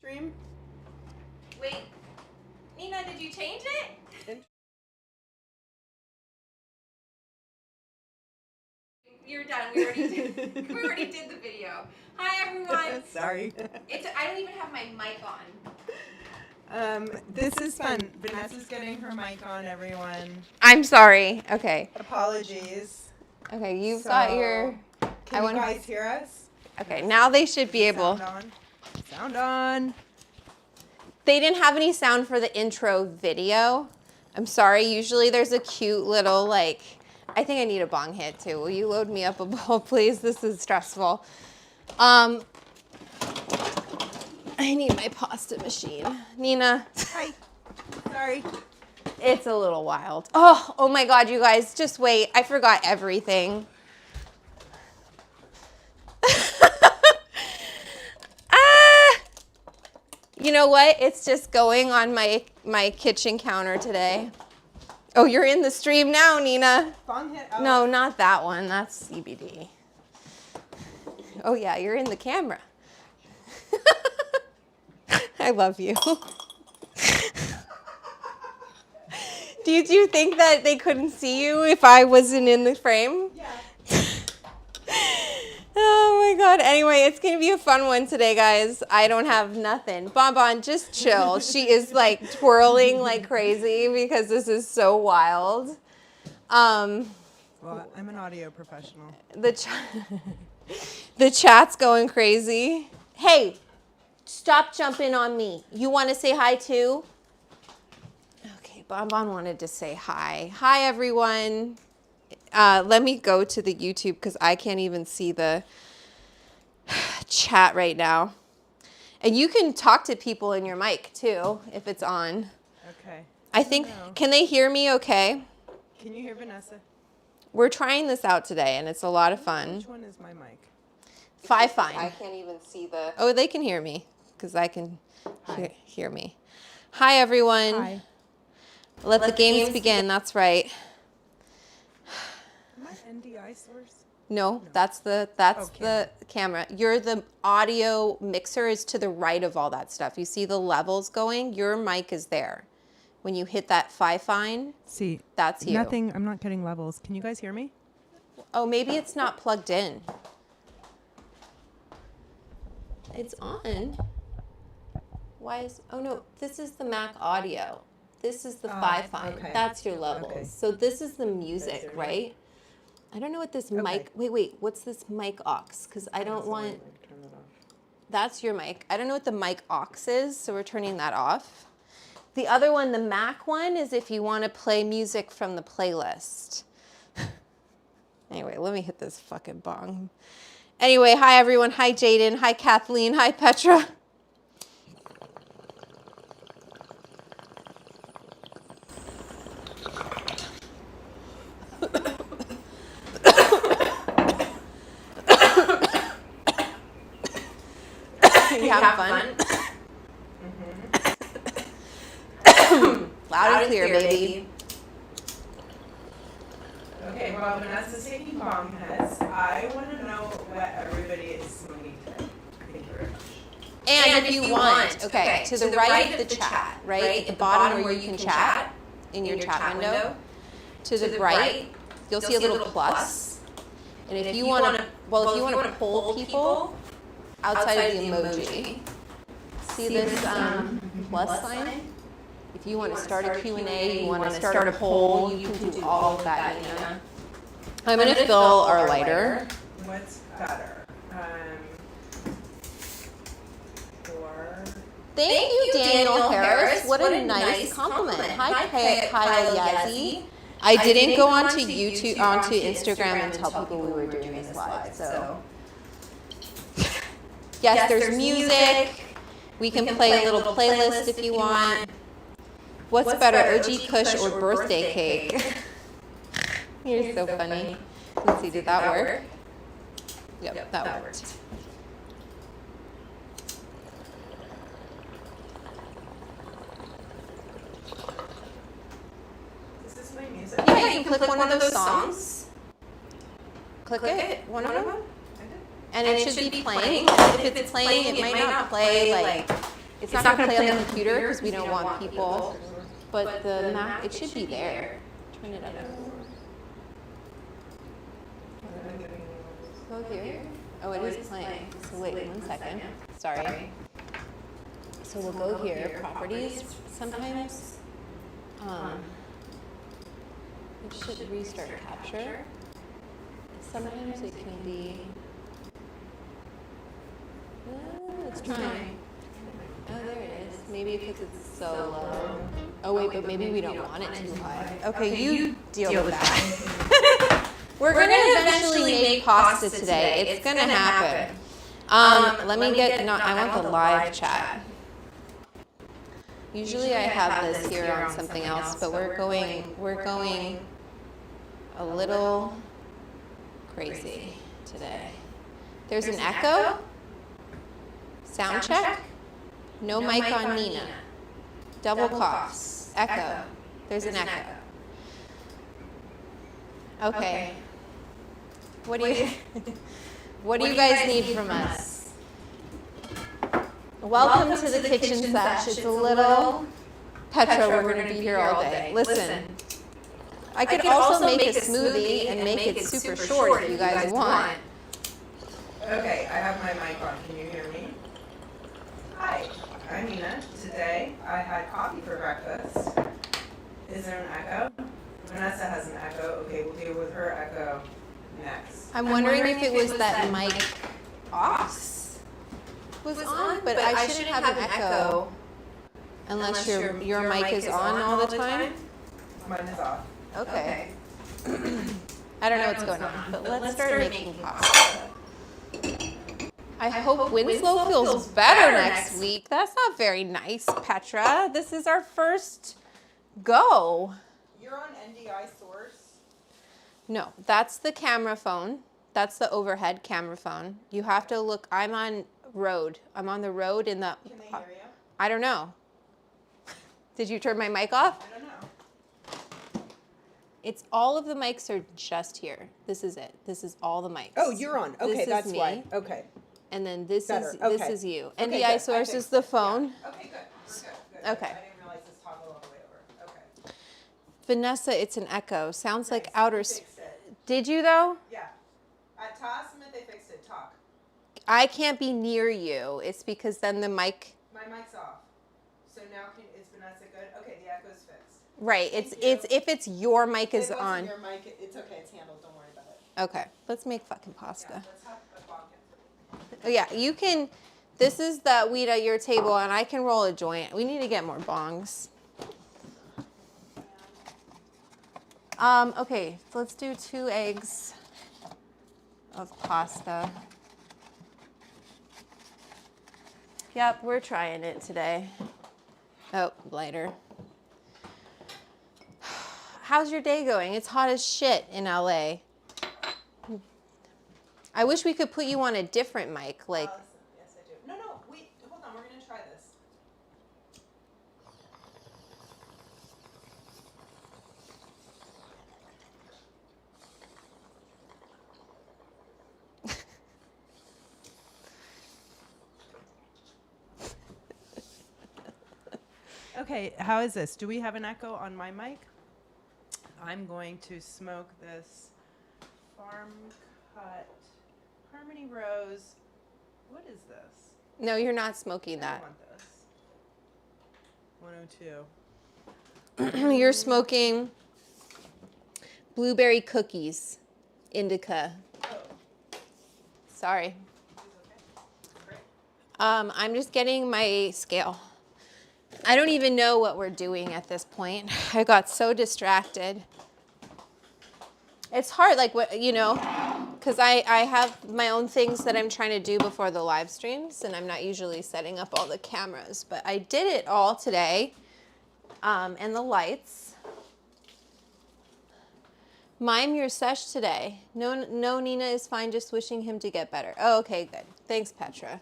Stream? Wait, Nina, did you change it? You're done. We already did the video. Hi everyone. Sorry. I don't even have my mic on. This is fun. Vanessa's getting her mic on, everyone. I'm sorry. Okay. Apologies. Okay, you've got your... Can you guys hear us? Okay, now they should be able... Sound on. Sound on. They didn't have any sound for the intro video. I'm sorry. Usually there's a cute little, like... I think I need a bong hit, too. Will you load me up a bowl, please? This is stressful. I need my pasta machine. Nina. Hi. Sorry. It's a little wild. Oh my God, you guys. Just wait. I forgot everything. You know what? It's just going on my kitchen counter today. Oh, you're in the stream now, Nina. Bong hit out. No, not that one. That's CBD. Oh yeah, you're in the camera. I love you. Did you think that they couldn't see you if I wasn't in the frame? Yeah. Oh my God. Anyway, it's going to be a fun one today, guys. I don't have nothing. Bonbon, just chill. She is like twirling like crazy because this is so wild. Well, I'm an audio professional. The chat's going crazy. Hey, stop jumping on me. You want to say hi too? Okay, Bonbon wanted to say hi. Hi, everyone. Let me go to the YouTube because I can't even see the chat right now. And you can talk to people in your mic too if it's on. Okay. I think, can they hear me okay? Can you hear Vanessa? We're trying this out today and it's a lot of fun. Which one is my mic? Fine. I can't even see the... Oh, they can hear me because I can hear me. Hi, everyone. Hi. Let the games begin. That's right. Am I NDI source? No, that's the camera. The audio mixer is to the right of all that stuff. You see the levels going? Your mic is there. When you hit that fine, see, that's you. Nothing, I'm not getting levels. Can you guys hear me? Oh, maybe it's not plugged in. It's on. Why is, oh no, this is the Mac audio. This is the fine. Okay. That's your levels. Okay. So this is the music, right? I don't know what this mic, wait, what's this mic aux? Because I don't want, turn it off. That's your mic. I don't know what the mic aux is, so we're turning that off. The other one, the Mac one, is if you want to play music from the playlist. Anyway, let me hit this fucking bong. Anyway, hi everyone. Hi Jaden. Hi Kathleen. Hi Petra. You have fun? Mm-hmm. Loud and clear, baby. Okay, well, Vanessa's taking bong hits. I want to know what everybody is smoking today. Thank you very much. And if you want, okay, to the right of the chat, right? At the bottom where you can chat in your chat window. To the right, you'll see a little plus. And if you want to, well, if you want to poll people outside of the emoji, see this plus sign? If you want to start a Q&A, you want to start a poll, you can do all of that, Nina. I'm going to fill our lighter. What's better? Thank you, Daniel Harris. What a nice compliment. Hi, Kyle Yazzie. I didn't go onto YouTube, onto Instagram and tell people we were doing this live, so. Yes, there's music. We can play a little playlist if you want. What's better, OG Kush or birthday cake? You're so funny. Let's see, did that work? Yep, that worked. Is this my music? Yeah, you can click one of those songs. Click it, one of them. And it should be playing. If it's playing, it might not play like It's not gonna play on the computer because we don't want people, but the Mac, it should be there. Turn it up. Go here. Oh, it is playing. So wait 1 second. Sorry. So we'll go here, properties sometimes. It should restart capture. Sometimes it can be, it's trying. Oh, there it is. Maybe because it's so low. Oh wait, but maybe we don't want it too high. Okay, you deal with that. We're gonna eventually make pasta today. It's gonna happen. Let me get, I want the live chat. Usually I have this here on something else, but we're going a little crazy today. There's an echo. Sound check. No mic on Nina. Double coughs. Echo. There's an echo. Okay. What do you guys need from us? Welcome to the Kitchen Sesh. It's a little Petra, we're going to be here all day. Listen, I could also make a smoothie and make it super short if you guys want. Okay, I have my mic on. Can you hear me? Hi, I'm Nina. Today I had coffee for breakfast. Is there an echo? Vanessa has an echo. Okay, we'll deal with her echo next. I'm wondering if it was that mic off was on, but I shouldn't have an echo unless your mic is on all the time. Mine is off. Okay. I don't know what's going on, but let's start making pasta. I hope Winslow feels better next week. That's not very nice, Petra. This is our first go. You're on NDI source? No, that's the camera phone. That's the overhead camera phone. You have to look, I'm on road. I'm on the road in the... Can they hear you? I don't know. Did you turn my mic off? I don't know. It's all of the mics are just here. This is it. This is all the mics. Oh, you're on. Okay, this that's is me. why. Okay. And then this Better. is Okay. you. Okay, NDI good. source Okay. is the phone. Yeah. Okay, good. We're good. Okay. I didn't realize this toggle all the way over. Okay. Vanessa, it's an echo. Sounds like Nice. outer... We fixed it. Did you though? Yeah. At Smith, they fixed it. Talk. I can't be near you. It's because then the mic... My mic's off. So now is Vanessa good? Okay, the echo's fixed. Right. It's if it's your mic is If it wasn't on. your mic, it's okay. It's handled. Don't worry about it. Okay. Let's make fucking pasta. Yeah, let's have a bonk. Oh, yeah, you can. This is the weed at your table, and I can roll a joint. We need to get more bongs. Okay, so let's do 2 eggs of pasta. Yep, we're trying it today. Oh, lighter. How's your day going? It's hot as shit in LA. I wish we could put you on a different mic, like... Yes, I do. No, wait, hold on, we're going to try this. Okay, how is this? Do we have an echo on my mic? I'm going to smoke this farm cut Harmony Rose. What is this? No, you're not smoking I that. want this. 102. You're smoking blueberry cookies, indica. Oh, Sorry. is okay? Great. I'm just getting my scale. I don't even know what we're doing at this point. I got so distracted. It's hard, like, what, you know, because I have my own things that I'm trying to do before the live streams, and I'm not usually setting up all the cameras, but I did it all today, and the lights. Mime your sesh today. No, Nina is fine, just wishing him to get better. Oh, okay, good. Thanks, Petra.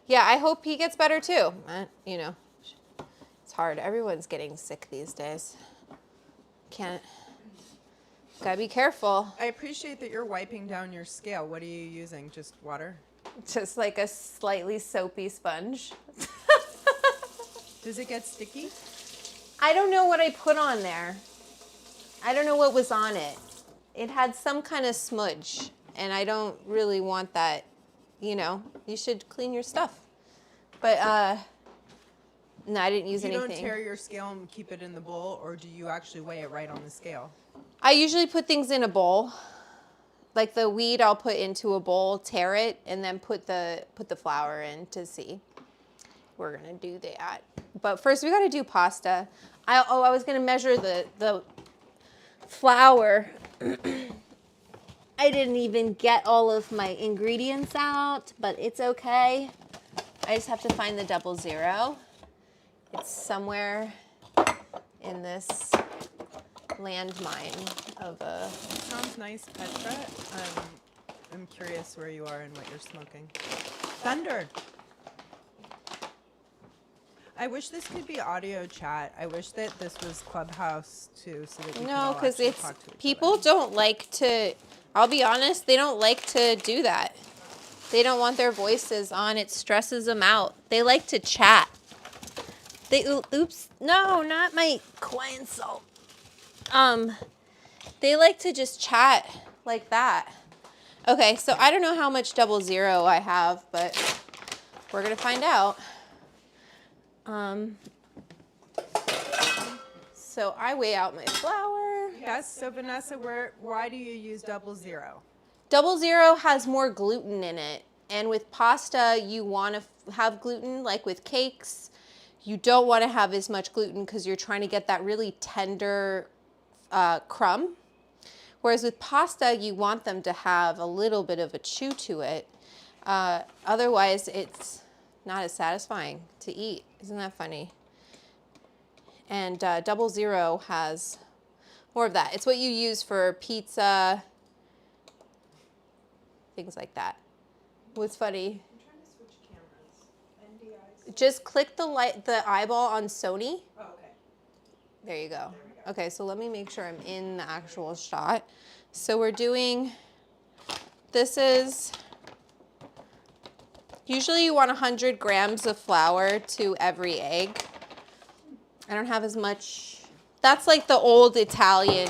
Yeah, I hope he gets better too. You know, it's hard. Everyone's getting sick these days. Gotta be careful. I appreciate that you're wiping down your scale. What are you using? Just water? Just like a slightly soapy sponge. Does it get sticky? I don't know what I put on there. I don't know what was on it. It had some kind of smudge, and I don't really want that. You know, you should clean your stuff. But no, I didn't use anything. You don't tear your scale and keep it in the bowl, or do you actually weigh it right on the scale? I usually put things in a bowl. Like the weed, I'll put into a bowl, tear it, and then put the flour in to see. We're gonna do that. But first, we gotta do pasta. I was gonna measure the flour. I didn't even get all of my ingredients out, but it's okay. I just have to find the 000. It's somewhere in this landmine of a... Sounds nice, Petra. I'm curious where you are and what you're smoking. Thunder! I wish this could be audio chat. I wish that this was Clubhouse too, so that we can all because actually it's talk to each people other. don't like to. I'll be honest, they don't like to do that. They don't want their voices on. It stresses them out. They like to chat. Oops, no, not my Hawaiian salt. They like to just chat like that. Okay, so I don't know how much 000 I have, but we're gonna find out. So I weigh out my flour. Yes, so Vanessa, why do you use 000? 000 has more gluten in it. And with pasta, you want to have gluten, like with cakes. You don't want to have as much gluten because you're trying to get that really tender crumb. Whereas with pasta, you want them to have a little bit of a chew to it. Otherwise, it's not as satisfying to eat. Isn't that funny? And 000 has more of that. It's what you use for pizza, things like that. What's funny? I'm trying to switch cameras. NDI. Just click the eyeball on Sony. Oh, okay. There you go. Okay, so let me make sure I'm in the actual shot. So we're doing, this is, usually you want 100 grams of flour to every egg. I don't have as much. That's like the old Italian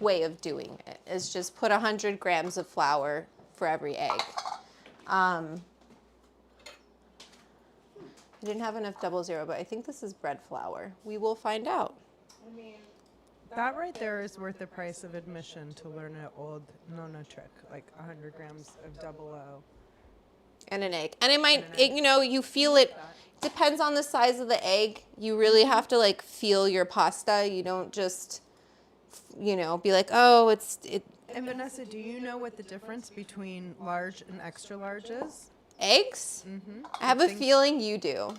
way of doing it, is just put 100 grams of flour for every egg. I didn't have enough 000, but I think this is bread flour. We will find out. I mean, that right there is worth the price of admission to learn an old Nona trick, like 100 grams of 00. And an egg. And it might, you know, you feel it. Depends on the size of the egg. You really have to like feel your pasta. You don't just, you know, be like, oh, it. And Vanessa, do you know what the difference between large and extra large is? Eggs? Mm-hmm. I have a feeling you do.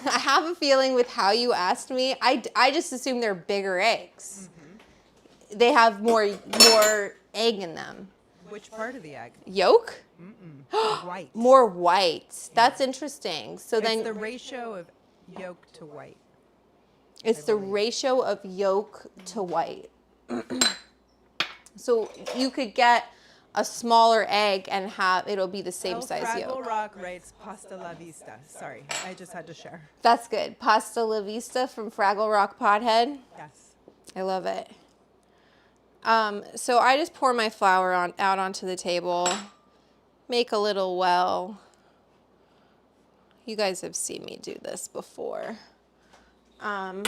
I have a feeling with how you asked me. I just assume they're bigger eggs. Mm-hmm. They have more egg in them. Which part of the egg? Yolk? White. More white. That's interesting. So It's then the ratio of yolk to white. it's the ratio of yolk to white. So you could get a smaller egg and it'll be the same size Fraggle yolk. Rock writes pasta la vista. Sorry, I just had to share. That's good. Pasta la vista from Fraggle Rock Pothead. Yes. I love it. So I just pour my flour out onto the table, make a little well. You guys have seen me do this before. And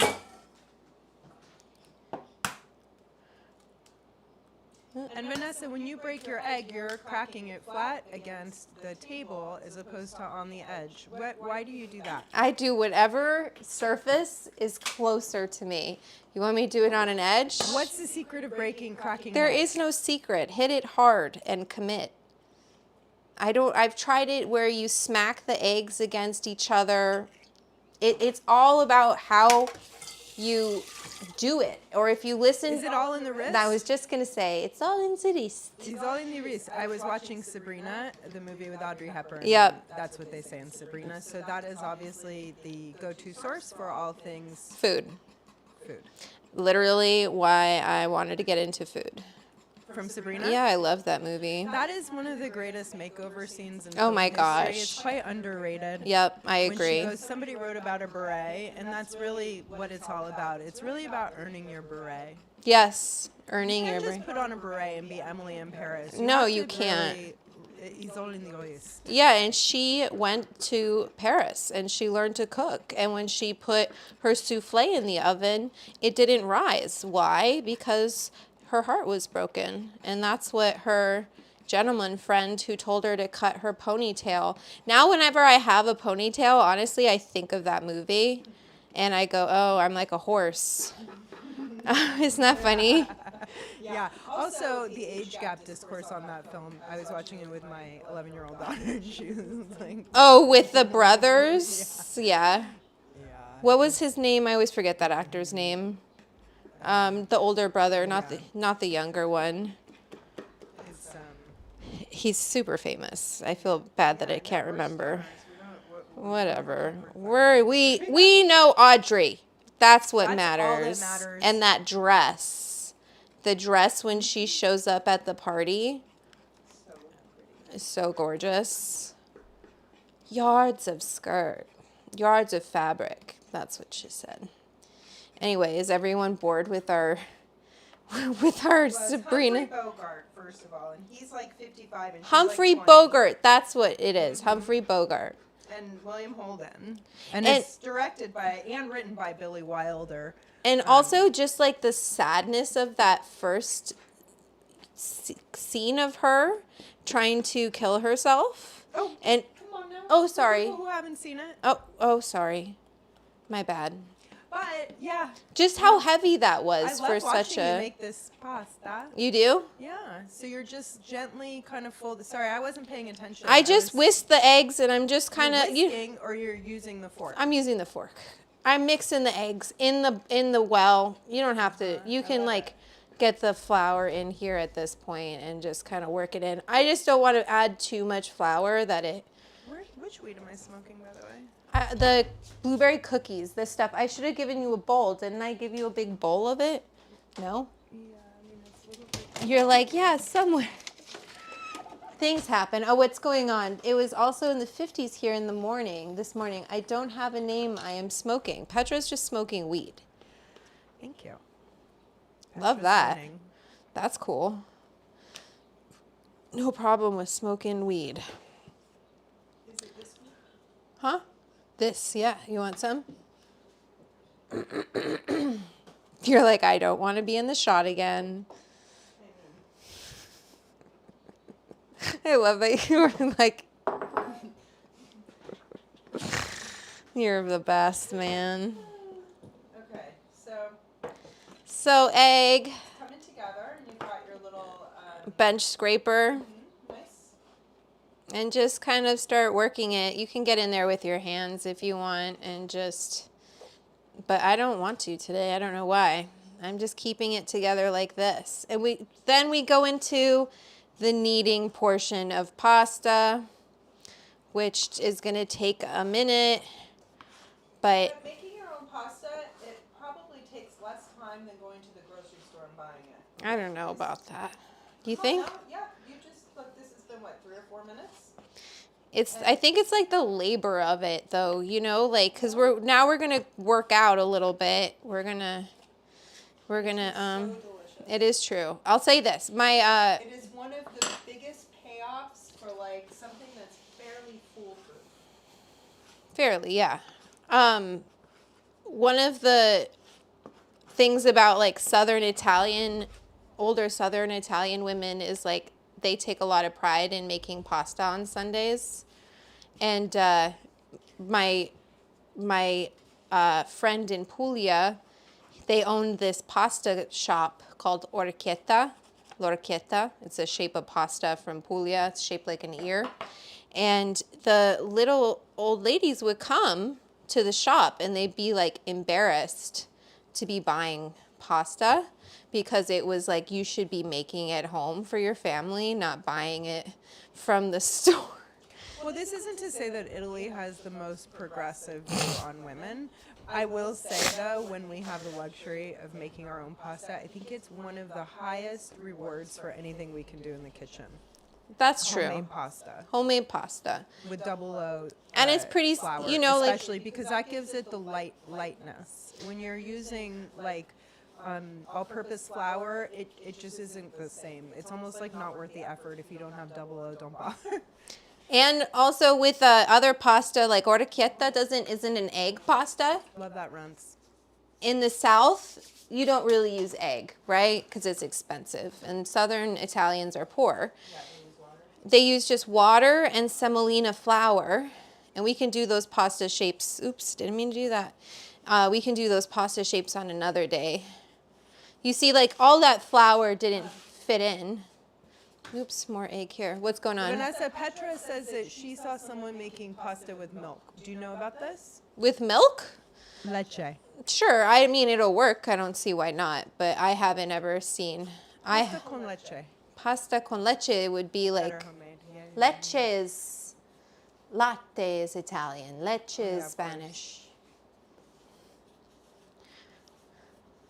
Vanessa, when you break your egg, you're cracking it flat against the table as opposed to on the edge. Why do you do that? I do whatever surface is closer to me. You want me to do it on an edge? What's the secret of cracking? There eggs? is no secret. Hit it hard and commit. I've tried it where you smack the eggs against each other. It's all about how you do it. Or if you listen. Is it all in the wrist? I was just going to say, it's all in the wrist. It's all in the wrist. I was watching Sabrina, the movie with Audrey Hepburn. Yep. That's what they say in Sabrina. So that is obviously the go-to source for all things Food. food. Literally why I wanted to get into food. from Sabrina? Yeah, I love that movie. That is one of the greatest makeover scenes in Oh film my history. gosh. It's quite underrated. Yep, I When she agree. goes, somebody wrote about a beret, and that's really what it's all about. It's really about earning your beret. Yes, earning You your can't just put on a beret and be Emily in Paris. No, have you to can't. Really, isolingois. Yeah, and she went to Paris and she learned to cook. And when she put her souffle in the oven, it didn't rise. Why? Because her heart was broken. And that's what her gentleman friend who told her to cut her ponytail. Now, whenever I have a ponytail, honestly, I think of that movie and I go, oh, I'm like a horse. Isn't that funny? Yeah. Also, the age gap discourse on that film. I was watching it with my 11-year-old daughter, and she was like, Oh, with the brothers? Yeah. yeah. What was his name? I always forget that actor's name. The older brother, not the younger one. It's, He's super famous. I feel bad that I can't remember. Whatever. We know Audrey. That's what That's all that matters. matters. And that dress. The dress when she shows up at the party is so gorgeous. Yards of skirt. Yards of fabric. That's what she said. Anyway, is everyone bored with our Sabrina? Humphrey Bogart, first of all, and he's like 55 and she's Humphrey like 20. Bogart. That's what it is. Humphrey Bogart. And William Holden. And And- it's directed by and written by Billy Wilder. And also just like the sadness of that first scene of her trying to kill herself. Oh, And come on now. oh, For sorry. people who haven't seen it. Oh, sorry. My bad. But yeah, Just how heavy that I was love for watching such you a. make this pasta. You do? Yeah, so you're just gently kind of fold. Sorry, I wasn't paying attention. I just was, whisked the eggs and I'm just kind of whisking, or you're using the fork. I'm using the fork. I'm mixing the eggs in the well. You don't have to. You can like get the flour in here at this point and just kind of work it in. I just don't want to add too much flour that it. Which wheat am I smoking, by the way? The blueberry cookies, this stuff. I should have given you a bowl. Didn't I give you a big bowl of it? No? Yeah, I mean, it's a little bit. You're like, yeah, somewhere. Things happen. Oh, what's going on? It was also in the 50s here in the morning, this morning. I don't have a name. I am smoking. Petra's just smoking weed. Thank you. Love Petra's that. winning. That's cool. No problem with smoking weed. Is it this one? Huh? This, yeah. You want some? You're like, I don't want to be in the shot again. I love that you were like, you're the best, man. Okay, So egg, coming together, and you've got your little bench scraper, nice. and just kind of start working it. You can get in there with your hands if you want and just, but I don't want to today. I don't know why. I'm just keeping it together like this. And then we go into the kneading portion of pasta, which is going to take a minute, but Making your own pasta, it probably takes less time than going to the grocery store and buying it. I don't know about that. Do you think? Yeah, you just look. This has been what, 3 or 4 minutes? I think it's like the labor of it though, you know, like, cause we're going to work out a little bit. We're going to, So delicious. it is true. I'll say this, my, It is one of the biggest payoffs for like something that's fairly foolproof. fairly, yeah. One of the things about like older Southern Italian women is like, they take a lot of pride in making pasta on Sundays. And my friend in Puglia, they own this pasta shop called L'Orchetta. It's a shape of pasta from Puglia. It's shaped like an ear. And the little old ladies would come to the shop and they'd be like embarrassed to be buying pasta because it was like you should be making it home for your family, not buying it from the store. Well, this isn't to say that Italy has the most progressive view on women. I will say, though, when we have the luxury of making our own pasta, I think it's one of the highest rewards for anything we can do in the kitchen. That's true. Homemade pasta. Homemade pasta. With double O And it's pretty, flour, you know, especially because that gives it the lightness. When you're using like all-purpose flour, it just isn't the same. It's almost like not worth the effort. If you don't have double O, don't bother. And also with other pasta, like orecchietta isn't an egg pasta. Love that, Runts. In the South, you don't really use egg, right? Because it's expensive. And Southern Italians are poor. They use just water and semolina flour. And we can do those pasta shapes. Oops, didn't mean to do that. We can do those pasta shapes on another day. You see, like, all that flour didn't fit in. Oops, more egg here. What's going on? Vanessa, Petra says that she saw someone making pasta with milk. Do you know about this? With milk? Leche. Sure, I mean, it'll work. I don't see why not. But I haven't ever seen. Pasta con leche. Pasta con leche would be like... Better homemade. Yeah. Leche is... Latte is Italian. Leche is Spanish.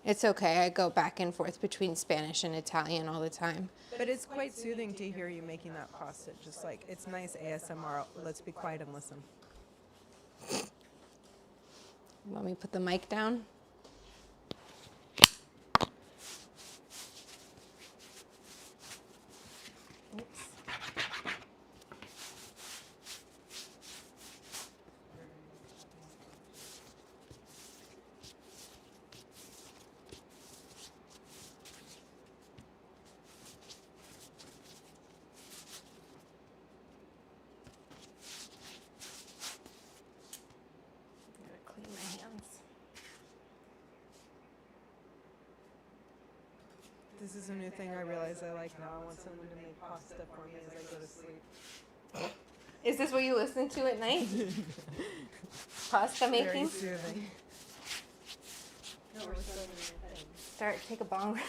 It's okay. I go back and forth between Spanish and Italian all the time. But it's quite soothing to hear you making that pasta. Just like, it's nice ASMR. Let's be quiet and listen. Want me to put the mic down? Oops. Clean my hands. This is a new thing I realize I like now. I want someone to make pasta for me as I go to sleep. Is this what you listen to at night? Pasta Very making? soothing. No, we're still in your thing. Take a bong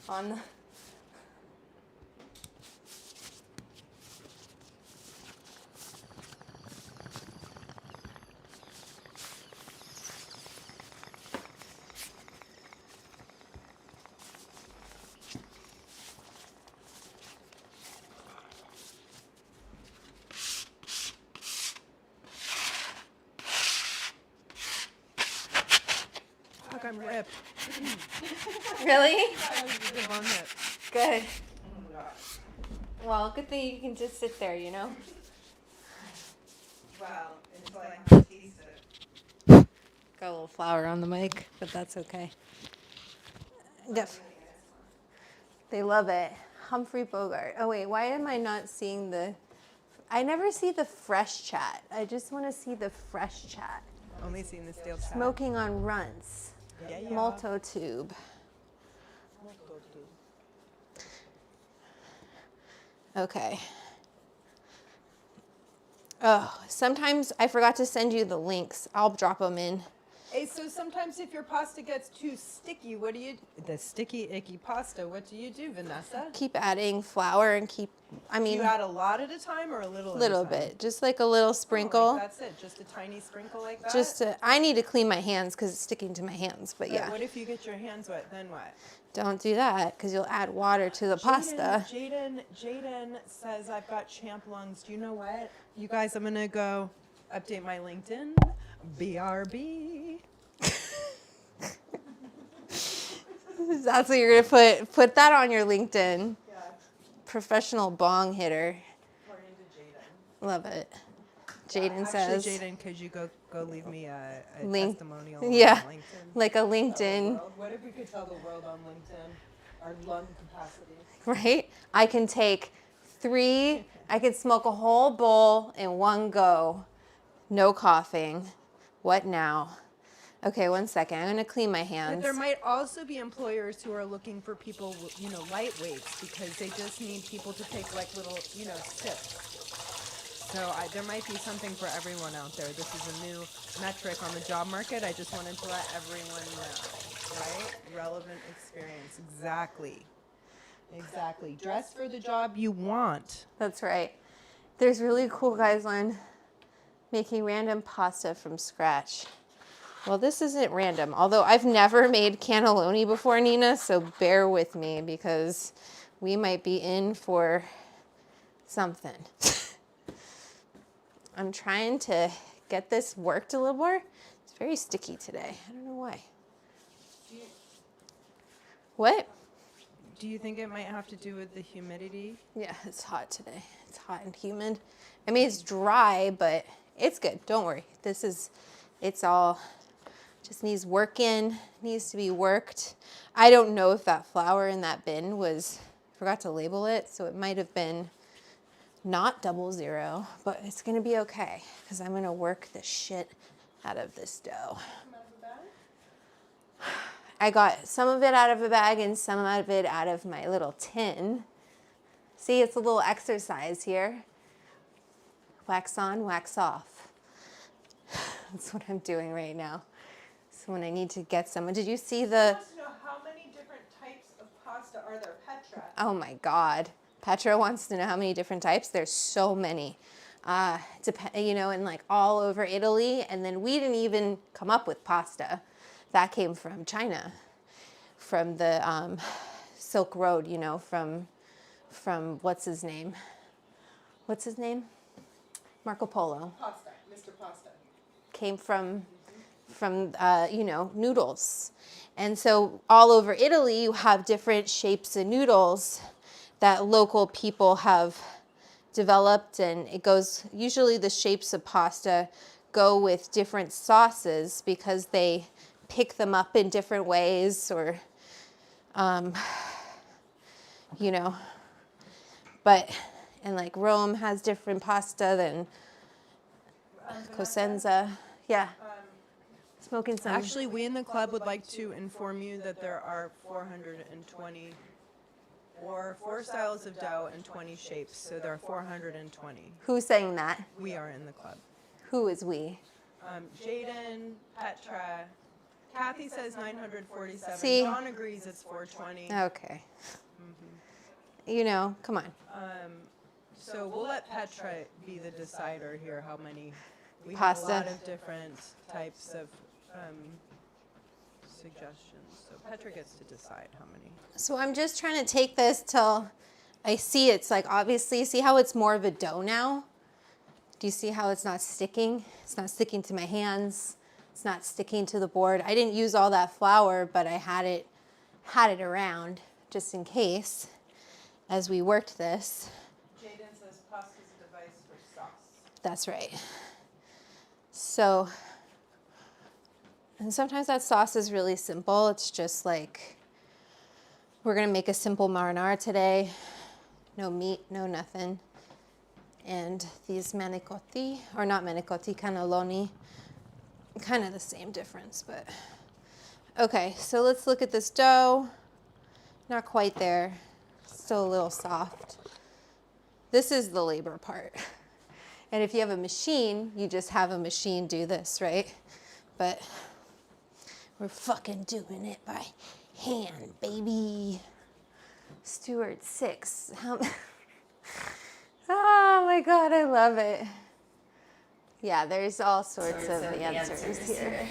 on the... Fuck, I'm ripped. Really? I was a good on it. Good. Well, good thing you can just sit there, you know? Well, until I have to taste it. Got a little flour on the mic, but that's okay. They love it. Humphrey Bogart. Oh, wait, why am I not seeing the... I never see the fresh chat. I just want to see the fresh chat. Only seen the steel chat. Smoking on runts. Yeah, yeah. Molto tube. Okay. Oh, sometimes I forgot to send you the links. I'll drop them in. Hey, so sometimes if your pasta gets too sticky, what do you... The sticky, icky pasta, what do you do, Vanessa? Keep adding flour and keep, I mean... You add a lot at a time or a little little at a time? bit. Just like a little sprinkle. Oh, like that's it? Just a tiny sprinkle like that? I need to clean my hands because it's sticking to my hands, but yeah. What if you get your hands wet, then what? Don't do that because you'll add water to the pasta. Jaden says I've got champ lungs. Do you know what? You guys, I'm going to go update my LinkedIn. BRB. That's what you're going to put that on your LinkedIn. Yeah, Professional bong hitter. according to Jaden. Love it. Jaden says. Actually, Jaden, could you go leave me a Link- testimonial yeah, on LinkedIn? like a LinkedIn, What if we could tell the world on LinkedIn our lung capacity? right? I can take 3, I could smoke a whole bowl in one go. No coughing. What now? Okay, one second. I'm going to clean my But hands. there might also be employers who are looking for people, lightweights, because they just need people to take like little, sips. So there might be something for everyone out there. This is a new metric on the job market. I just wanted to let everyone know, right? Relevant experience. Exactly. Dress for the job you want. That's right. There's really cool guys on making random pasta from scratch. Well, this isn't random, although I've never made cannelloni before, Nina, so bear with me because we might be in for something. I'm trying to get this worked a little more. It's very sticky today. I don't know why. What? Do you think it might have to do with the humidity? Yeah, it's hot today. It's hot and humid. I mean, it's dry, but it's good. Don't worry. It's all just needs working, needs to be worked. I don't know if that flour in that bin forgot to label it, so it might have been not 00, but it's gonna be okay because I'm gonna work the shit out of this dough. I got some of it out of a bag and some of it out of my little tin. See, it's a little exercise here. Wax on, wax off. That's what I'm doing right now. So when I need to get someone, did you see the... I want to know how many different types of pasta are there, Petra? Oh my God. Petra wants to know how many different types. There's so many. And like all over Italy. And then we didn't even come up with pasta. That came from China, from the Silk Road, from what's his name? Marco Polo. Pasta, Mr. Pasta. Came from noodles. And so all over Italy, you have different shapes of noodles that local people have developed. And it goes, usually the shapes of pasta go with different sauces because they pick them up in different ways or, and like Rome has different pasta than Cosenza. Yeah. Smoking some. Actually, we in the club would like to inform you that there are 420 or 4 styles of dough and 20 shapes, so there are 420. Who's saying that? We are in the club. Who is we? Jaden, Petra, Kathy says 947. See? John agrees it's 420. Okay. Come on. So we'll let Petra be the decider here how many. We Pasta. have a lot of different types of suggestions. So Petra gets to decide how many. So I'm just trying to take this till I see it's like, obviously, see how it's more of a dough now? Do you see how it's not sticking? It's not sticking to my hands. It's not sticking to the board. I didn't use all that flour, but I had it around just in case as we worked this. Jaden says pasta's a device for sauce. That's right. So, and sometimes that sauce is really simple. It's just like, we're gonna make a simple marinara today. No meat, no nothing. And these manicotti, or not manicotti, cannelloni, kind of the same difference, but. Okay, so let's look at this dough. Not quite there, still a little soft. This is the labor part. And if you have a machine, you just have a machine do this, right? But we're fucking doing it by hand, baby. Stuart 6. Oh my God, I love it. Yeah, there's all sorts of answers here.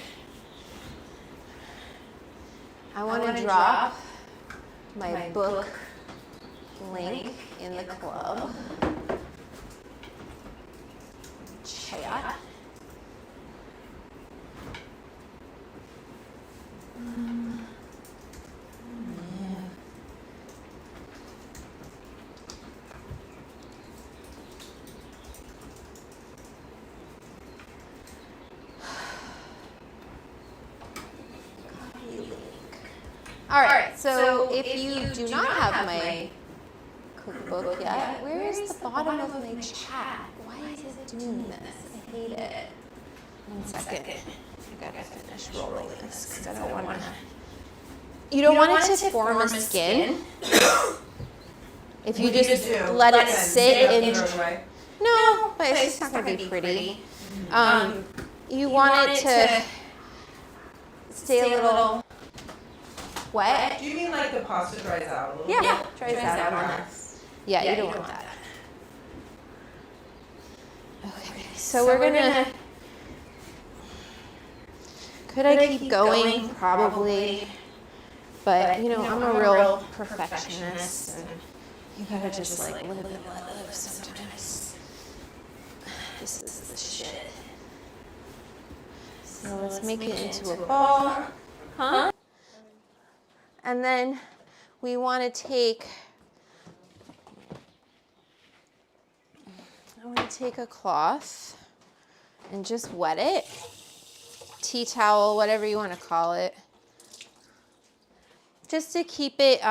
I want to drop my book link in the club. Chat. All right, so if you do not have my cookbook yet, where is the bottom of my chat? Why is it doing this? I hate it. 1 second. I gotta finish rolling this because I don't want to. You don't want it to form a skin. If you just let it sit in. No, but it's not gonna be pretty. You want it to stay a little wet. Do you mean like the pasta dries out a little bit? Yeah, dries out on that. Yeah, you don't want that. So we're gonna, could I keep going? Probably. But, you know, I'm a real perfectionist, and you gotta just like live and let live sometimes. This is the shit. So let's make it into a ball. Huh? And then we want to take, I want to take a cloth and just wet it. Tea towel, whatever you want to call it. Just to keep it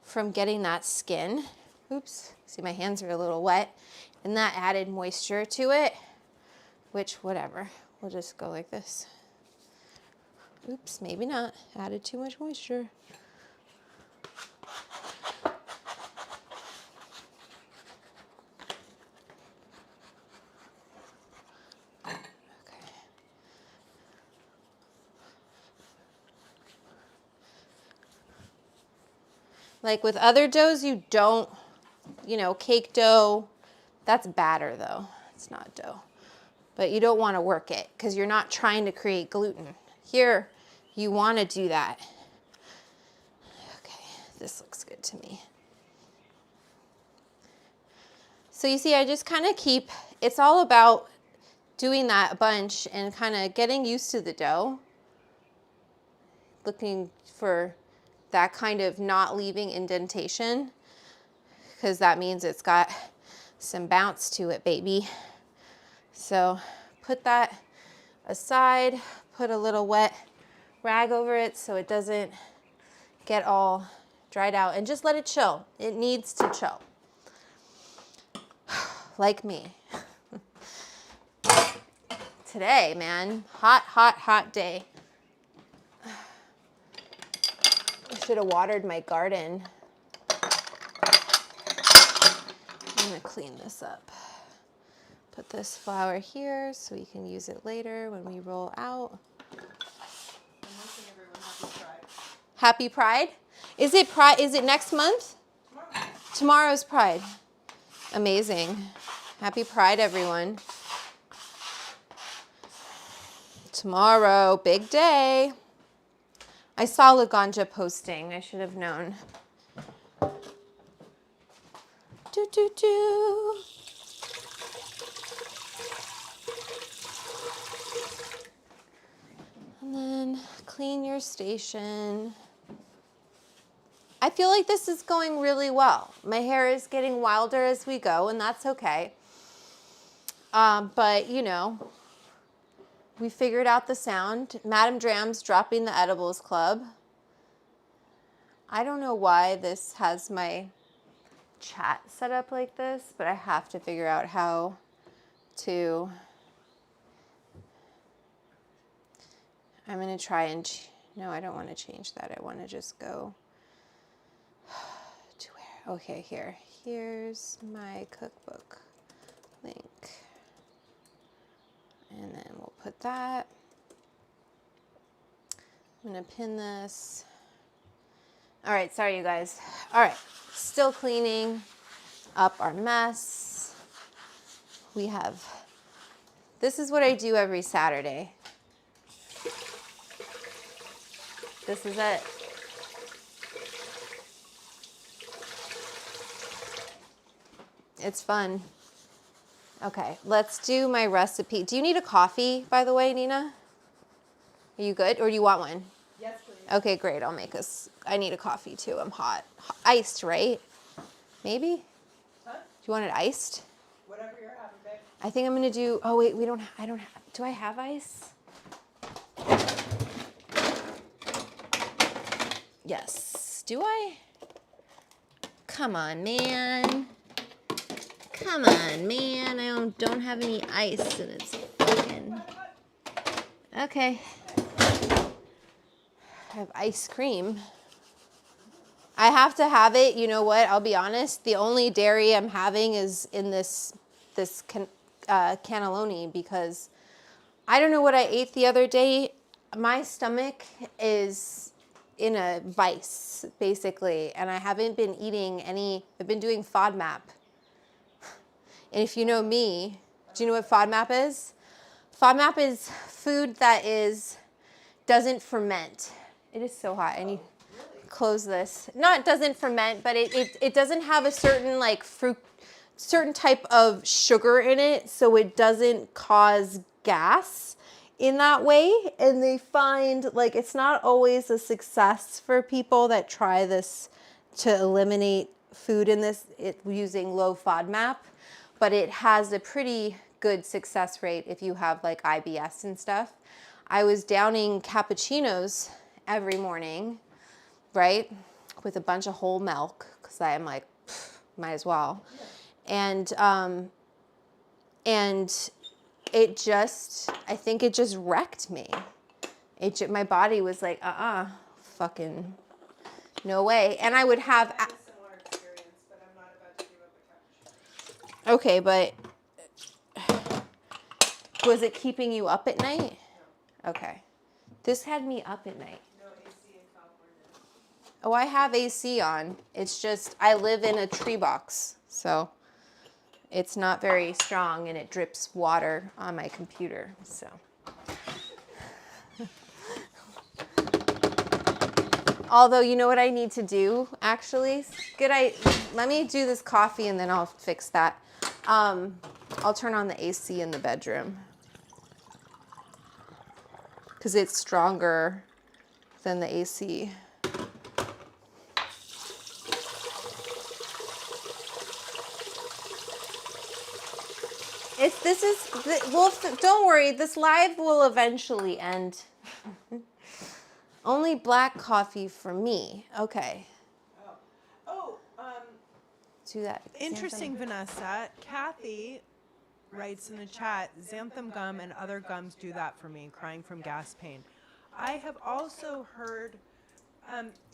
from getting that skin. Oops, see my hands are a little wet. And that added moisture to it, which whatever, we'll just go like this. Oops, maybe not, added too much moisture. Like with other doughs, you don't, you know, cake dough, that's batter though. It's not dough. But you don't want to work it because you're not trying to create gluten. Here, you want to do that. Okay, this looks good to me. So you see, I just kind of keep, it's all about doing that a bunch and kind of getting used to the dough. Looking for that kind of not leaving indentation, because that means it's got some bounce to it, baby. So put that aside, put a little wet rag over it so it doesn't get all dried out, and just let it chill. It needs to chill. Like me. Today, man, hot day. I should have watered my garden. I'm gonna clean this up. Put this flour here so we can use it later when we roll out. Happy Pride? Is it Pride? Is it next month? Tomorrow's Pride. Amazing. Happy Pride, everyone. Tomorrow, big day. I saw Laganja posting. I should have known. Do, do, do. And then clean your station. I feel like this is going really well. My hair is getting wilder as we go, and that's okay. But, you know, we figured out the sound. Madame Dram's dropping the Edibles Club. I don't know why this has my chat set up like this, but I have to figure out how to. I'm going to try and, no, I don't want to change that. I want to just go to where? Okay, here. Here's my cookbook link. And then we'll put that. I'm going to pin this. All right, sorry, you guys. All right, still cleaning up our mess. We have, this is what I do every Saturday. This is it. It's fun. Okay, let's do my recipe. Do you need a coffee, by the way, Nina? Are you good, or do you want one? Yes, please. Okay, great. I'll make us. I need a coffee too. I'm hot. Iced, right? Maybe? Huh? Do you want it iced? Whatever you're having, babe. I think I'm gonna do. Oh wait, we don't. I don't have. Do I have ice? Yes. Do I? Come on, man. Come on, man. I don't have any ice, and it's fucking. Okay. I have ice cream. I have to have it. You know what? I'll be honest. The only dairy I'm having is in this cannelloni, because I don't know what I ate the other day. My stomach is in a vice, basically, and I haven't been eating any. I've been doing FODMAP. And if you know me, Do you know what FODMAP is? FODMAP is food that doesn't ferment. It is so hot. I need to close this. Not doesn't ferment, but it doesn't have a certain like certain type of sugar in it, so it doesn't cause gas in that way. And they find like it's not always a success for people that try this to eliminate food in this using low FODMAP, but it has a pretty good success rate if you have like IBS and stuff. I was downing cappuccinos every morning, right, with a bunch of whole milk because I am like, might as well. And it just, I think it just wrecked me. My body was like, fucking no way. And I would have. I had a similar experience, but I'm not about to give up a cappuccino. Okay, but was it keeping you up at night? No. Okay. This had me up at night. No AC in California. Oh, I have AC on. It's just, I live in a tree box, so it's not very strong and it drips water on my computer, so. Although, you know what I need to do, actually? Let me do this coffee and then I'll fix that. I'll turn on the AC in the bedroom because it's stronger than the AC. Don't worry, this live will eventually end. Only black coffee for me. Okay. Do that. Interesting, Vanessa. Kathy writes in the chat, xanthan gum and other gums do that for me, crying from gas pain. I have also heard,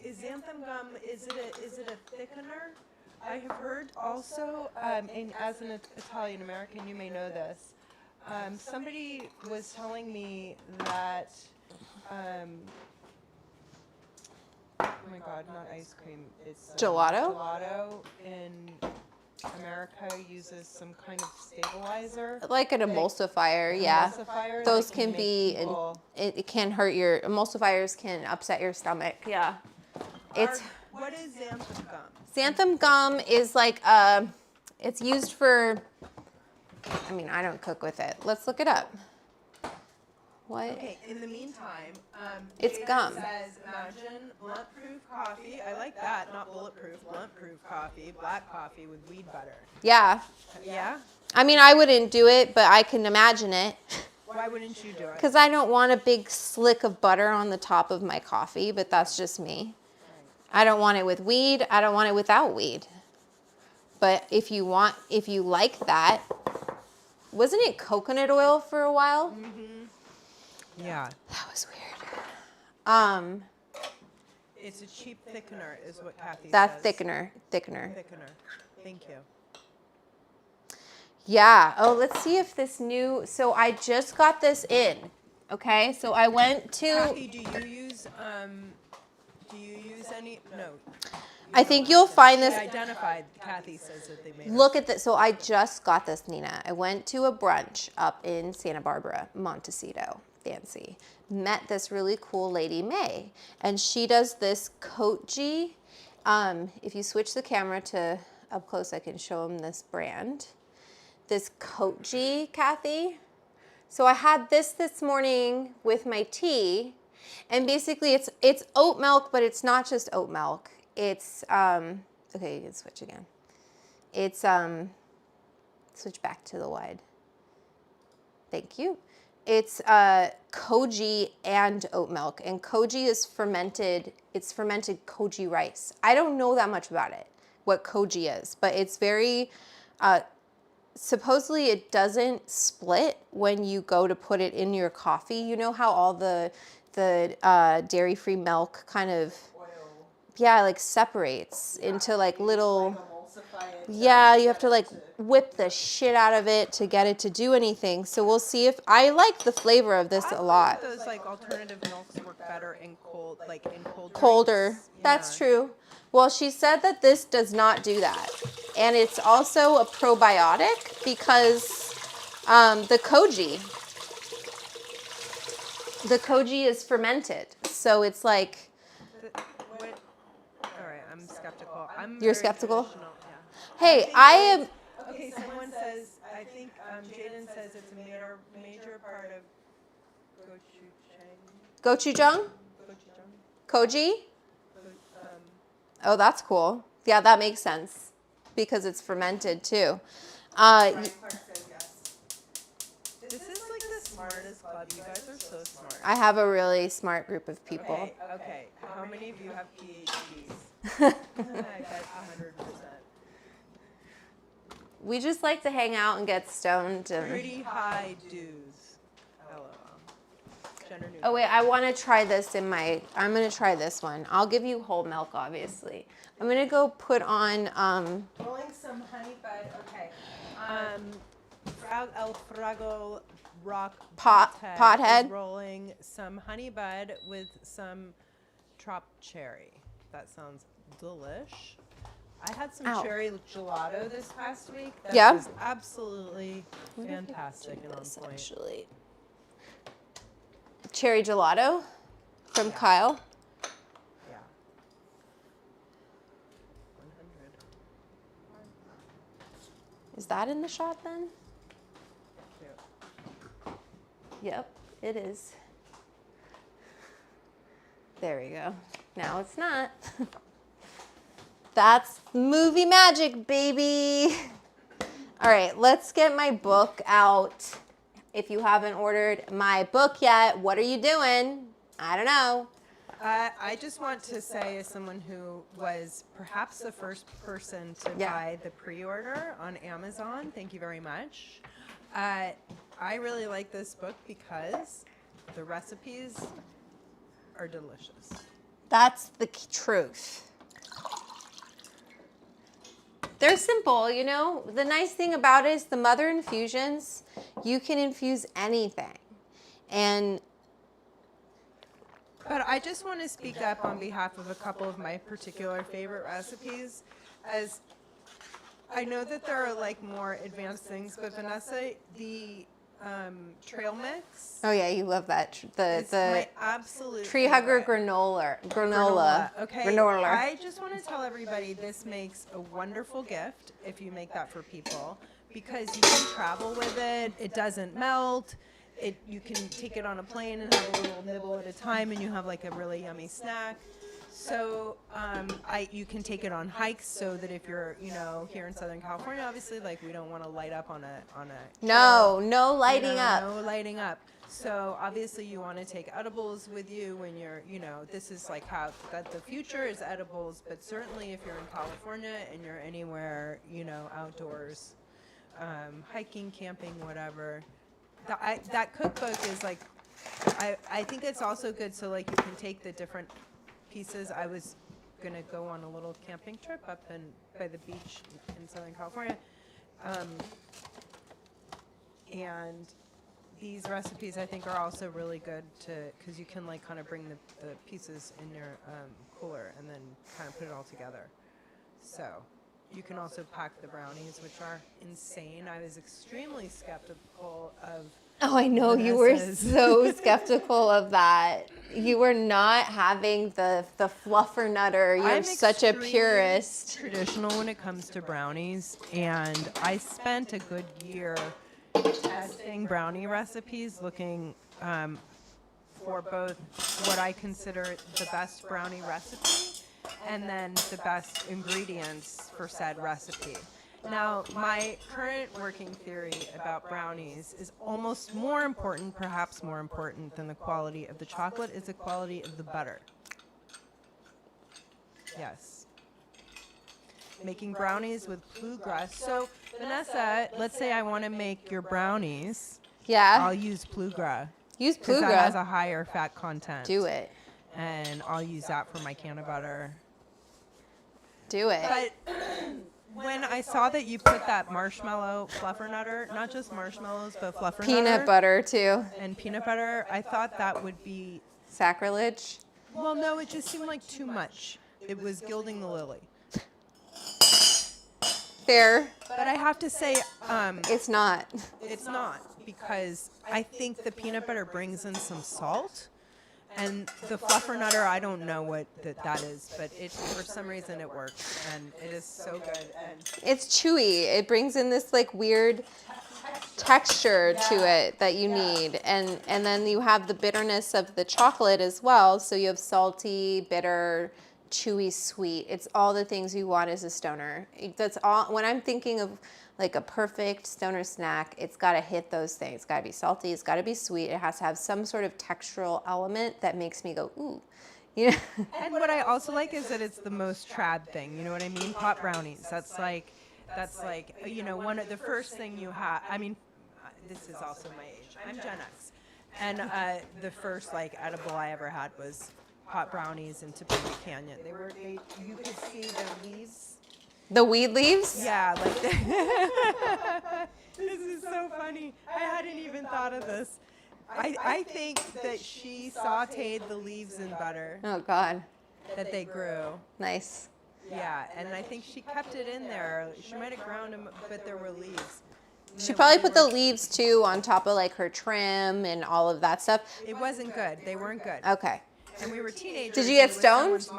is xanthan gum, is it a thickener? I have heard also, and as an Italian American, you may know this, somebody was telling me that, oh my God, not ice cream, it's Gelato? Gelato in America uses some kind of stabilizer. Like an emulsifier, yeah. Emulsifier Those that can make be, people- it can hurt your, emulsifiers can upset your stomach, yeah. What is xanthan gum? Xanthan gum is like, it's used for, I mean, I don't cook with it. Let's look it up. What? Okay, in the meantime, It's Jada gum. says, imagine blunt-proof coffee. I like that, not bulletproof, blunt-proof coffee, black coffee with weed butter. Yeah. Yeah? I mean, I wouldn't do it, but I can imagine it. Why wouldn't you do it? Because I don't want a big slick of butter on the top of my coffee, but that's just me. I don't want it with weed. I don't want it without weed. But if you like that, wasn't it coconut oil for a while? Mm-hmm. Yeah. That was weird. It's a cheap thickener is what Kathy That's says. thickener. Thickener. Thank you. Yeah. Oh, let's see if this new, so I just got this in. Okay. So I went to. Kathy, do you use any? No. I think you'll find this. She identified. Kathy says that they made it. Look at this. So I just got this, Nina. I went to a brunch up in Santa Barbara, Montecito, fancy. Met this really cool lady, May, and she does this koji. If you switch the camera to up close, I can show them this brand. This koji, Kathy. So I had this morning with my tea, and basically it's oat milk, but it's not just oat milk. It's okay. You can switch again. It's switch back to the wide. Thank you. It's koji and oat milk, and koji is fermented. It's fermented koji rice. I don't know that much about it, what koji is, but it's very. Supposedly it doesn't split when you go to put it in your coffee. You know how all the dairy-free milk kind of, yeah, like separates into like little, yeah, you have to like whip the shit out of it to get it to do anything. So we'll see if, I like the flavor of this a lot. Those like alternative milks work better in cold, like in cold. Colder, drinks. that's Yeah. true. Well, she said that this does not do that. And it's also a probiotic because The koji. The koji is fermented, so it's like. All right, I'm skeptical. You're skeptical? Yeah. Hey, I am. Okay, someone says, I think Jaden says it's a major part of Gochujang? gochujang. Koji? Oh, that's cool. Yeah, that makes sense because it's fermented too. Brian Clark says yes. This is like the smartest club. You guys are so smart. I have a really smart group of people. Okay. How many of you have PhDs? I bet 100%. We just like to hang out and get stoned. And... Pretty high dues. LOL. Oh wait, I want to try this I'm going to try this one. I'll give you whole milk, obviously. I'm going to go put on... Rolling some honey bud. Okay. El Frago Rock Pothead. is rolling some honey bud with some chopped cherry. That sounds delish. I had some cherry gelato this past week. That was absolutely fantastic and on point. Actually. Cherry gelato from Kyle. Yeah. 100. Is that in the shot then? Yep, it is. There we go. Now it's not. That's movie magic, baby. All right, let's get my book out. If you haven't ordered my book yet, what are you doing? I don't know. I just want to say, as someone who was perhaps the first person to buy the pre-order on Amazon, thank you very much. I really like this book because the recipes are delicious. That's the truth. They're simple, you know. The nice thing about it is the mother infusions, you can infuse anything. But I just want to speak up on behalf of a couple of my particular favorite recipes, as I know that there are like more advanced things, but Vanessa, the trail mix. Oh yeah, you love that. The my absolute tree hugger granola. Okay. Granola. I just want to tell everybody this makes a wonderful gift if you make that for people, because you can travel with it. It doesn't melt. You can take it on a plane and have a little nibble at a time, and you have like a really yummy snack. So you can take it on hikes, so that if you're, here in Southern California, obviously, like we don't want to light up on a no lighting up. No lighting up. So obviously you want to take edibles with you when you're, this is like how that the future is edibles, but certainly if you're in California and you're anywhere, outdoors, hiking, camping, whatever, that cookbook is like, I think it's also good, so like you can take the different pieces. I was going to go on a little camping trip up by the beach in Southern California. And these recipes I think are also really good because you can like kind of bring the pieces in your cooler and then kind of put it all together. So you can also pack the brownies, which are insane. I was extremely skeptical of. Oh, I know. You were so skeptical of that. You were not having the fluffer nutter. You're such a purist. Traditional when it comes to brownies, and I spent a good year testing brownie recipes, looking for both what I consider the best brownie recipe and then the best ingredients for said recipe. Now, my current working theory about brownies is almost more important, perhaps more important than the quality of the chocolate, is the quality of the butter. Yes. Making brownies with bluegrass. So, Vanessa, let's say I want to make your brownies. Yeah. I'll use bluegrass. Use because bluegrass. that has a higher fat content. Do it. And I'll use that for my canna butter. Do it. But when I saw that you put that marshmallow fluffer nutter, not just marshmallows, but fluffer peanut nutter. Butter, too. And peanut butter, I thought that would be... Sacrilege? Well, no, it just seemed like too much. It was gilding the lily. fair. But I have to say, It's not. it's not, because I think the peanut butter brings in some salt. And the fluffernutter, I don't know what that is, but it for some reason it works, and it is so good. And It's chewy. It brings in this like weird texture to it that you need. And then you have the bitterness of the chocolate as well. So you have salty, bitter, chewy, sweet. It's all the things you want as a stoner. That's all. When I'm thinking of like a perfect stoner snack, it's got to hit those things. It's got to be salty. It's got to be sweet. It has to have some sort of textural element that makes me go, ooh. You know? And what I also like is that it's the most trad thing. You know what I mean? Pot brownies. That's like, you know, one of the first thing you have. I mean, this is also my age. I'm Gen X, and the first like edible I ever had was pot brownies in Topanga Canyon. You could see the leaves. The weed leaves? Yeah, like this is so funny. I hadn't even thought of this. I think that she sauteed the leaves in butter Oh, God. that they grew. Nice. Yeah, and I think she kept it in there. She might have ground them, but there were leaves. She probably put the leaves too on top of like her trim and all of that stuff. It wasn't good. They weren't good. Okay. And we were teenagers. Did you get and it was someone's stoned?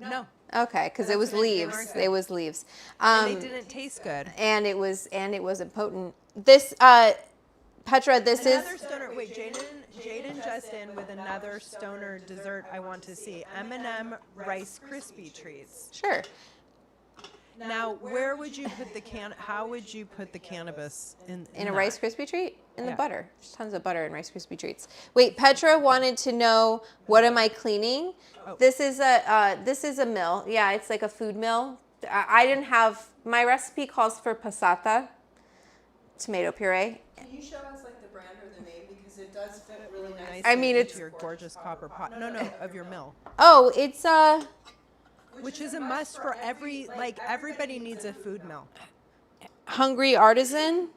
Mom. No. Okay, because it was what I mean, they leaves. weren't good. It was leaves. And they didn't taste good. And it wasn't potent. This Petra, this Another is stoner. Wait, Jaden just in with another stoner dessert I want to see. M&M Rice Krispie treats. sure. Now, where would you put how would you put the cannabis in In a that? Rice Krispie treat? In the Yeah. butter. There's tons of butter in Rice Krispie treats. Wait, Petra wanted to know, what am I cleaning? Oh. This is a mill. Yeah, it's like a food mill. I didn't have, my recipe calls for passata, tomato puree. Can you show us like the brand or the name, because it does fit really nice. I mean, into it's- your gorgeous copper pot. No, of your mill. Oh, it's Which is a must for everybody needs a food mill. Hungry Artisan.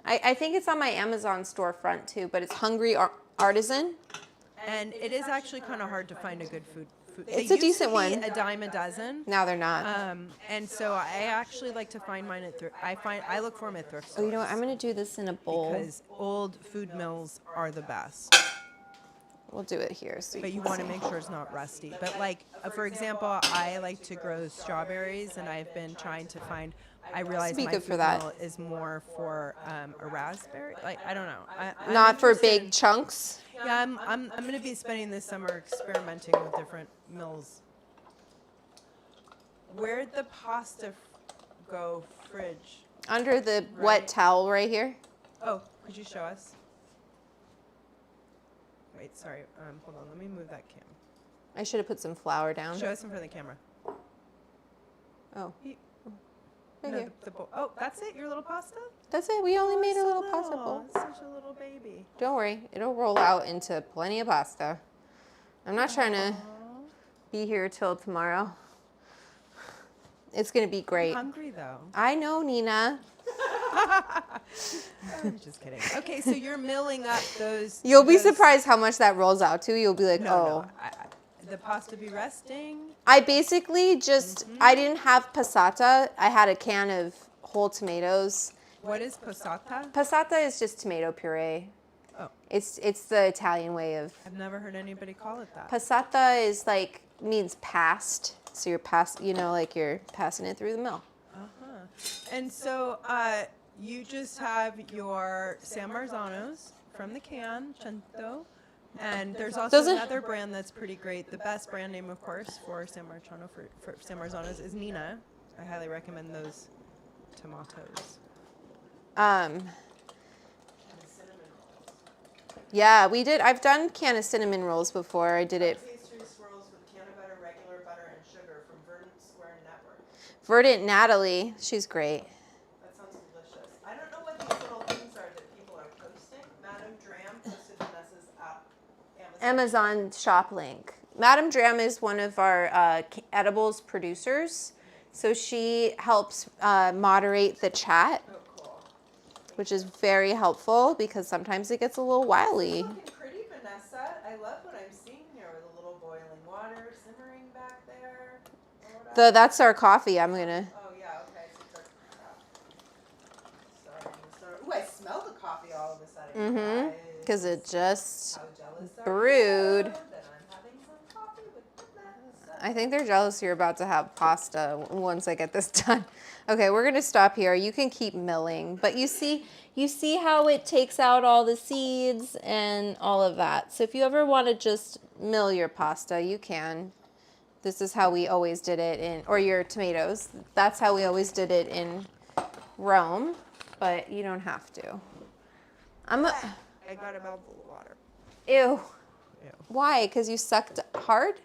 I think it's on my Amazon storefront too, but it's Hungry Artisan. And it is actually kind of hard to find a good food. It's They a used to decent be one. a dime a dozen. Now they're not. And so I actually like to find mine at I look for them at thrift Oh, stores. you know what? I'm going to do this in a bowl. Because old food mills are the best. We'll do it here. So But you can want to see. make sure it's not rusty. But like, for example, I like to grow strawberries, and I've been trying to find. I realize Be my good for food that. mill is more for a raspberry. Like, I don't know. I'm Not for interested big in- chunks. Yeah, I'm going to be spending this summer experimenting with different mills. Where'd the pasta go? Fridge. Under the Right. wet towel right here. Oh, could you show us? Wait, sorry. Hold on. Let me move that cam. I should have put some flour down. Show us in front of the camera. Oh, He- right no, here. the bowl. Oh, that's it? Your little pasta? That's it. We only made a So little pasta bowl. Such a little baby. Don't worry. It'll roll out into plenty of pasta. I'm not trying to be here till tomorrow. It's going to be great. Hungry though. I know, Nina. I'm just kidding. Okay, so you're milling up those. You'll be those- surprised how much that rolls out to. You'll be like, No, oh. no. The pasta be resting. I basically just, I didn't have passata. I had a can of whole tomatoes. What is passata? Passata is just tomato puree. Oh, It's the Italian way of. I've never heard anybody call it that. Passata is like, means passed. So you're like you're passing it through the mill. And so you just have your San Marzanos from the can, Cento. And there's also Those are- another brand that's pretty great. The best brand name, of course, for San Marzano for San Marzanos is Nina. I highly recommend those tomatoes. Yeah, we did. I've done Canna cinnamon rolls before. I did it. Pastry swirls with canna butter, regular butter, and sugar from Verdant Square Network. Verdant Natalie, she's great. That sounds delicious. I don't know what these little things are that people are posting. Madame Dram posted Vanessa's Amazon shop link. Madame Dram is one of our edibles producers. So she helps moderate the chat, Oh, cool. which is very helpful because sometimes it gets a little wily. Looking pretty, Vanessa. I love what I'm seeing here with a little boiling water simmering back there. That's our coffee. I'm gonna. Oh yeah, okay. So smell the coffee all of a sudden. Mm-hmm. Because it just How jealous are brewed. you that I'm having some coffee with Vanessa? I think they're jealous you're about to have pasta once I get this done. Okay, we're gonna stop here. You can keep milling, but you see how it takes out all the seeds and all of that. So if you ever want to just mill your pasta, you can. This is how we always did it or your tomatoes. That's how we always did it in Rome, but you don't have to. I got a mouthful of water. Ew. Why? Because you sucked hard?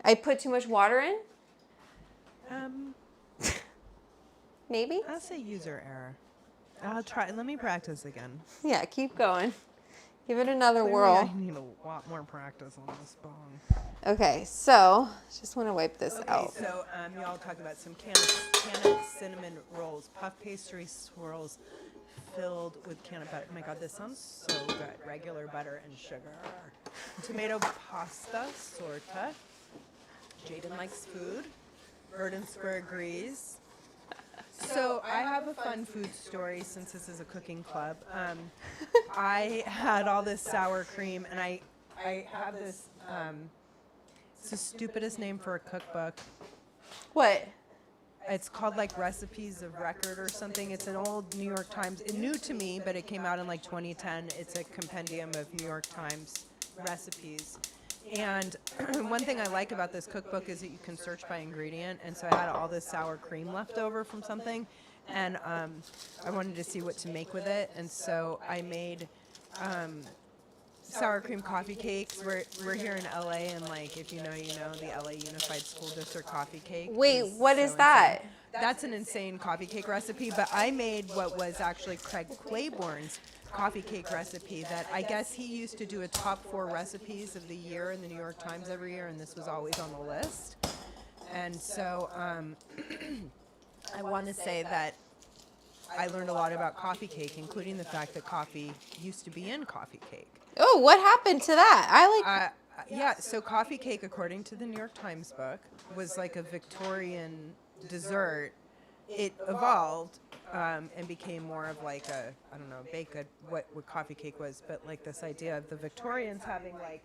I put too much water in? Maybe? I'll say user error. I'll try. Let me practice again. Yeah, keep going. Give it another Clearly whirl. I need a lot more practice on this bong. Okay, so just want to wipe this out. So y'all talked about some canna cinnamon rolls, puff pastry swirls filled with canna butter. Oh my God, this sounds so good. Regular butter and sugar. Tomato pasta, sorta. Jaden likes food. Verdant Square agrees. So I have a fun food story since this is a cooking club. I had all this sour cream, and I have this. It's the stupidest name for a cookbook. What? It's called like Recipes of Record or something. It's an old New York Times. It's new to me, but it came out in like 2010. It's a compendium of New York Times recipes. And one thing I like about this cookbook is that you can search by ingredient. And so I had all this sour cream left over from something, and I wanted to see what to make with it. And so I made sour cream coffee cakes. We're here in LA, and like if you know, the LA Unified School District coffee cake. Wait, what is that? That's an insane coffee cake recipe, but I made what was actually Craig Claiborne's coffee cake recipe that I guess he used to do a top 4 recipes of the year in the New York Times every year, and this was always on the list. And so I want to say that I learned a lot about coffee cake, including the fact that coffee used to be in coffee cake. Oh, what happened to that? Yeah, so coffee cake, according to the New York Times book, was like a Victorian dessert. It evolved and became more of like a, I don't know, baked good, what coffee cake was, but like this idea of the Victorians having like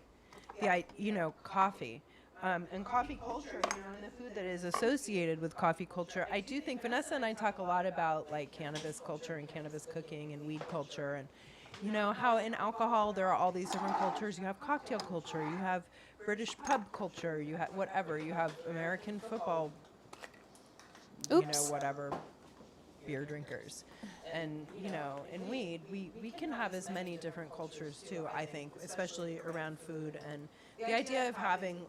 coffee. And coffee culture, and the food that is associated with coffee culture. I do think Vanessa and I talk a lot about like cannabis culture and cannabis cooking and weed culture, and how in alcohol there are all these different cultures. You have cocktail culture, you have British pub culture, you have whatever, you have American football, whatever, beer drinkers. And, in weed, we can have as many different cultures too, I think, especially around food. And the idea of having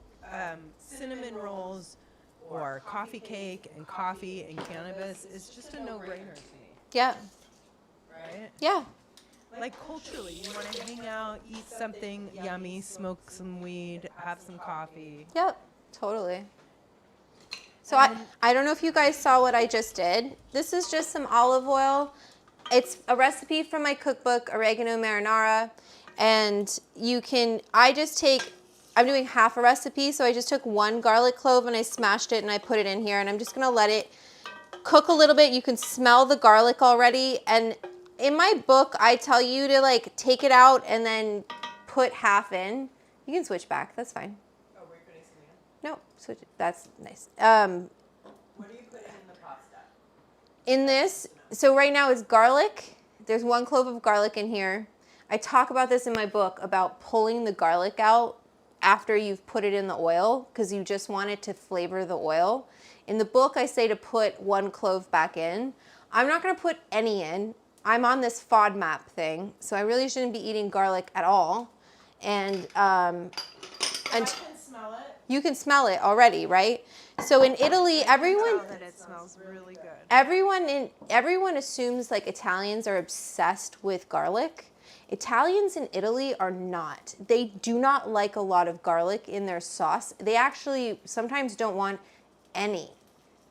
cinnamon rolls or coffee cake and coffee and cannabis is just a no-brainer to me. Yeah. Right? Yeah. Like culturally, you want to hang out, eat something yummy, smoke some weed, have some coffee. Yep. Totally. So I don't know if you guys saw what I just did. This is just some olive oil. It's a recipe from my cookbook, Oregano Marinara. And I'm doing half a recipe, so I just took 1 garlic clove and I smashed it and I put it in here. And I'm just gonna let it cook a little bit. You can smell the garlic already. And in my book, I tell you to like take it out and then put half in. You can switch back, that's fine. Oh, we're putting something in? No, switch it. That's nice. What do you put in the pasta? In this, so right now it's garlic. There's 1 clove of garlic in here. I talk about this in my book about pulling the garlic out after you've put it in the oil because you just want it to flavor the oil. In the book, I say to put 1 clove back in. I'm not going to put any in. I'm on this FODMAP thing, so I really shouldn't be eating garlic at all. And I can smell it. you can smell it already, right? So in Italy, everyone That it smells really good. everyone assumes like Italians are obsessed with garlic. Italians in Italy are not. They do not like a lot of garlic in their sauce. They actually sometimes don't want any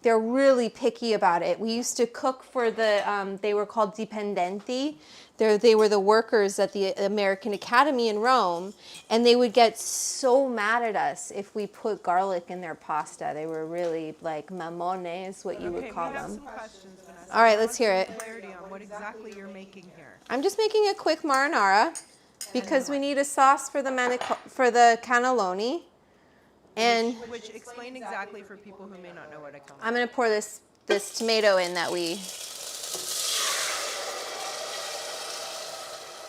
They're really picky about it. We used to cook for the, they were called dipendenti. They were the workers at the American Academy in Rome, and they would get so mad at us if we put garlic in their pasta. They were really like mamones, what you would call we have them. some questions, Vanessa. All right, I let's want hear some it. Clarity on what exactly you're making here. I'm just making a quick marinara because we need a sauce for the cannelloni. And Which explain exactly for people who may not know what a cannelloni. I'm going to pour this tomato in that we...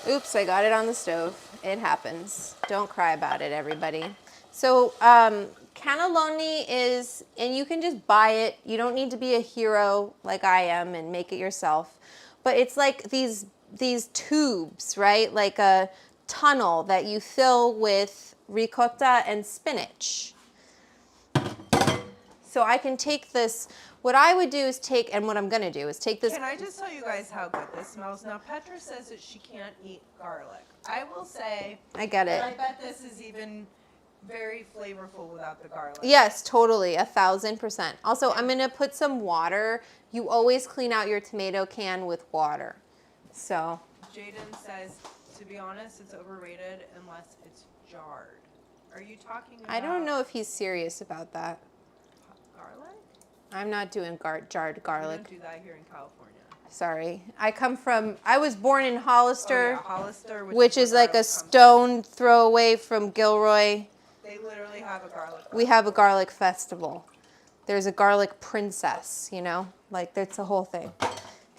Oops, I got it on the stove. It happens. Don't cry about it, everybody. So cannelloni is, and you can just buy it. You don't need to be a hero like I am and make it yourself. But it's like these tubes, right? Like a tunnel that you fill with ricotta and spinach. So I can take this, what I would do is take, and what I'm going to do is take this. Can I just tell you guys how good this smells? Now, Petra says that she can't eat garlic. I will say, I get it. I bet this is even very flavorful without the garlic. Yes, totally, 1,000%. Also, I'm going to put some water. You always clean out your tomato can with water. So. Jaden says, to be honest, it's overrated unless it's jarred. Are you talking about I don't know if he's serious about that. garlic? I'm not doing jarred garlic. We don't do that here in California. Sorry. I was born in Hollister, Hollister, which is where like a garlic comes stone throw away from Gilroy. from. They literally have a garlic. We have a garlic festival. There's a garlic princess, you know? Like, that's the whole thing.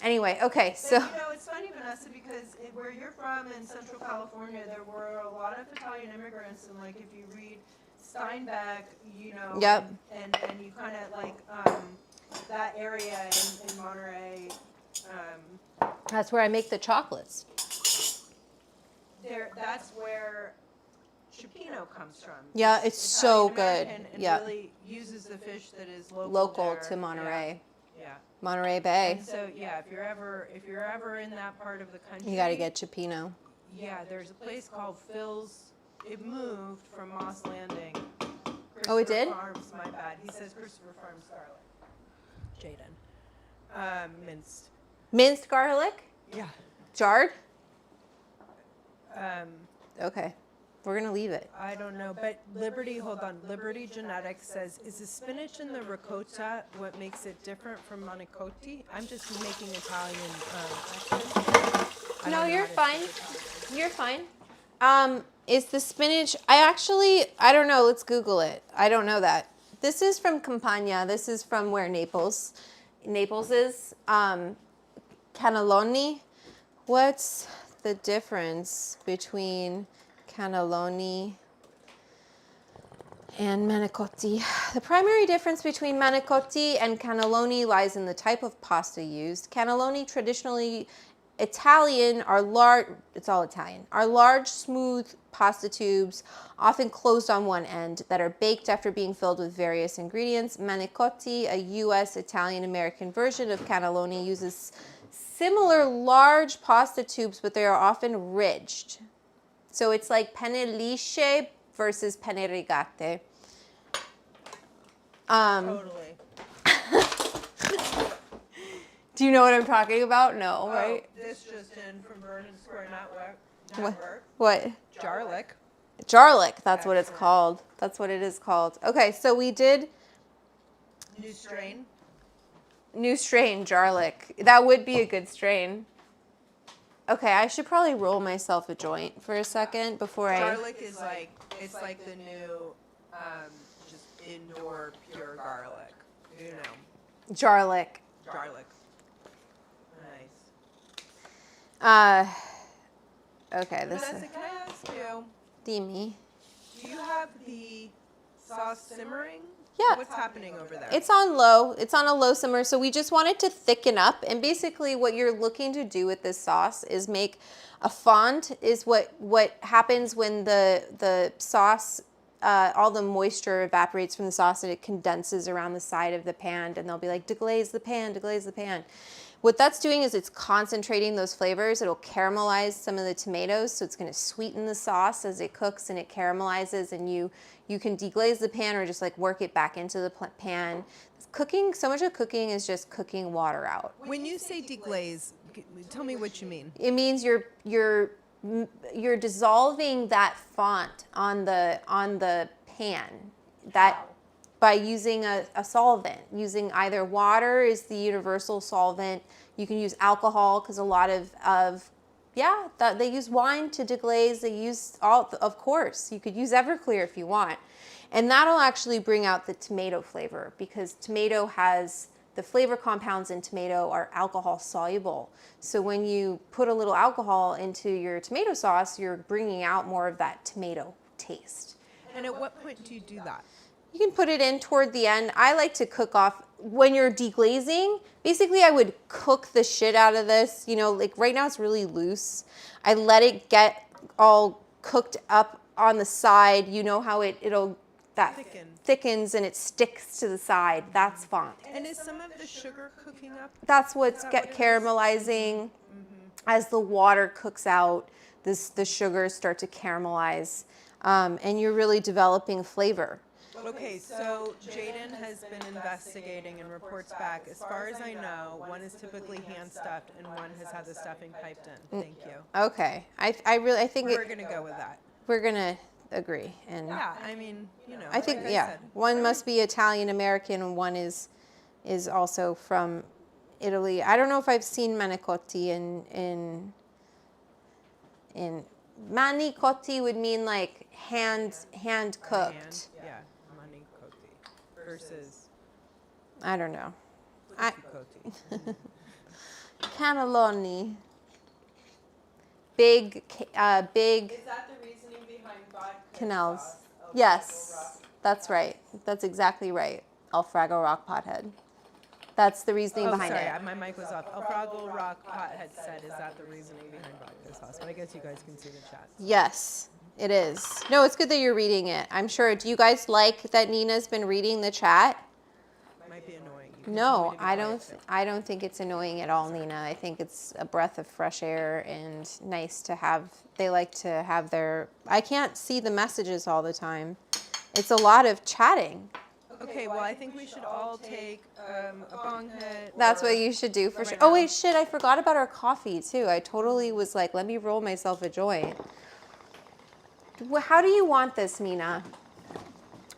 Anyway, okay, so. You know, it's funny, Vanessa, because where you're from in Central California, there were a lot of Italian immigrants, and like if you read Steinbeck, you know, Yep. and you kind of like that area in Monterey. That's where I make the chocolates. That's where Cioppino comes from. Yeah, it's so good. Italian-American and Yeah. really uses the fish that is Local there. to Monterey. Yeah. Monterey Bay. And so yeah, if you're ever in that part of the country, You got to get Cioppino. Yeah, there's a place called Phil's. It moved from Moss Landing. Oh, it did? Farms, my bad. He says Christopher Farms garlic. Jaden. Minced. Minced garlic? Yeah. Jarred? Okay. We're going to leave it. I don't know, but Liberty Genetics says, is the spinach and the ricotta what makes it different from manicotti? I'm just making Italian accents. No, you're fine. You're fine. Is the spinach, I don't know, let's Google it. I don't know that. This is from Campania. This is from where Naples is. Cannelloni. What's the difference between cannelloni and manicotti? The primary difference between manicotti and cannelloni lies in the type of pasta used. Cannelloni, traditionally Italian, are large, it's all Italian, are large, smooth pasta tubes, often closed on one end, that are baked after being filled with various ingredients. Manicotti, a U.S. Italian-American version of cannelloni, uses similar large pasta tubes, but they are often ridged. So it's like penne lisce versus penne rigate. Totally. Do you know what I'm talking about? No, right? This just in from Vernon Square Network. What? Jarlic. Jarlic, that's what it's Excellent. called. That's what it is called. Okay, so we did New new strain strain. Jarlic. That would be a good strain. Okay, I should probably roll myself a joint for a second before Garlic is like, it's like the new, just indoor pure garlic. You know, Jarlic. garlic. Nice. Okay, this Vanessa, is can I ask you, Dimi. do you have the sauce simmering? Yeah. What's happening over there? It's on low. It's on a low simmer. So we just want it to thicken up. And basically what you're looking to do with this sauce is make a fond. Is what happens when the sauce, all the moisture evaporates from the sauce and it condenses around the side of the pan. And they'll be like, deglaze the pan, deglaze the pan. What that's doing is it's concentrating those flavors. It'll caramelize some of the tomatoes, so it's going to sweeten the sauce as it cooks and it caramelizes, and you can deglaze the pan or just like work it back into the pan. Cooking, so much of cooking is just cooking water out. When you say deglaze, tell me what you mean. It means you're dissolving that font on the pan that by using a solvent. Using either water is the universal solvent. You can use alcohol because a lot they use wine to deglaze. They use of course, you could use Everclear if you want. And that'll actually bring out the tomato flavor because tomato has the flavor compounds in tomato are alcohol soluble. So when you put a little alcohol into your tomato sauce, you're bringing out more of that tomato taste. And at what point do you do that? You can put it in toward the end. I like to cook off when you're deglazing. Basically, I would cook the shit out of this. You know, like right now it's really loose. I let it get all cooked up on the side. You know how it'll thickens and it sticks to the side. That's fine. And is some of the sugar cooking up? That's what's caramelizing. As the water cooks out, the sugars start to caramelize, and you're really developing flavor. Okay, so Jaden has been investigating and reports back. As far as I know, one is typically hand stuffed and one has had the stuffing piped in. Thank you. Okay, I think we're gonna go with that. We're gonna agree, and yeah, I mean, you know, I think like I yeah, said, one must be Italian American and one is also from Italy. I don't know if I've seen manicotti in manicotti would mean like hand cooked. Yeah, manicotti versus I don't know. Cotti. Cannelloni. Big. Is that the reasoning behind vodka Canals. sauce, Yes, Alfredo Rock? that's right. That's exactly right. Alfredo Rock Pothead. That's the reasoning behind sorry, it. my mic was off. Alfredo Rock Pothead said, is that the reasoning behind vodka sauce? But I guess you guys can see the chat. Yes, it is. No, it's good that you're reading it. I'm sure. Do you guys like that Nina's been reading the chat? Might be annoying. You can tell No, me to be I quiet, don't. too. I don't think it's annoying at all, Nina. I think it's a breath of fresh air and nice to have. They like to have their. I can't see the messages all the time. It's a lot of chatting. Okay, well, I think we should all take a bong hit. That's or- what you should do for sure. right Oh now. wait, shit! I forgot about our coffee too. I totally was like, let me roll myself a joint. How do you want this, Nina?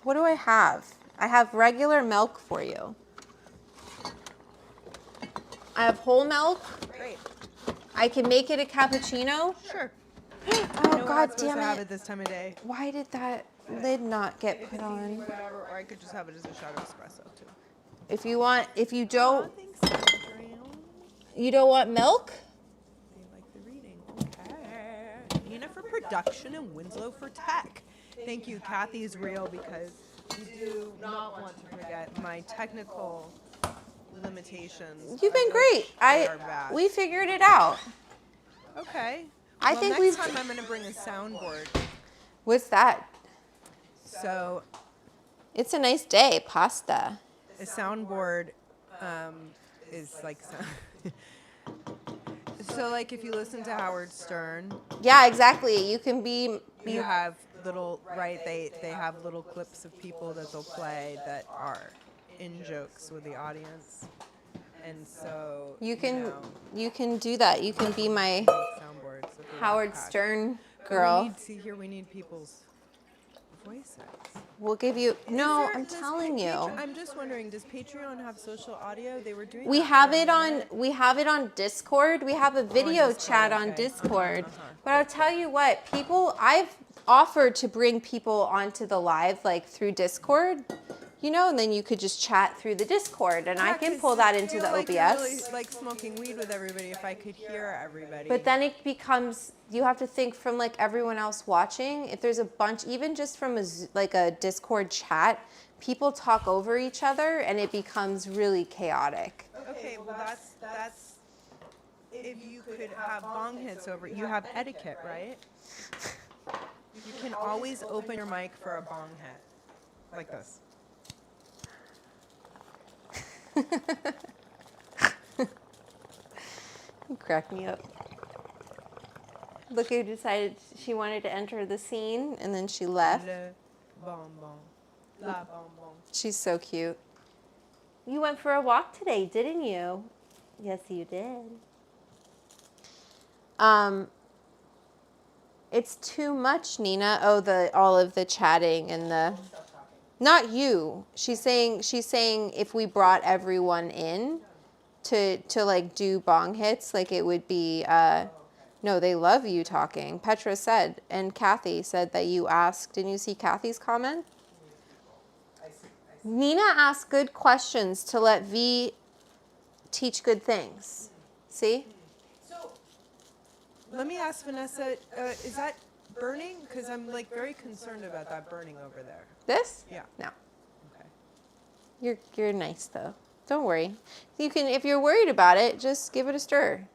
What do I have? I have regular milk for you. I have whole milk. Great. I can make it a cappuccino. Sure. Oh You know, we're God not supposed damn to have it! it this time of day. Why did that lid not get put on? Whatever, or I could just have it as a shot of espresso too. If you want, if you Oh, don't, thanks, Adrian. you don't want milk. They like the reading. Okay. Nina for production and Winslow for tech. Thank you. Kathy's real because you do not want to forget my technical limitations. You've been of great. which they are vast. We figured it out. Okay. I Well, think next we've. time I'm gonna bring a soundboard. What's that? So It's a nice day. Pasta. a soundboard is like so like if you listen to Howard Stern, Yeah, exactly. You can be. you have little they have little clips of people that they'll play that are in jokes with the audience, and so You can. know, You can do that. You can be my soundboards of the Howard Rat Pack. Stern But girl. we need people's voices. We'll give you. No, Is there- I'm does telling you. I'm just wondering, does Patreon have social audio? They were doing. We that have for a it on. minute. We have it on Discord. We have a video Discord, chat on okay. Discord. Uh-huh. But I'll tell you what, people. I've offered to bring people onto the live like through Discord. You know, and then you could just chat through the Discord, and I Yeah, can 'cause pull that I into feel the like OBS. I really like smoking weed with everybody if I could hear everybody. But then it becomes, you have to think from like everyone else watching. If there's a bunch, even just from like a Discord chat, people talk over each other and it becomes really chaotic. Okay, well that's if you could have bong hits over. You have etiquette, right? You can always open your mic for a bong hit, like this. You crack me up. Look who decided she wanted to enter the scene, and then she left. Le bonbon. La bonbon. She's so cute. You went for a walk today, didn't you? Yes, you did. It's too much, Nina. Oh, all of the chatting and the. Not you. She's saying if we brought everyone in to like do bong hits, like it would be. No, they love you talking. Petra said, and Kathy said that you asked. Didn't you see Kathy's comment? Nina asked good questions to let V teach good things. See? So, let me ask Vanessa, is that burning? Because I'm like very concerned about that burning over there. This? Yeah. No. Okay. You're nice though. Don't worry. You can, if you're worried about it, just give it a stir.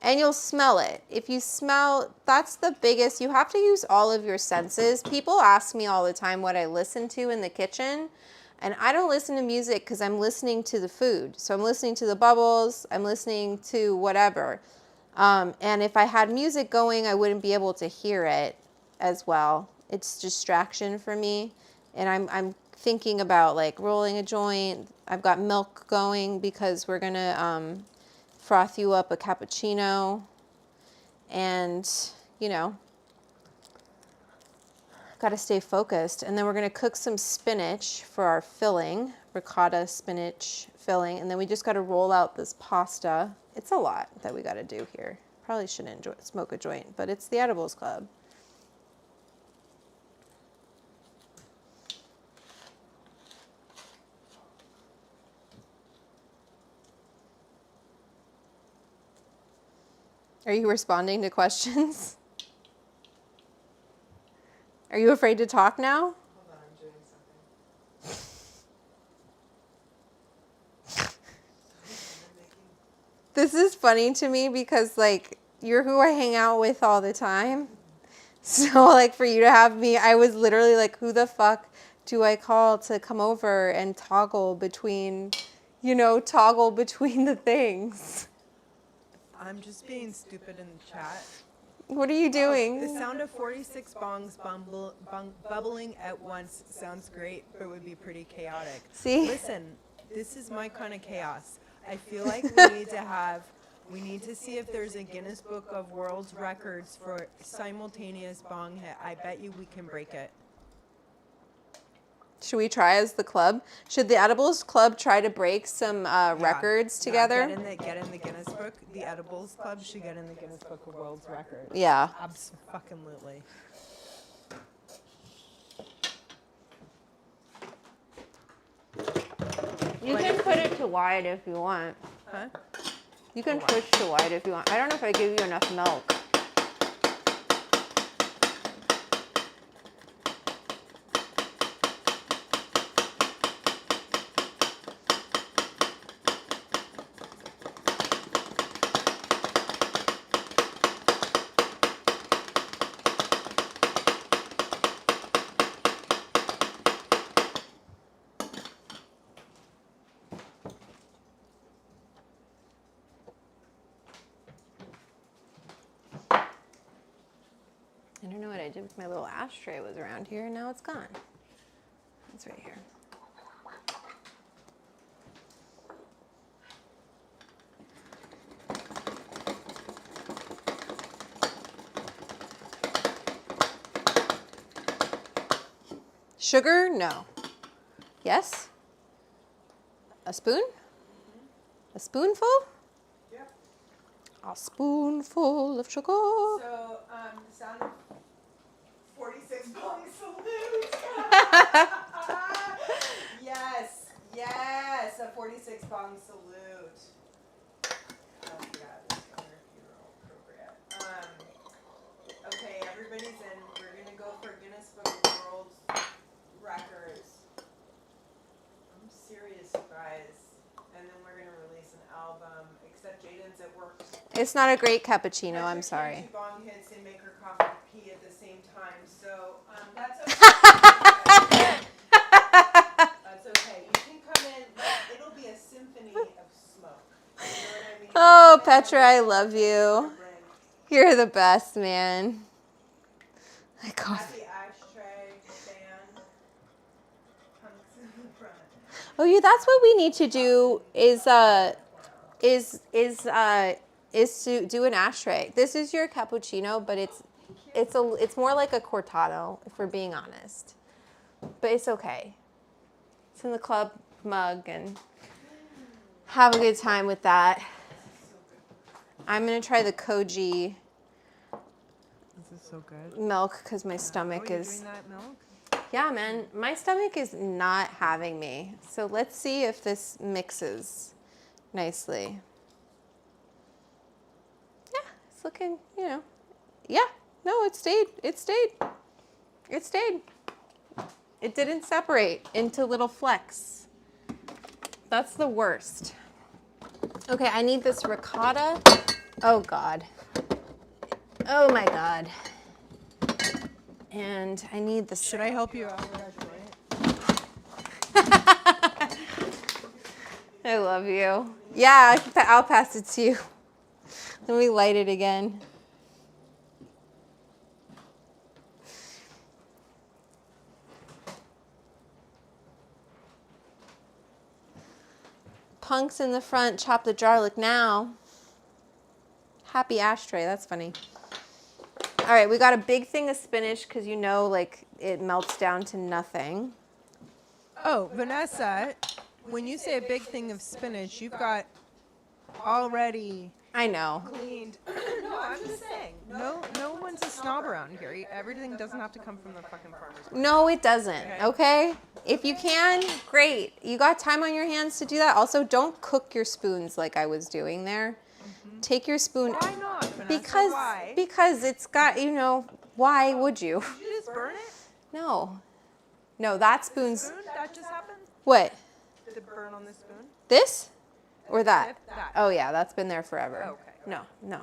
And you'll smell it. If you smell, that's the biggest, you have to use all of your senses. People ask me all the time what I listen to in the kitchen, and I don't listen to music because I'm listening to the food. So I'm listening to the bubbles, I'm listening to whatever. And if I had music going, I wouldn't be able to hear it as well. It's distraction for me. And I'm thinking about like rolling a joint. I've got milk going because we're gonna froth you up a cappuccino, and got to stay focused. And then we're going to cook some spinach for our filling, ricotta spinach filling, and then we just got to roll out this pasta. It's a lot that we got to do here. Probably shouldn't smoke a joint, but it's the Edibles Club. Are you responding to questions? Are you afraid to talk now? Hold on, I'm doing something. This is funny to me because, like, you're who I hang out with all the time. So, like, for you to have me, I was literally like, who the fuck do I call to come over and toggle between the things? I'm just being stupid in the chat. What are you doing? The sound of 46 bongs bubbling at once sounds great, but would be pretty chaotic. See? Listen, this is my kind of chaos. I feel like we need to see if there's a Guinness Book of World Records for simultaneous bong hit. I bet you we can break it. Should we try as the club? Should the Edibles Club try to break some records together? Get in the Guinness Book. The Edibles Club should get in the Guinness Book of World Records. Yeah. Abso-fucking-lutely. You can put it to wide if you want. Huh? You can push to wide if you want. I don't know if I give you enough milk. I don't know what I did with my little ashtray. It was around here, and now it's gone. It's right here. Sugar? No. Yes? A spoon? A spoonful? Yep. A spoonful of sugar. So, sound of 46 bong salute. Yes, a 46 bong salute. Oh yeah, this color funeral appropriate. Okay, everybody's in. We're gonna go for Guinness Book of World Records. I'm serious, you guys. And then we're gonna release an album. Except Jaden's at work. It's not a great cappuccino, I'm sorry. Two bong hits and make her cough and pee at the same time. So that's okay. That's okay. You can come in. It'll be a symphony of smoke. You know what I mean? Oh, Petra, I love you. You're the best, man. My coffee. The ashtray stand hunks in the front. Oh, yeah, that's what we need to do is to do an ashtray. This is your cappuccino, but it's more like a cortado, if we're being honest. But it's okay. It's in the club mug and have a good time with that. I'm gonna try the koji This is so good. milk because my stomach You're is. doing that milk? Yeah, man, my stomach is not having me. So let's see if this mixes nicely. Yeah, it's looking, yeah, no, it stayed. It didn't separate into little flecks. That's the worst. Okay, I need this ricotta. Oh, God. Oh, my God. And I need the... Should I help you out with that joint? I love you. Yeah, I'll pass it to you. Let me light it again. Punks in the front, chop the garlic now. Happy ashtray, that's funny. All right, we got a big thing of spinach because like it melts down to nothing. Oh, Vanessa, when you say a big thing of spinach, you've got already I know. cleaned. No, I'm just saying. No one's a snob around here. Everything doesn't have to come from the fucking farmer's market. No, it doesn't, okay? If you can, great. You got time on your hands to do that. Also, don't cook your spoons like I was doing there. Take your spoon. Why not, Vanessa? Why? Because it's got, why would you? Did you just burn it? No, that spoon's, Spoon? That just happened? what? Did it burn on the spoon? This? Or that? That. Oh yeah, that's been there forever. Okay. No.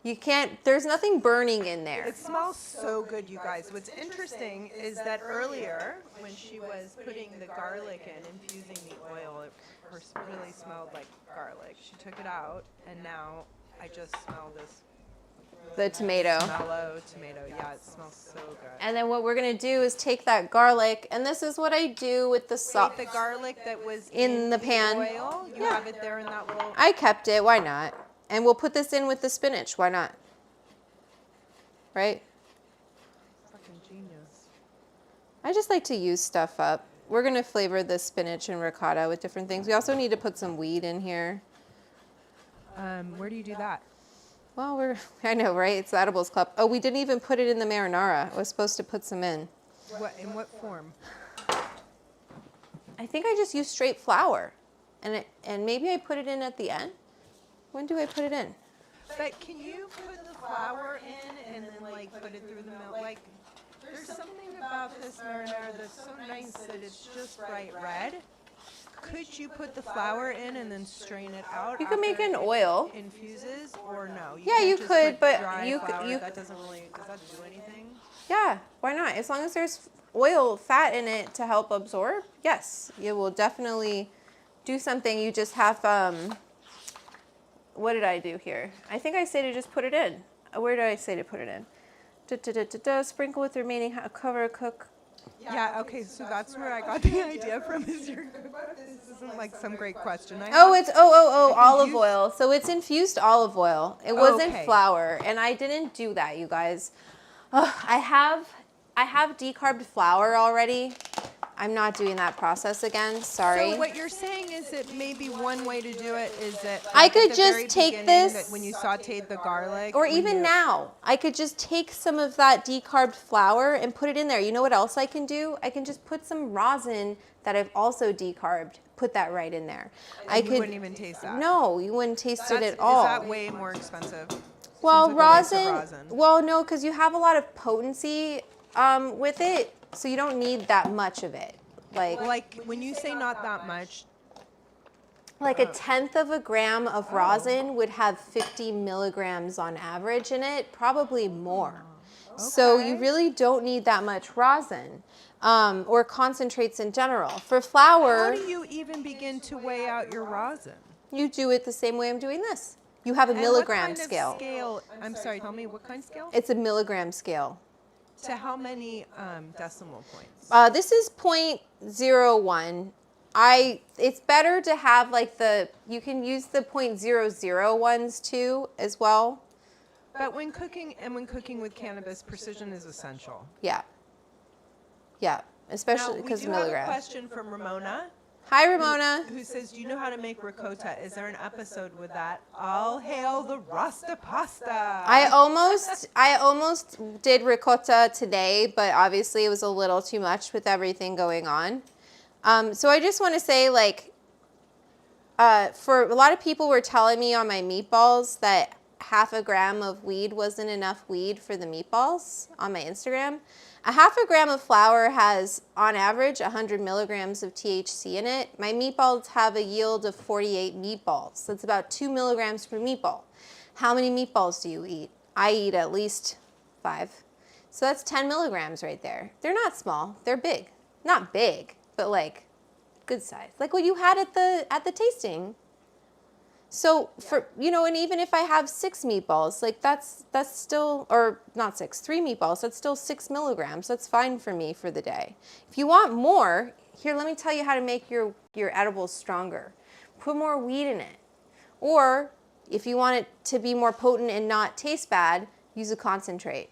You can't, there's nothing burning in there. It smells so good, you guys. What's interesting is that earlier, when she was putting the garlic in, infusing the oil, it really smelled like garlic. She took it out, and now I just smell this The tomato. mellow tomato. Yeah, it smells so good. And then what we're gonna do is take that garlic, and this is what I do with the salt. The garlic that was In the pan. oil, you have it there in that little... I kept it, why not? And we'll put this in with the spinach, why not? Right? Fucking genius. I just like to use stuff up. We're gonna flavor the spinach and ricotta with different things. We also need to put some weed in here. Where do you do that? Well, I know, right? It's the Edibles Club. Oh, we didn't even put it in the marinara. I was supposed to put some in. In what form? I think I just used straight flour. And maybe I put it in at the end. When do I put it in? But can you put the flour in and then put it through the milk? There's something about this marinara that's so nice that it's just bright red. Could you put the flour in and then strain it out? You could make an oil. Infuses or no? Yeah, can't you just could, put but dry you flour? could. That doesn't really. Does that do anything? Yeah, why not? As long as there's oil, fat in it to help absorb, yes, it will definitely do something. You just have, what did I do here? I think I say to just put it in. Where did I say to put it in? Sprinkle with the remaining, cover, cook. Yeah, okay, so that's where I got the idea from. Is your cookbook? This isn't some great question. It's olive oil. So it's infused olive oil. It wasn't Okay. flour, and I didn't do that, you guys. I have decarbed flour already. I'm not doing that process again. Sorry. So what you're saying is that maybe one way to do it is that I at could the just very take beginning, this- that when you sauteed the garlic, Or when even you- now, I could just take some of that decarbed flour and put it in there. You know what else I can do? I can just put some rosin that I've also decarbed, put that right in there. You wouldn't even taste that. No, you wouldn't taste it That's- at all. Is that way more expensive? Well, Seems like a waste of rosin. Well, no, because you have a lot of potency with it, so you don't need that much of it. Like when you say not that much, Like a tenth of a gram of rosin would have 50 milligrams on average in it, probably more. So you really don't need that much rosin or concentrates in general. For flour, how do you even begin to weigh out your rosin? You do it the same way I'm doing this. You have a And milligram what kind scale. Of scale. I'm sorry, tell me what kind of scale? It's a milligram scale. To how many decimal points? This is 0.01. It's better to have like you can use the 0.00 ones too as well. But when cooking with cannabis, precision is essential. Yeah. Yeah, especially because we do have a milligrams. question from Ramona. Hi, Ramona. Who says, do you know how to make ricotta? Is there an episode with that? All hail the Rasta pasta. I almost did ricotta today, but obviously it was a little too much with everything going on. So I just want to say, like, for a lot of people were telling me on my meatballs that half a gram of weed wasn't enough weed for the meatballs on my Instagram. A half a gram of flour has, on average, 100 milligrams of THC in it. My meatballs have a yield of 48 meatballs. That's about 2 milligrams per meatball. How many meatballs do you eat? I eat at least 5. So that's 10 milligrams right there. They're not small. They're big. Not big, but like good size. Like what you had at the tasting. So for, and even if I have 6 meatballs, like that's still, or not 6, 3 meatballs, that's still 6 milligrams. That's fine for me for the day. If you want more, here, let me tell you how to make your edibles stronger. Put more weed in it. Or if you want it to be more potent and not taste bad, use a concentrate.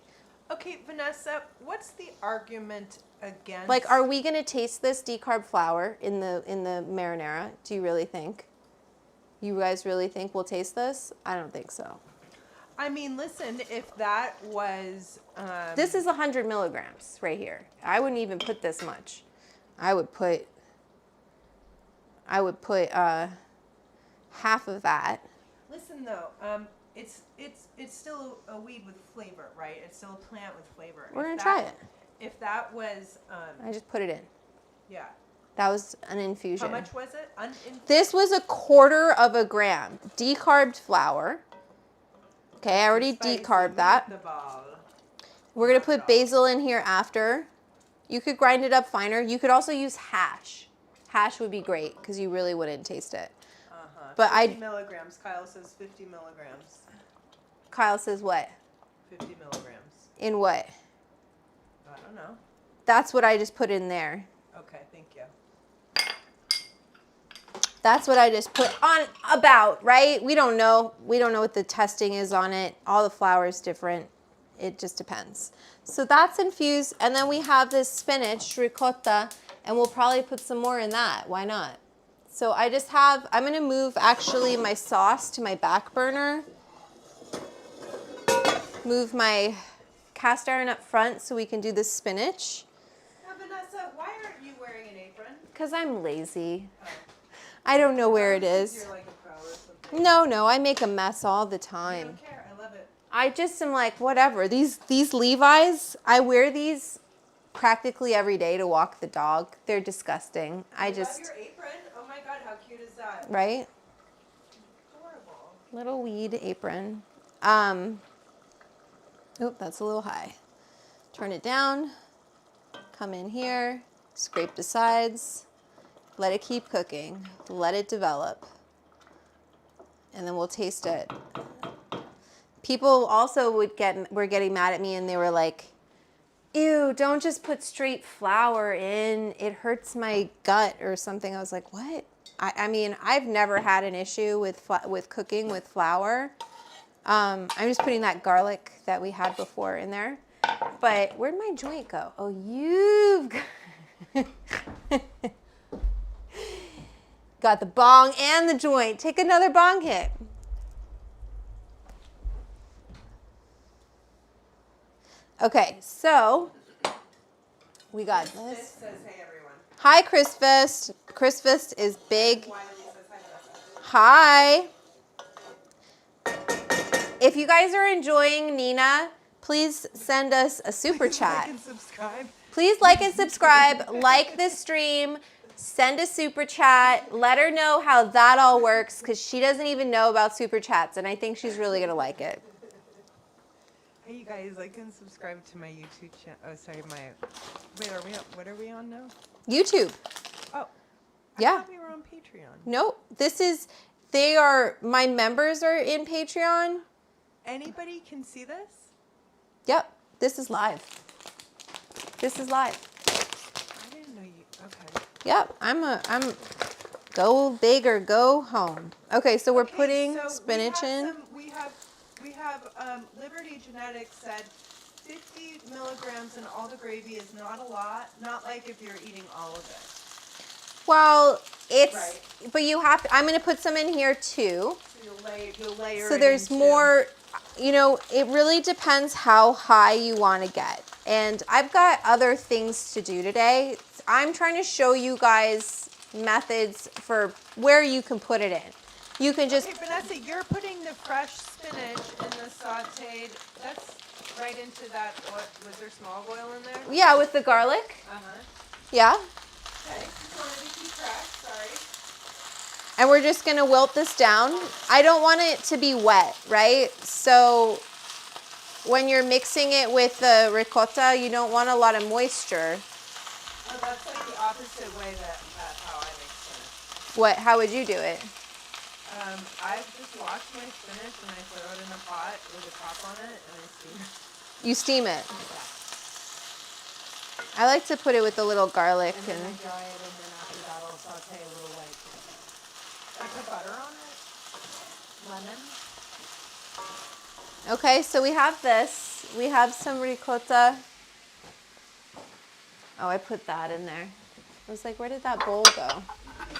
Okay, Vanessa, what's the argument against? Like, are we going to taste this decarb flour in the marinara? Do you really think? You guys really think we'll taste this? I don't think so. I mean, listen, if that was... This is 100 milligrams right here. I wouldn't even put this much. I would put half of that. Listen, though, it's still a weed with flavor, right? It's still a plant with flavor. We're going to try it. If that was... I just put it in. Yeah. That was an infusion. How much was it? This was 1/4 gram decarbed flour. Okay, I already decarbed that. We're going to put basil in here after. You could grind it up finer. You could also use hash. Hash would be great because you really wouldn't taste it. But 50 milligrams. Kyle says 50 milligrams. Kyle says what? 50 milligrams. In what? I don't know. That's what I just put in there. Okay, thank you. That's what I just put on about, right? We don't know. We don't know what the testing is on it. All the flour is different. It just depends. So that's infused. And then we have this spinach, ricotta, and we'll probably put some more in that. Why not? So I'm going to move actually my sauce to my back burner. Move my cast iron up front so we can do the spinach. Now, Vanessa, why aren't you wearing an apron? Because I'm lazy. I don't know where it is. You're like a pro or something. No, I make a mess all the I time. don't care. I love it. I just am like, whatever. These Levi's, I wear these practically every day to walk the dog. They're disgusting. I love your apron. Oh my God, how cute is that? Right? Adorable. Little weed apron. Oop, that's a little high. Turn it down. Come in here. Scrape the sides. Let it keep cooking. Let it develop. And then we'll taste it. People also were getting mad at me and they were like, ew, don't just put straight flour in. It hurts my gut or something. I was like, what? I mean, I've never had an issue with cooking with flour. I'm just putting that garlic that we had before in there. But where'd my joint go? Oh, you've got the bong and the joint. Take another bong hit. Okay, so we got this. This says, hey, everyone. Hi, Chris Fist. Chris Fist is big. Wiley says, hi, Vanessa. Hi. If you guys are enjoying Nina, please send us a super chat. Like and subscribe. Please like and subscribe, like this stream, send a super chat, let her know how that all works because she doesn't even know about super chats and I think she's really going to like it. Hey, you guys, like and subscribe to my YouTube channel. Oh, sorry, wait, what are we on now? YouTube. Oh. I Yeah. thought we were on Patreon. Nope. This is my members are in Patreon. Anybody can see this? Yep, this is live. This is live. I didn't know you. Okay. Yep, I'm go big or go home. Okay, so we're putting spinach in. We have Liberty Genetics said 50 milligrams in all the gravy is not a lot. Not like if you're eating all of it. Well, it's, Right. but you have to, I'm going to put some in here too. So you'll layer So it there's in more, you know, it really depends how high you want to get. And I've got other things to do today. I'm trying to show you guys methods for where you can put it in. You can just, Okay, Vanessa, you're putting the fresh spinach in the sauteed. That's right into that. What was there small oil in there? yeah, with the garlic. Yeah. Okay, just wanted to keep track. Sorry. And we're just gonna wilt this down. I don't want it to be wet, right? So when you're mixing it with the ricotta, you don't want a lot of moisture. Oh, that's like the opposite way that how I make spinach. What? How would you do it? I just wash my spinach and I throw it in a pot with a top on it and I steam it. You steam it. I like to put it with a little garlic And then I dry it and then after that I'll saute a little white chicken. I put butter on it. Lemon. Okay, so we have this. We have some ricotta. Oh, I put that in there. I was like, where did that bowl go?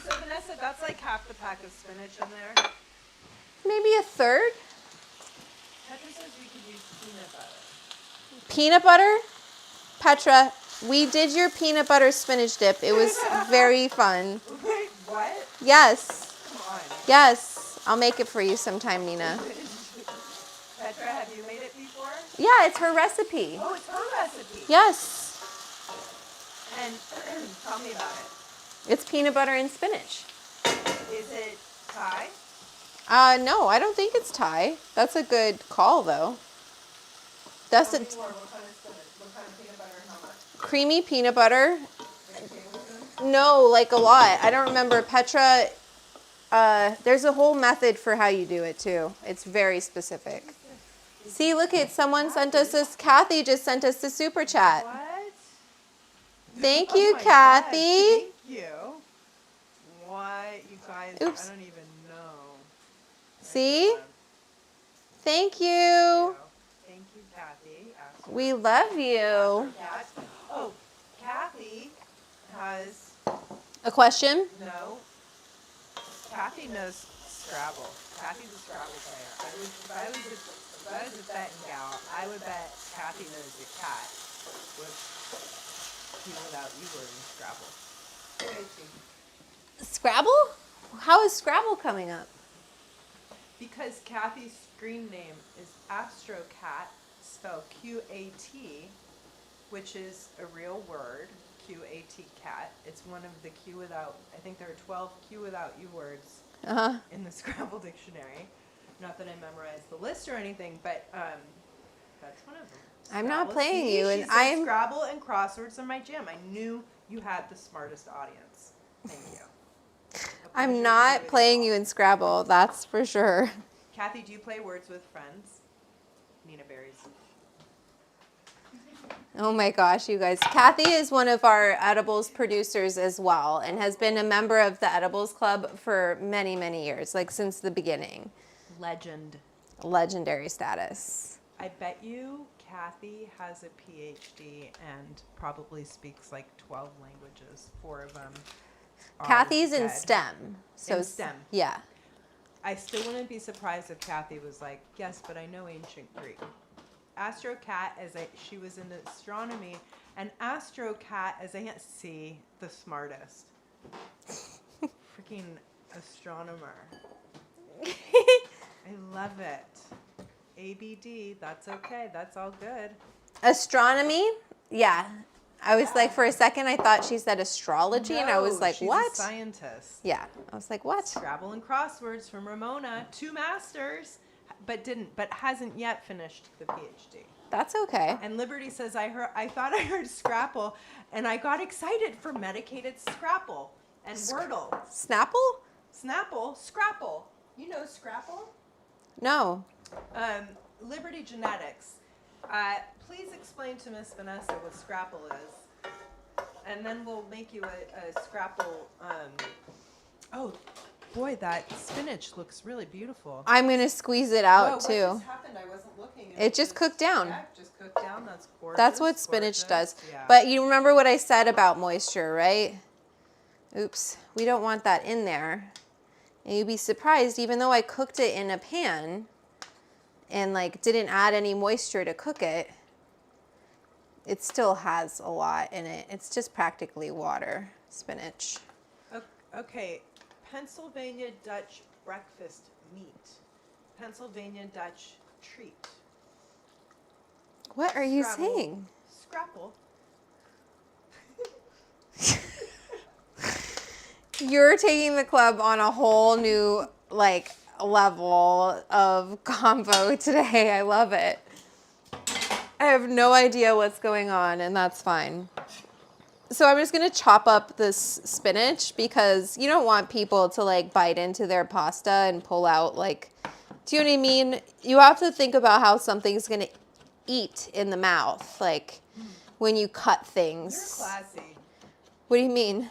So Vanessa, that's like half the pack of spinach in there. Maybe a third. Petra says we could use peanut butter. Peanut butter? Petra, we did your peanut butter spinach dip. It was very fun. Wait, what? Yes. Come on. Yes. I'll make it for you sometime, Nina. Petra, have you made it before? Yeah, it's her recipe. Oh, it's her recipe. Yes. And tell me about it. It's peanut butter and spinach. Is it Thai? No, I don't think it's Thai. That's a good call, though. That's Tell a me more. What kind of spinach? What kind of peanut butter and how much? creamy peanut butter. Like a tablespoon? No, like a lot. I don't remember. Petra, there's a whole method for how you do it, too. It's very specific. See, look at someone sent us this. Kathy just sent us the super chat. What? Thank Oh you, my Kathy. God, thank you. What? You guys, Oops. I don't even know. See? Thank you. Thank you, Kathy. We love you. Cat. Oh, Kathy has A question? no. Kathy knows Scrabble. Kathy's a Scrabble player. If I was a betting gal, I would bet Kathy knows the cat with without you learning Scrabble. Scrabble? How is Scrabble coming up? Because Kathy's screen name is AstroCat, spelled Q-A-T, which is a real word, Q-A-T cat. It's one of the Q without, I think there are 12 Q without U words in the Scrabble dictionary. Not that I memorized the list or anything, but that's one of them. I'm not Scrabble. playing See, you, she and said I'm... Scrabble and crosswords are my jam. I knew you had the smartest audience. Thank you. I'm not playing you in Scrabble, that's for sure. Kathy, do you play Words with Friends? Nina Berry's. Oh my gosh, you guys. Kathy is one of our edibles producers as well and has been a member of the Edibles Club for many, many years, like since the beginning. Legend. Legendary status. I bet you Kathy has a PhD and probably speaks like 12 languages. 4 of them are Kathy's in dead. STEM. So In STEM. Yeah. I still wouldn't be surprised if Kathy was like, yes, but I know ancient Greek. AstroCat, she was in astronomy, and AstroCat, as I can't see, the smartest. Freaking astronomer. I love it. ABD, that's okay. That's all good. Astronomy? Yeah. I was like, for a second, I thought she said astrology, and I was No, like, she's what? a scientist. Yeah. I was like, what? Scrabble and crosswords from Ramona, 2 masters, but hasn't yet finished the PhD. That's okay. And Liberty says, I thought I heard Scrapple, and I got excited for medicated Scrapple and Wordle. Snapple? Snapple, Scrapple. You know Scrapple? No. Liberty Genetics. Please explain to Miss Vanessa what Scrapple is. And then we'll make you a Scrapple. Oh, boy, that spinach looks really beautiful. I'm going to squeeze it out, Whoa, too. What just happened? I wasn't looking. It just cooked down. Yeah, just cooked down. That's gorgeous. That's what spinach does. Yeah. But you remember what I said about moisture, right? Oops. We don't want that in there. And you'd be surprised, even though I cooked it in a pan and like didn't add any moisture to cook it, it still has a lot in it. It's just practically water, spinach. Okay, Pennsylvania Dutch breakfast meat. Pennsylvania Dutch treat. What are you Scrabble. saying? Scrapple. You're taking the club on a whole new like level of combo today. I love it. I have no idea what's going on, and that's fine. So I'm just gonna chop up this spinach because you don't want people to like bite into their pasta and pull out like, do you know what I mean? You have to think about how something's gonna eat in the mouth, like when you cut things. You're classy. What do you mean?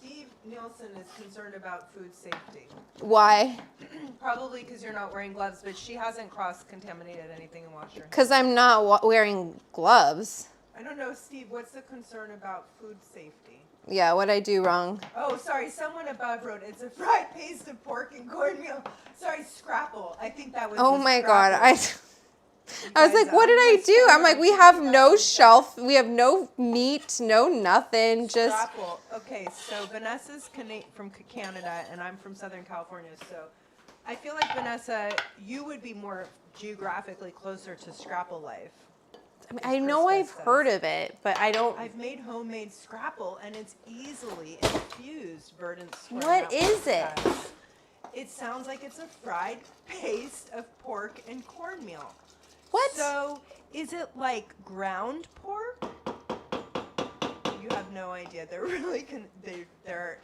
Steve Nielsen is concerned about food safety. Why? Probably because you're not wearing gloves, but she hasn't cross-contaminated anything in washer. Because I'm not wearing gloves. I don't know, Steve, what's the concern about food safety? Yeah, what'd I do wrong? Oh, sorry, someone above wrote, it's a fried paste of pork and cornmeal. Sorry, Scrapple. I think that was Oh the my Scrapple. God. I was guys, like, what did I was do? I'm like, we have no about shelf. We have no meat, no nothing. Just, Scrapple. Okay, so Vanessa's from Canada, and I'm from Southern California, so I feel like, Vanessa, you would be more geographically closer to Scrapple life. I mean, I know I've heard of it, but I don't. I've made homemade Scrapple, and it's easily infused, verdant square. What is it? It sounds like it's a fried paste of pork and cornmeal. What? So, is it like ground pork? You have no idea. They're really they're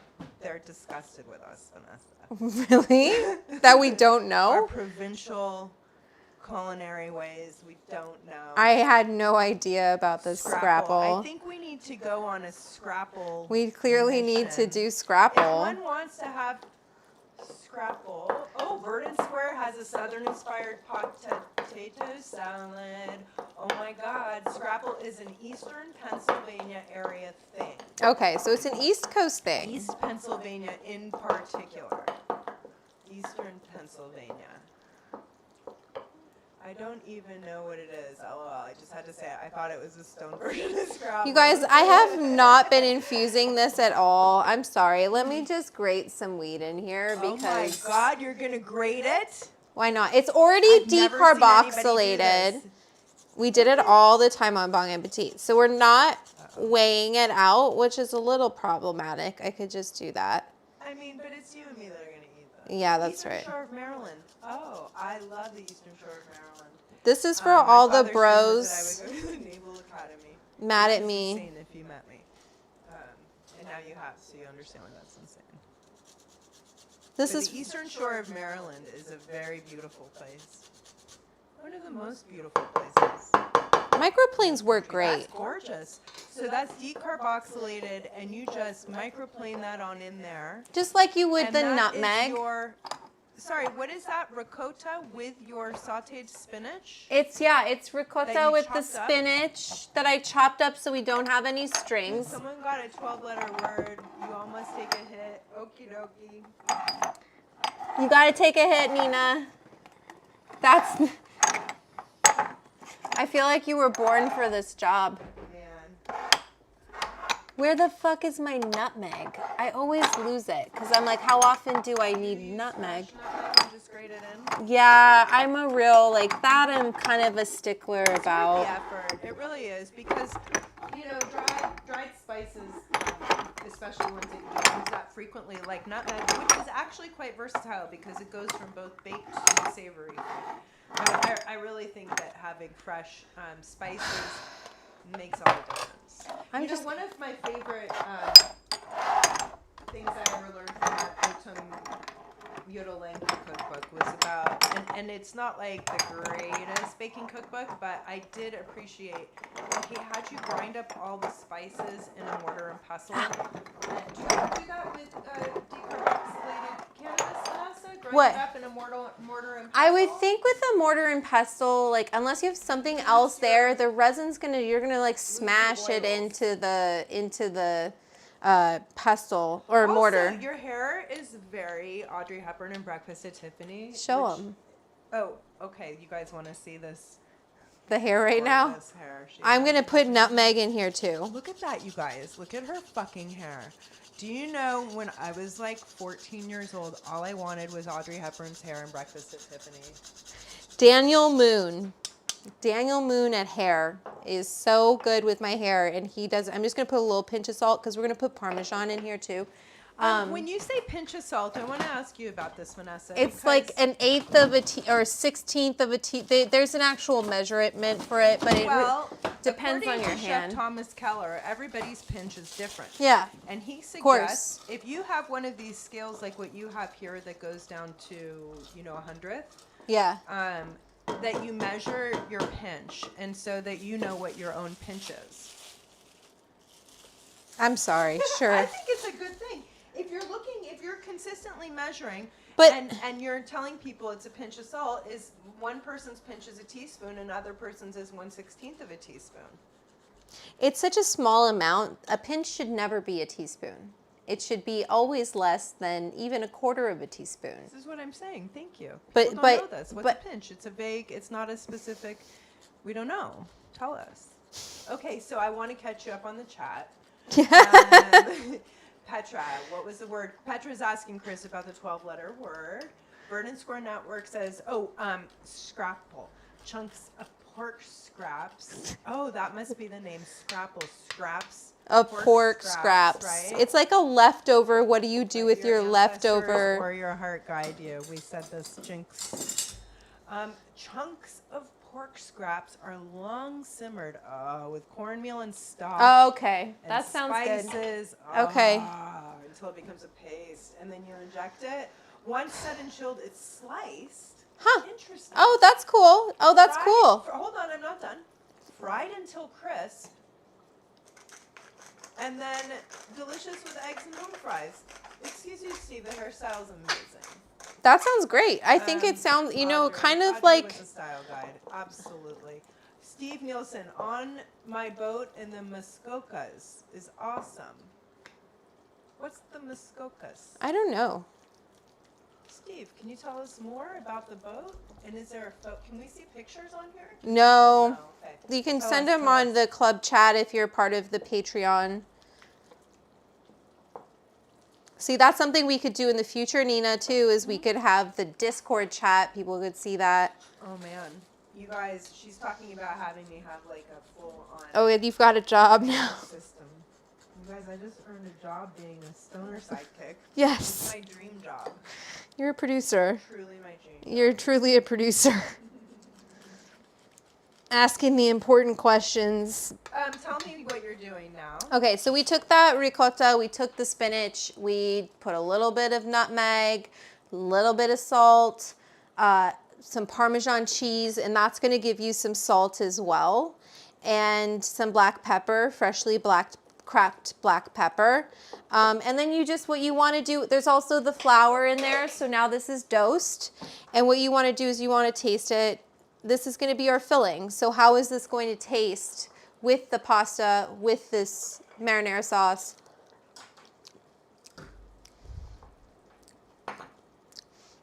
disgusted with us, Vanessa. Really? That we don't Our know? provincial culinary ways, we don't know. I had no idea about this Scrapple. I think we need to go on a Scrapple. We clearly need to mission. do If Scrapple. one wants to have Scrapple, oh, Verdant Square has a southern-inspired potato salad. Oh my God, Scrapple is an Eastern Pennsylvania area thing. Okay, so it's an East Coast thing. East Pennsylvania in particular. Eastern Pennsylvania. I don't even know what it is. LOL. I just had to say it. I thought it was a stone version of Scrapple. You guys, I have not been infusing this at all. I'm sorry. Let me just grate some wheat in here because. Oh my God, you're gonna grate it? Why not? It's already I've never seen anybody do decarboxylated. this. We did it all the time on Bon Appetit. So we're not weighing it out, which is a little problematic. I could just do that. I mean, but it's you and me that are gonna eat this. Yeah, that's Eastern right. Shore of Maryland. Oh, I love the Eastern Shore of Maryland. This is for My all the father bros said that I would go to the Naval Academy. mad at It's me. insane if you met me. And now you have, so you understand why that's insane. This But is the Eastern Shore of Maryland is a very beautiful place. One of the most beautiful places. microplanes work great. That's gorgeous. So that's decarboxylated, and you just microplane that on in there. Just like you would And the that is nutmeg. Sorry, what is that? Ricotta with your sautéed spinach? It's That ricotta you with the chopped up? spinach that I chopped up so we don't have any strings. Someone got a 12-letter word. You all must take a hit. Okie dokie. You gotta take a hit, Nina. That's. I feel like you were born for this job. Man. Where the fuck is my nutmeg? I always lose it because I'm like, how often do I need nutmeg? Nutmeg and just grate it in. Yeah, I'm a real, like that I'm kind of a stickler The about. effort. It really is because, you know, dried spices, especially ones that you use that frequently, like nutmeg, which is actually quite versatile because it goes from both baked to savory. I really think that having fresh spices makes all the difference. I'm You know, just- one of my favorite things I ever learned from that autumn Yodeling cookbook was about, and it's not like the greatest baking cookbook, but I did appreciate. He had you grind up all the spices in a mortar and pestle. Do you ever do that with decarboxylated cannabis, Vanessa? Grind What? it up in a mortar and pestle? I would think with a mortar and pestle, like unless you have something else there, the resin's you're gonna like smash it into the pestle or Also, mortar. your hair is very Audrey Hepburn in Breakfast at Tiffany. Show them Oh, okay. You guys want to see this? the hair right now. Gorgeous hair she I'm has. gonna put nutmeg in here too. Look at that, you guys. Look at her fucking hair. Do you know when I was like 14 years old, all I wanted was Audrey Hepburn's hair in Breakfast at Tiffany? Daniel Moon at hair is so good with my hair, and he does. I'm just gonna put a little pinch of salt because we're gonna put Parmesan in here too. When you say pinch of salt, I want to ask you about this, Vanessa. It's like an 1/8 of a or 1/16 of a tea. There's an actual measurement for it, but it depends on your according to hand. Chef Thomas Keller, everybody's pinch is different. Yeah. And he course. suggests if you have one of these scales like what you have here that goes down to, 100th, Yeah. that you measure your pinch, and so that you know what your own pinch is. I'm sorry. Sure. I think it's a good thing. If you're consistently measuring, But- and you're telling people it's a pinch of salt, is one person's pinch is a teaspoon, and another person's is 1/16 of a teaspoon. It's such a small amount. A pinch should never be a teaspoon. It should be always less than even 1/4 of a teaspoon. This is what I'm saying. Thank you. But- People but- don't know this. What's but- a pinch? It's a vague. It's not a specific. We don't know. Tell us. Okay, so I want to catch you up on the chat. Petra, what was the word? Petra's asking Chris about the 12-letter word. Bird and Square Network says, scrapple. Chunks of pork scraps. Oh, that must be the name. Scrapple. Scraps. Pork scraps. Right? It's like a leftover. What do you do with your ancestors leftover? or your heart guide you. We said this, Jinx. Chunks of pork scraps are long simmered with cornmeal and stock. Oh, okay. and That sounds good. spices, Okay. until it becomes a paste, and then you inject it. Once set and chilled, it's sliced. Huh. Interesting. Oh, that's cool. Oh, that's Fried- cool. Hold on, I'm not done. Fried until crisp. And then delicious with eggs and home fries. Excuse you, Steve, the hairstyle's amazing. That sounds great. I think it sounds, kind of Audrey like. with the style guide. Absolutely. Steve Nielsen, on my boat in the Muskokas is awesome. What's the Muskokas? I don't know. Steve, can you tell us more about the boat? And is there can we see pictures on here? No. Okay. You can Tell send us, them tell on us. the club chat if you're part of the Patreon. See, that's something we could do in the future, Nina, too, is we could have the Discord chat. People could see that. Oh man, you guys, she's talking about having me have like a full on Oh, and you've got a job now. system. You guys, I just earned a job being a stoner sidekick. Yes. It's my dream job. You're a producer. Truly my dream. You're truly a producer. Asking the important questions. Tell me what you're doing now. Okay, so we took that ricotta, we took the spinach, we put a little bit of nutmeg, a little bit of salt, some Parmesan cheese, and that's going to give you some salt as well, and some black pepper, freshly cracked black pepper. And then what you want to do, there's also the flour in there, so now this is dosed, and what you want to do is you want to taste it. This is going to be our filling. So how is this going to taste with the pasta, with this marinara sauce?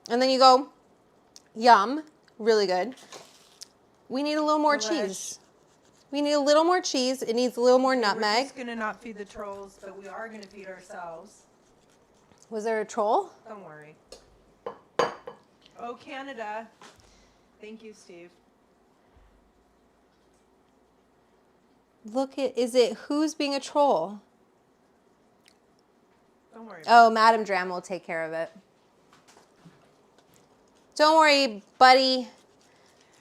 And then you go, yum, really good. We need a little more cheese. We need a little more cheese. It needs a little more We're nutmeg. just gonna not feed the trolls, but we are gonna feed ourselves. Was there a troll? Don't worry. Oh, Canada. Thank you, Steve. Is it who's being a troll? Don't worry. Oh, Madam Dram will take care of it. Don't worry, buddy.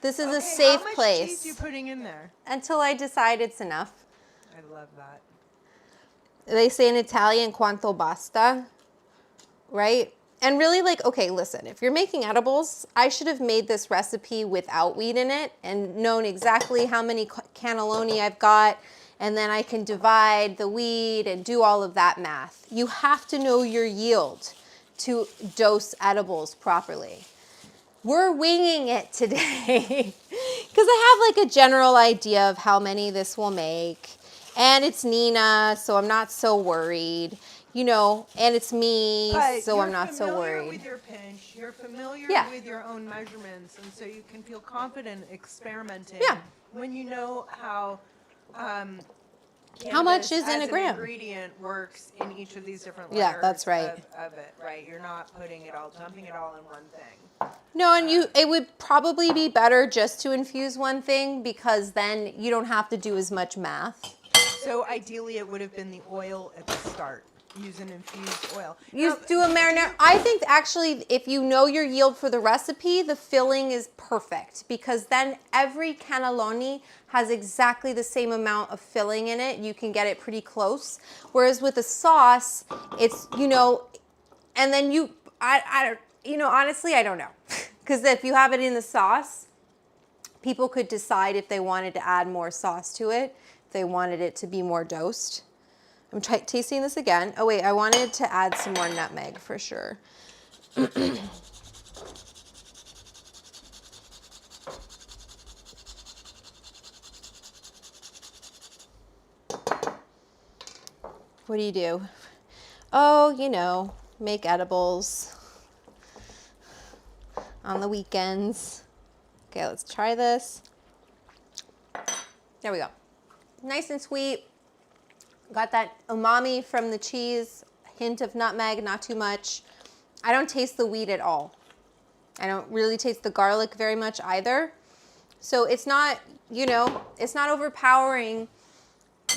This is a safe How much place. cheese you putting in there? Until I decide it's enough. I love that. They say in Italian quanto basta, right? And really, like, okay, listen, if you're making edibles, I should have made this recipe without weed in it and known exactly how many cannelloni I've got, and then I can divide the weed and do all of that math. You have to know your yield to dose edibles properly. We're winging it today because I have like a general idea of how many this will make, and it's Nina, so I'm not so worried. You know, and it's me, But so I'm not so You're familiar worried. with your pinch. You're familiar Yeah. with your own measurements, and so you can feel confident experimenting. Yeah. When you know how How much cannabis is in as a an gram? ingredient works in each of these different layers. Yeah, that's right. Of it, right? You're not dumping it all in one thing. No, and it would probably be better just to infuse one thing because then you don't have to do as much math. So ideally, it would have been the oil at the start. Use an infused oil. You Now, do a marinara. I think actually, if you know your yield for the recipe, the filling is perfect because then every cannelloni has exactly the same amount of filling in it. You can get it pretty close. Whereas with a sauce, it's, you know, and then honestly, I don't know. Because if you have it in the sauce, people could decide if they wanted to add more sauce to it, if they wanted it to be more dosed. I'm tasting this again. Oh wait, I wanted to add some more nutmeg for sure. What do you do? Oh, you know, make edibles on the weekends. Okay, let's try this. There we go. Nice and sweet. Got that umami from the cheese, hint of nutmeg, not too much. I don't taste the wheat at all. I don't really taste the garlic very much either. So it's not, you know, it's not overpowering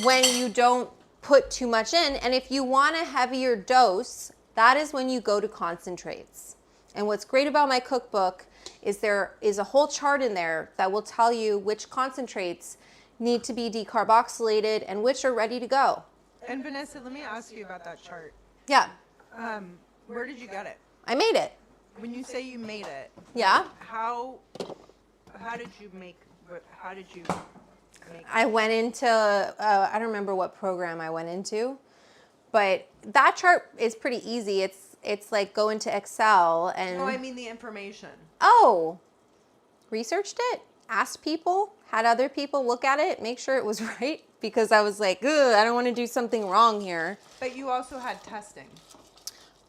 when you don't put too much in. And if you want a heavier dose, that is when you go to concentrates. And what's great about my cookbook is there is a whole chart in there that will tell you which concentrates need to be decarboxylated and which are ready to go. And Vanessa, let me ask you about that chart. Yeah, Where did you get it? I made it. When you say you made it, Yeah. how did you make? How did you make? I went into, I don't remember what program I went into, but that chart is pretty easy. It's like go into Excel and. No, I mean the information. Oh, researched it, asked people, had other people look at it, make sure it was right, because I was like, ugh, I don't want to do something wrong here. But you also had testing.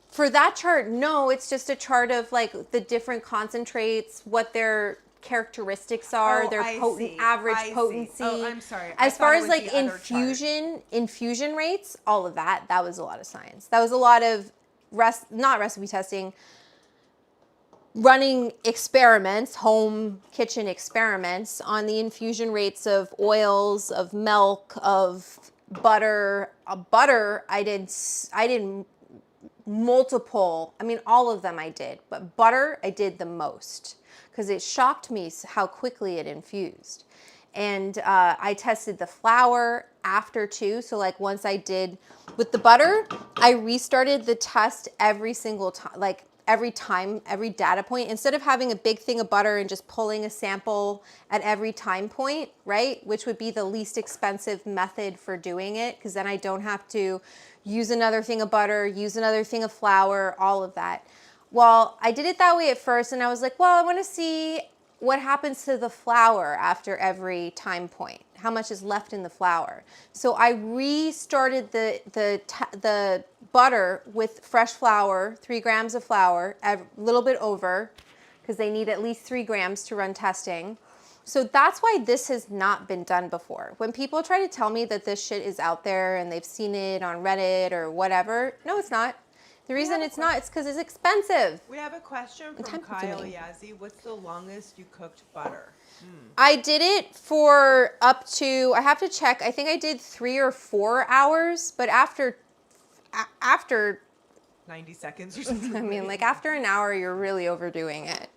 For that chart, no, it's just a chart of like the different concentrates, what their characteristics are, Oh, their I see. average I see. potency. Oh, I'm sorry. I As thought far it as was like the other chart. infusion rates, all of that was a lot of science. That was a lot of not recipe testing, running experiments, home kitchen experiments on the infusion rates of oils, of milk, of butter. Butter, I did multiple, I mean, all of them I did, but butter I did the most because it shocked me how quickly it infused. And I tested the flour after too. So like once I did with the butter, I restarted the test every single time, like every data point, instead of having a big thing of butter and just pulling a sample at every time point, right? Which would be the least expensive method for doing it, because then I don't have to use another thing of butter, use another thing of flour, all of that. Well, I did it that way at first, and I was like, well, I want to see what happens to the flour after every time point, how much is left in the flour. So I restarted the butter with fresh flour, 3 grams of flour, a little bit over, because they need at least 3 grams to run testing. So that's why this has not been done before. When people try to tell me that this shit is out there and they've seen it on Reddit or whatever, no, it's not. The reason it's not, it's because it's expensive. We have a question from Kyle Yazzie. What's the longest you cooked butter? I did it for up to, I have to check, I think I did 3 or 4 hours, but after 90 seconds or something. I mean, like after an hour, you're really overdoing it,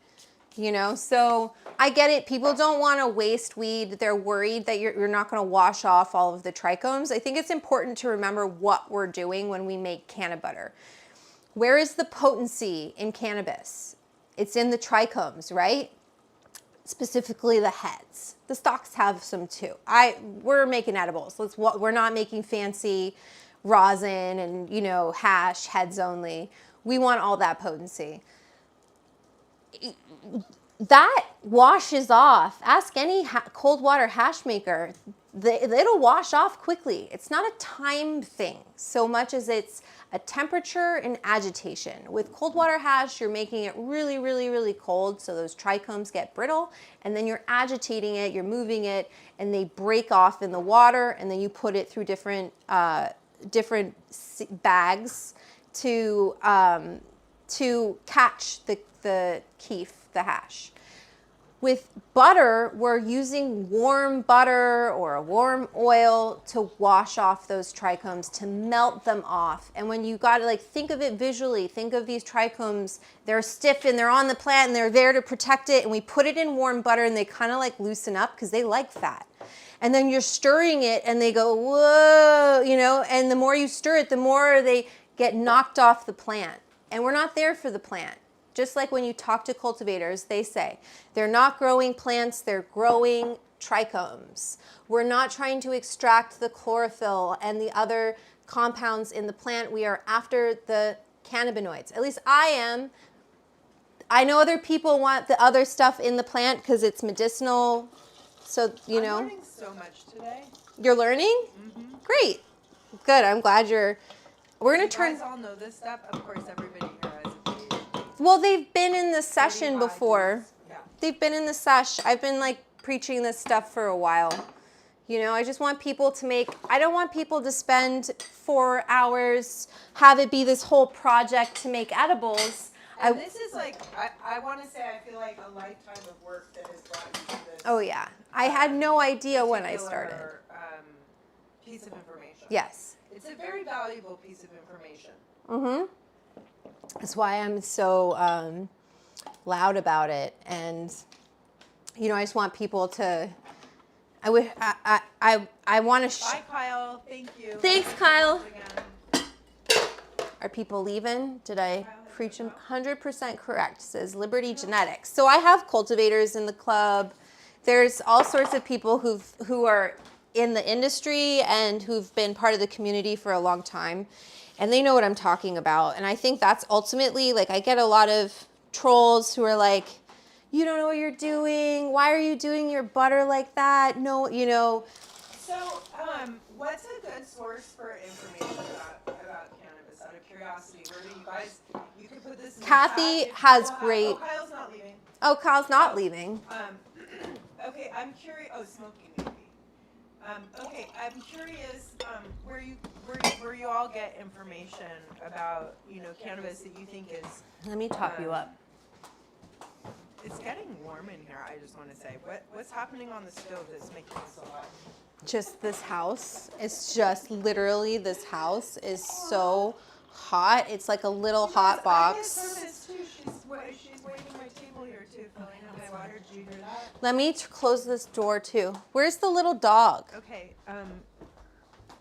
you know? So I get it. People don't want to waste weed. They're worried that you're not going to wash off all of the trichomes. I think it's important to remember what we're doing when we make canna butter. Where is the potency in cannabis? It's in the trichomes, right? Specifically the heads. The stalks have some too. We're making edibles. We're not making fancy rosin and, you know, hash heads only. We want all that potency. That washes off. Ask any cold water hash maker. It'll wash off quickly. It's not a time thing so much as it's a temperature and agitation. With cold water hash, you're making it really, really, really cold so those trichomes get brittle, and then you're agitating it, you're moving it, and they break off in the water, and then you put it through different bags to catch the keef, the hash. With butter, we're using warm butter or a warm oil to wash off those trichomes, to melt them off. And when you got to like think of it visually, think of these trichomes, they're stiff and they're on the plant and they're there to protect it. And we put it in warm butter and they kind of like loosen up because they like fat. And then you're stirring it and they go, whoa, you know, and the more you stir it, the more they get knocked off the plant. And we're not there for the plant. Just like when you talk to cultivators, they say, they're not growing plants, they're growing trichomes. We're not trying to extract the chlorophyll and the other compounds in the plant. We are after the cannabinoids. At least I am. I know other people want the other stuff in the plant because it's medicinal. So, you know. I'm learning so much today. You're learning? Mm-hmm. Great. Good. I'm glad we're going to turn. You guys all know this stuff. Of course, everybody here has a PhD. Well, they've been in the session before. Yeah. They've been in the sesh. I've been like preaching this stuff for a while. You know, I just want people to I don't want people to spend 4 hours, have it be this whole project to make edibles. And this is like, I want to say, I feel like a lifetime of work that has brought you to this. Oh, yeah. I had no idea when I started. Piece of information. Yes. It's a very valuable piece of information. Mm-hmm. That's why I'm so loud about it. And, you know, I just want people to, I want to. Bye, Kyle. Thank you. Thanks, Kyle. Are people leaving? Did I preach them? 100% correct, says Liberty Genetics. So I have cultivators in the club. There's all sorts of people who are in the industry and who've been part of the community for a long time. And they know what I'm talking about. And I think that's ultimately, like, I get a lot of trolls who are like, you don't know what you're doing. Why are you doing your butter like that? No, you know. So, what's a good source for information about cannabis? Out of curiosity, where do you guys, you could put this in Kathy the chat. has great. Oh, Kyle's not leaving. Oh, Kyle's not leaving. Okay, I'm curious. Oh, smoking maybe. Okay, I'm curious where you all get information about, you know, cannabis that you think is. Let me top you up. It's getting warm in here. I just want to say, what's happening on the stove that's making it so hot? Just this house. It's just literally this house is so hot. It's like a little hot box. I get service too. She's waiting my table here too, filling up my water. Did you hear that? Let me close this door too. Where's the little dog? Okay.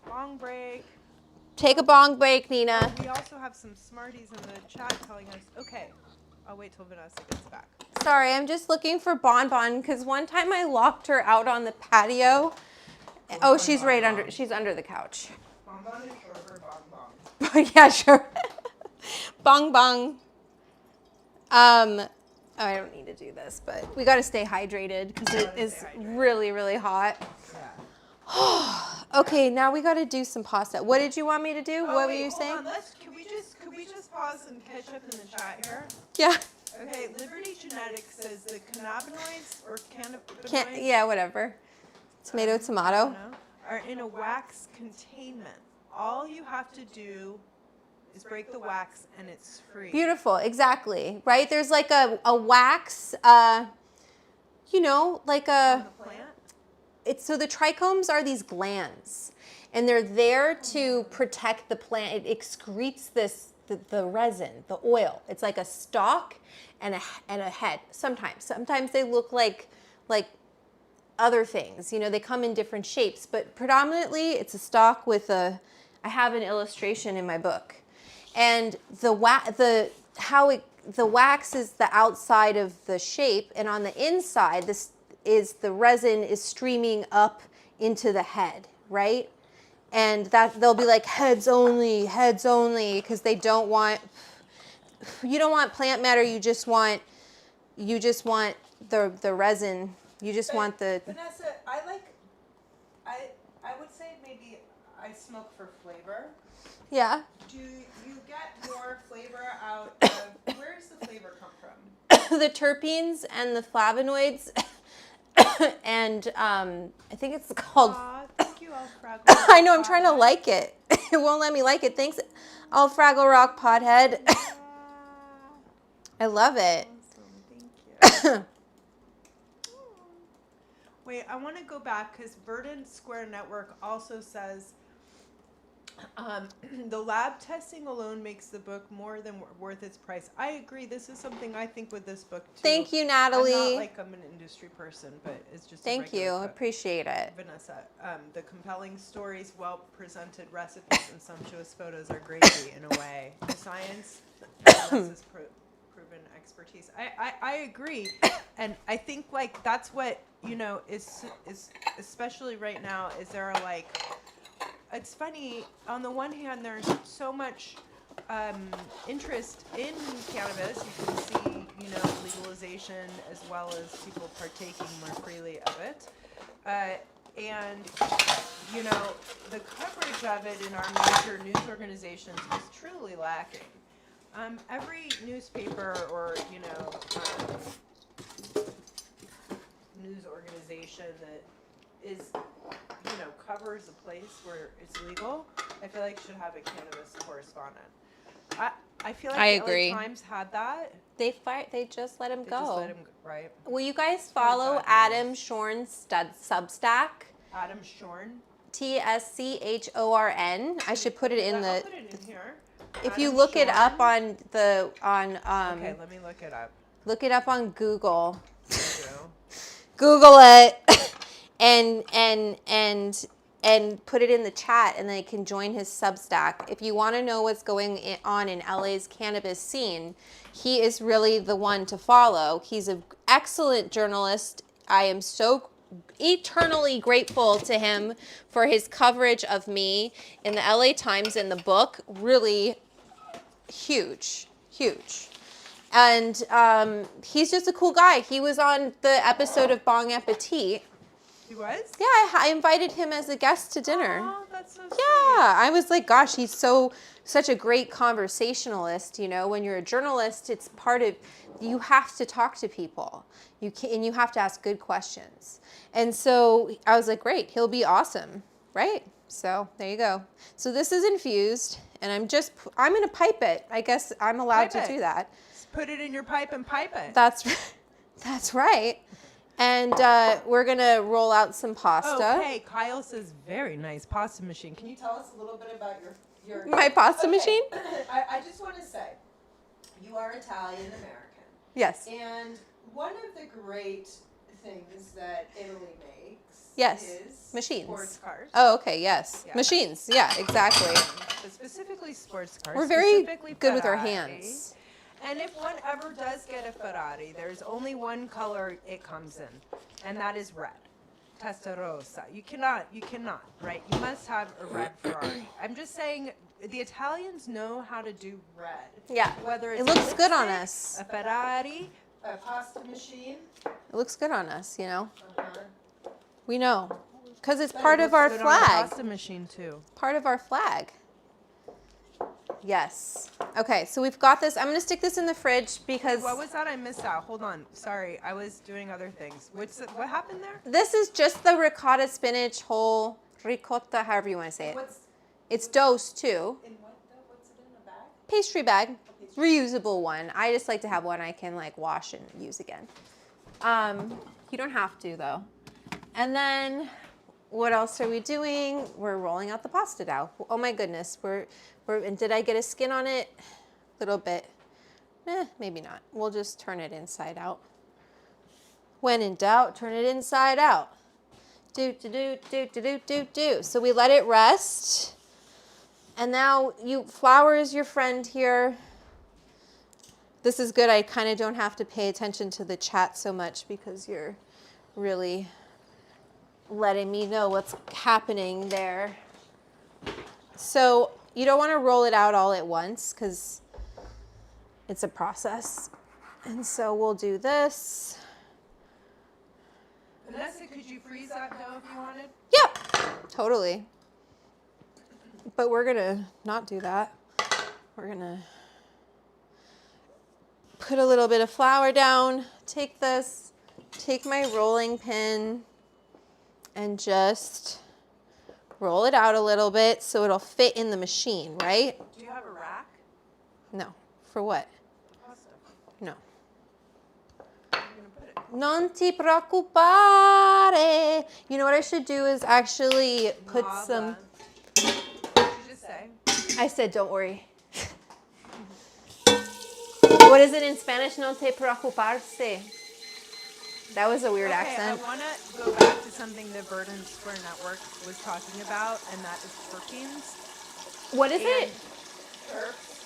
Bong break. Take a bong break, Nina. We also have some smarties in the chat telling us. Okay. I'll wait till Vanessa gets back. Sorry, I'm just looking for Bonbon because one time I locked her out on the patio. Oh, she's right under. She's under the couch. Bonbon is short for bong bong. Yeah, sure. Bong bong. Oh, I don't need to do this, but we got to stay hydrated because it is really, really hot. Okay, now we got to do some pasta. What did you want me to do? What were you saying? Hold on. Could we just pause and catch up in the chat here? Yeah. Okay, Liberty Genetics says the cannabinoids or cannabinoids. Yeah, whatever. Tomato. Are in a wax containment. All you have to do is break the wax and it's free. Beautiful, exactly. Right? There's like a wax, you know, like On the plant? so the trichomes are these glands, and they're there to protect the plant. It excretes the resin, the oil. It's like a stalk and a head. Sometimes they look like other things. You know, they come in different shapes, but predominantly it's a stalk with I have an illustration in my book. And the wax is the outside of the shape, and on the inside, this is the resin is streaming up into the head, right? And that they'll be like heads only, because they don't want. You don't want plant matter. You just want the resin. You just want the. Vanessa, I would say maybe I smoke for flavor. Yeah. Do you get more flavor out of, where does the flavor come from? The terpenes and the flavonoids, and I think it's called. Aw, thank you, Alfrago. I know, I'm trying to like it. It won't let me like it. Thanks, all Fraggle Rock Pothead. I love it. Awesome, thank you. Wait, I want to go back because Verdant Square Network also says the lab testing alone makes the book more than worth its price. I agree. This is something I think with this book too. Thank you, Natalie. I'm an industry person, but it's just Thank you. Appreciate it. Vanessa, the compelling stories, well presented recipes, and sumptuous photos are gravy in a way. The science, Vanessa's proven expertise. I agree, and I think like that's what is especially right now is there are like. It's funny, on the one hand, there's so much interest in cannabis. You can see, legalization as well as people partaking more freely of it. And, the coverage of it in our major news organizations is truly lacking. Every newspaper or, news organization that is covers a place where it's legal, I feel like should have a cannabis correspondent. I feel like I the agree. LA Times had that. They just let him They go. just let him, right? Will you guys follow Adam Shorn's Substack? Adam Shorn. TSCHORN. I should put it in I'll put it in here. If Adam you look it up Shorn. okay, let me look it up. Look it up on Google. Thank you. Google it and put it in the chat, and they can join his Substack. If you want to know what's going on in LA's cannabis scene, he is really the one to follow. He's an excellent journalist. I am so eternally grateful to him for his coverage of me in the LA Times and the book. Really huge. And he's just a cool guy. He was on the episode of Bong Appetit. He was? Yeah, I invited him as a guest to dinner. Oh, that's so sweet. Yeah, I was like, gosh, he's such a great conversationalist. When you're a journalist, it's part of, you have to talk to people. And you have to ask good questions. And so I was like, great, he'll be awesome, right? So there you go. So this is infused, and I'm going to pipe it. I guess I'm allowed to do that. Just put it in your pipe and pipe it. That's right. And we're going to roll out some pasta. Okay, Kyle says, very nice pasta machine. Can you tell us a little bit about your My pasta machine? I just want to say, you are Italian-American. Yes. And one of the great things that Italy makes is machines. Sports cars. Oh, okay, yes. Yeah. Machines, yeah, exactly. But specifically sports cars. We're very specifically good with our Ferrari. hands. And if one ever does get a Ferrari, there's only one color it comes in, and that is red. Testarossa. You cannot, right? You must have a red Ferrari. I'm just saying, the Italians know how to do red. Yeah. Whether it's It looks good on lipstick, us. a Ferrari, a pasta machine. It looks good on us, Uh-huh. We know. Because it's But part it of looks our good on a flag. pasta machine too. Part of our flag. Yes. Okay, so we've got this. I'm going to stick this in the fridge because What was that? I missed out. Hold on. Sorry, I was doing other things. What happened there? this is just the ricotta spinach whole ricotta, however you want to say it. It's dosed too. In what though? What's it in a bag? Pastry bag. Reusable one. I just like to have one I can like wash and use again. You don't have to though. And then what else are we doing? We're rolling out the pasta dough. Oh my goodness. And did I get a skin on it? A little bit. Maybe not. We'll just turn it inside out. When in doubt, turn it inside out. Do. So we let it rest And now flour is your friend here. This is good. I kind of don't have to pay attention to the chat so much because you're really letting me know what's happening there. So you don't want to roll it out all at once because it's a process. And so we'll do this. Vanessa, could you freeze that dough if you wanted? Yep, totally. But we're gonna not do that. We're gonna put a little bit of flour down, take my rolling pin and just roll it out a little bit so it'll fit in the machine, right? Do you have a rack? No. For what? Pasta. No. Where are you gonna put it? Non ti preoccupare. You know what I should do is actually put some... What did you just say? I said, don't worry. What is it in Spanish? No te preocuparse. That was a weird accent. I want to go back to something the Verdant Square Network was talking about, and that is terpenes. What is it? Terps.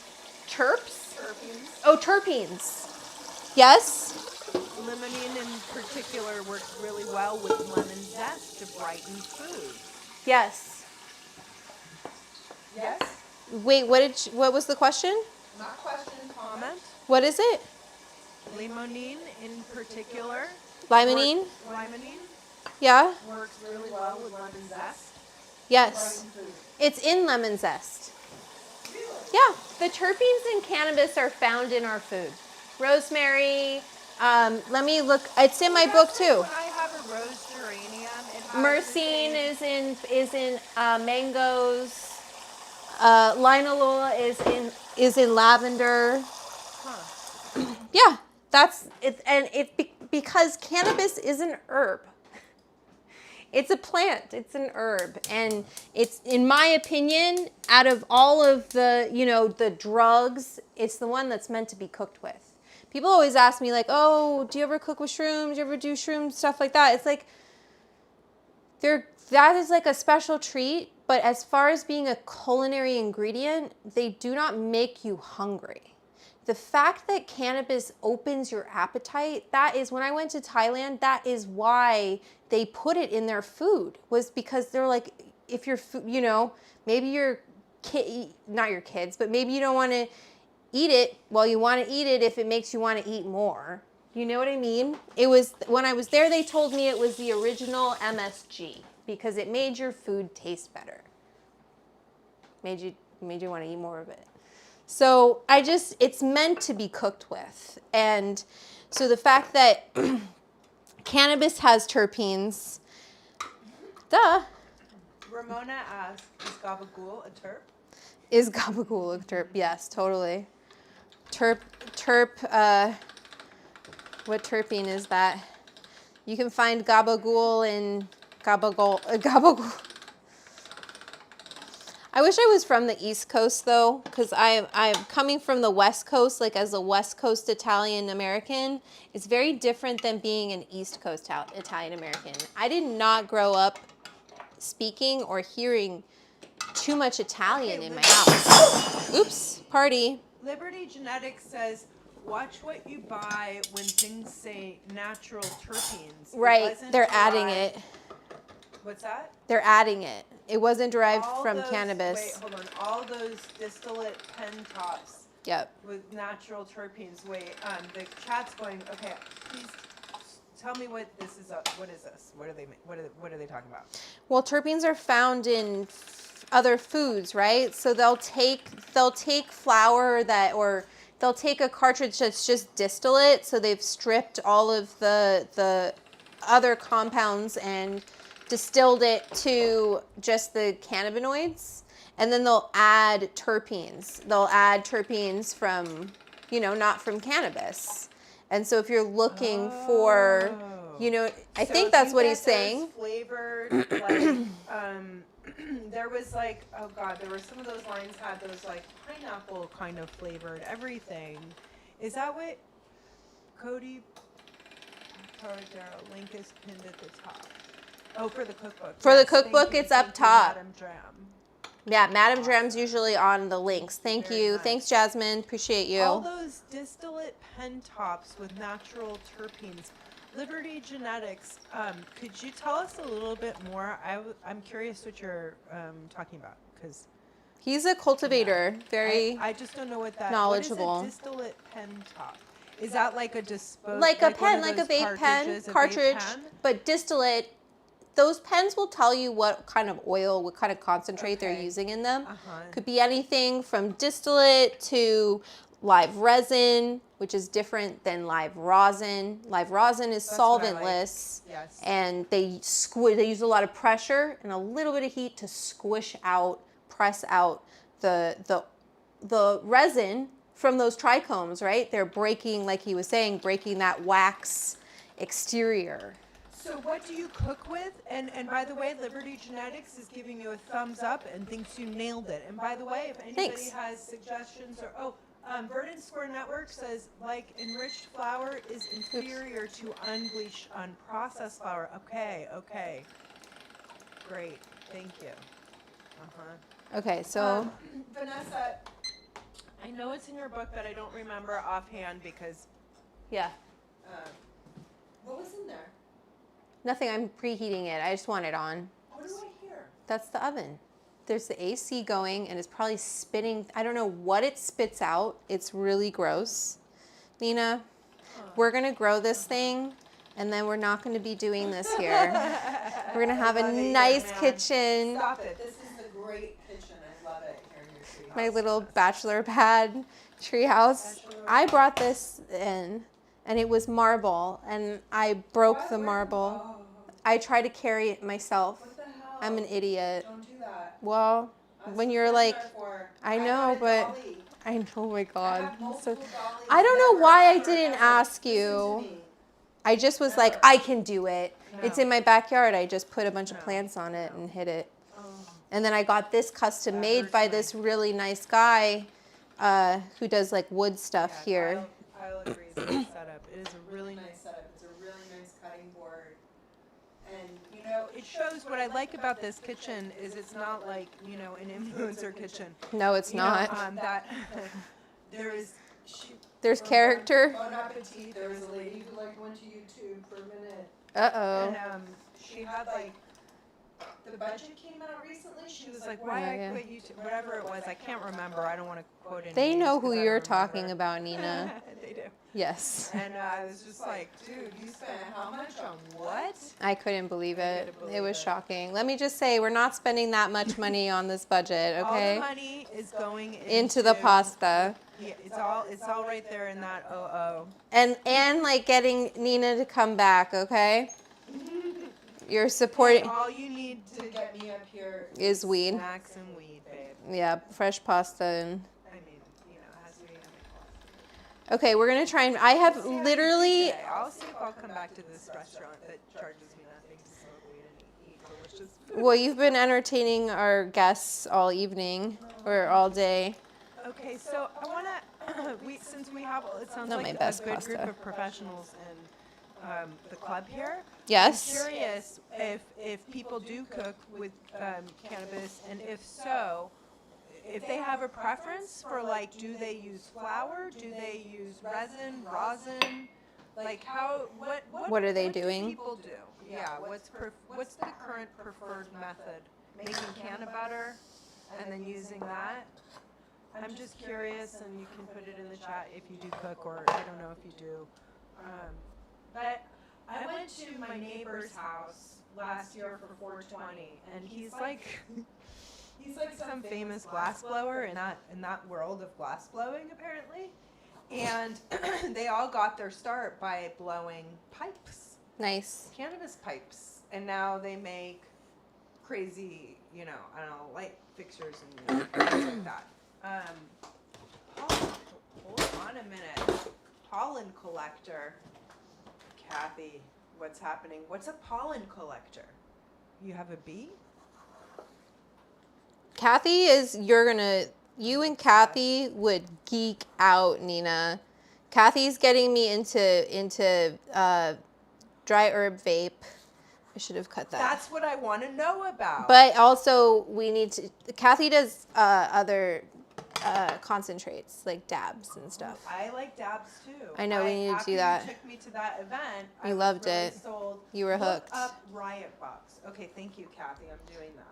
Chirps? Terpenes. Oh, terpenes. Yes? Limonene in particular works really well with lemon zest to brighten food. Yes. Yes? Wait, what was the question? Not question, comment. What is it? Limonene in particular. Limonene? Limonene Yeah? works really well with lemon zest. Yes. Brighten food. It's in lemon zest. Yeah, the terpenes in cannabis are found in our food. Rosemary, let me look. It's in my book too. When I have a rose geranium, it has Myrcene is in mangoes. Linalool is in lavender. Yeah, that's it, and because cannabis is an herb. It's a plant. It's an herb, and it's, in my opinion, out of all of the the drugs, it's the one that's meant to be cooked with. People always ask me like, "Oh, do you ever cook with shrooms? Do you ever do shrooms stuff like that?" It's like that is like a special treat, but as far as being a culinary ingredient, they do not make you hungry. The fact that cannabis opens your appetite, that is, when I went to Thailand, that is why they put it in their food, was because they're like, if you're, maybe your kid, not your kids, but maybe you don't want to eat it, well, you want to eat it if it makes you want to eat more. You know what I mean? It was, when I was there, they told me it was the original MSG because it made your food taste better. Made you want to eat more of it. So it's meant to be cooked with. And so the fact that cannabis has terpenes, duh. Ramona asked, is gabagool a terp? Is gabagool a terp? Yes, totally. What terpene is that? You can find gabagool in gabagool. I wish I was from the East Coast though, because I'm coming from the West Coast, like as a West Coast Italian American. It's very different than being an East Coast Italian American. I did not grow up speaking or hearing too much Italian in my house. Oops, party. Liberty Genetics says, watch what you buy when things say natural terpenes. Right, they're adding it. What's that? They're adding it. It wasn't derived All from those, cannabis. Wait, hold on. All those distillate pen tops Yep. with natural terpenes. Wait, the chat's going, okay, please tell me what this is. What is this? What are they talking about? Well, terpenes are found in other foods, right? So they'll take flour or they'll take a cartridge that's just distillate. So they've stripped all of the other compounds and distilled it to just the cannabinoids, and then they'll add terpenes. They'll add terpenes from, not from cannabis. And so if you're looking for, I think that's what he's saying. Flavored, like, there was like, oh God, there were some of those lines had those like pineapple kind of flavored everything. Is that what Cody Cardero link is pinned at the top? Oh, for the cookbook. For the Yes, cookbook, thank you. it's up Thank you, top. Madam Dram. Yeah, Madam Dram's usually on the links. Thank Very you. nice. Thanks, Jasmine. Appreciate you. All those distillate pen tops with natural terpenes. Liberty Genetics, could you tell us a little bit more? I'm curious what you're talking about, because He's a cultivator, very I just don't know what that knowledgeable. What is a distillate pen top? Is that like a disposable? like a pen, like a vape pen, cartridge, but distillate. Those pens will tell you what kind of oil, what kind of concentrate they're Okay. using in them. Uh-huh. Could be anything from distillate to live resin, which is different than live rosin. Live rosin is That's what I like. solventless, Yes. and they use a lot of pressure and a little bit of heat to squish out, press out the resin from those trichomes, right? They're breaking, like he was saying, breaking that wax exterior. So what do you cook with? And by the way, Liberty Genetics is giving you a thumbs up and thinks you nailed it. And by the way, if anybody Thanks. has suggestions or Verdant Square Network says like enriched flour is inferior to unbleached, unprocessed flour. Okay. Great, thank you. Okay, so Vanessa, I know it's in your book, but I don't remember offhand because yeah, what was in there? nothing. I'm preheating it. I just want it on. What do I hear? That's the oven. There's the AC going, and it's probably spitting. I don't know what it spits out. It's really gross. Nina, we're going to grow this thing, and then we're not going to be doing this here. We're going to have a nice kitchen. Stop it. This is a great kitchen. I love it here in your treehouse. My little bachelor pad treehouse. I brought this in, and it was marble, and I broke the marble. I tried to carry it myself. What the hell? I'm an idiot. Don't do that. Well, That's when what you're I'm like, there for. I have know, a but dolly. I know, oh my I God. have multiple dollies. I don't know Never, why I ever, didn't ever. ask Listen to you. me. I just was like, Never. I can do it. It's No. in my backyard. I just put a bunch of No. plants on it and hit it. Oh. And then I got this custom That made hurts by my- this really nice guy who does like wood stuff Yeah, here. Kyle agrees with the setup. It is a really nice setup. It's a really nice cutting board. And, you know, it shows what I like about this kitchen is it's not like, you know, an influencer kitchen. No, it's You know, not. that there is, There's character. Bon appetit. There was a lady who like went to YouTube for a minute. Uh-oh. And she had like, the budget came out recently. She was like, why Oh, I yeah. quit YouTube, whatever it was. I can't remember. I don't want to quote any They names know 'cause who I don't you're remember. talking about, Nina. They do. Yes. And I was just like, dude, you spent how much on what? I couldn't believe it. couldn't believe It was it. shocking. Let me just say, we're not spending that much money on this budget, All the okay? money is going Into the pasta. Yeah, it's all right there in that OO. And like getting Nina to come back, okay? You're supporting All you need to get me up here is weed. snacks and weed, babe. Yeah, fresh pasta and I mean, you know, it has to be in okay, we're gonna try and I have the cost. literally I'll see if I'll come back to this restaurant that charges me nothing to smoke weed and eat delicious food. well, you've been entertaining our guests all evening or all day. Okay, so I want to, since we have, it sounds Not like my a best good group pasta. of professionals in the club here. Yes. I'm curious if people do cook with cannabis, and if so, if they have a preference for like, do they use flour? Do they use resin, rosin? Like how, What are they do doing? people do? Yeah, what's the current preferred method? Making canna butter and then using that? I'm just curious, and you can put it in the chat if you do cook, or I don't know if you do. But I went to my neighbor's house last year for 420, and he's like some famous glass blower in that world of glass blowing apparently. And they all got their start by blowing pipes, Nice. cannabis pipes, and now they make crazy, you know, I don't know, light fixtures and things like that. Hold on a minute. Pollen collector. Kathy, what's happening? What's a pollen collector? You have a bee? Kathy is you and Kathy would geek out, Nina. Kathy's getting me into dry herb vape. I should have cut that. That's what I want to know about. But also, we need to. Kathy does other concentrates like dabs and stuff. I like dabs too. I know, we need to after do that. You took me to that event. You I loved was really it. Sold. You were Look hooked. up Riot Box. Okay, thank you, Kathy. I'm doing that.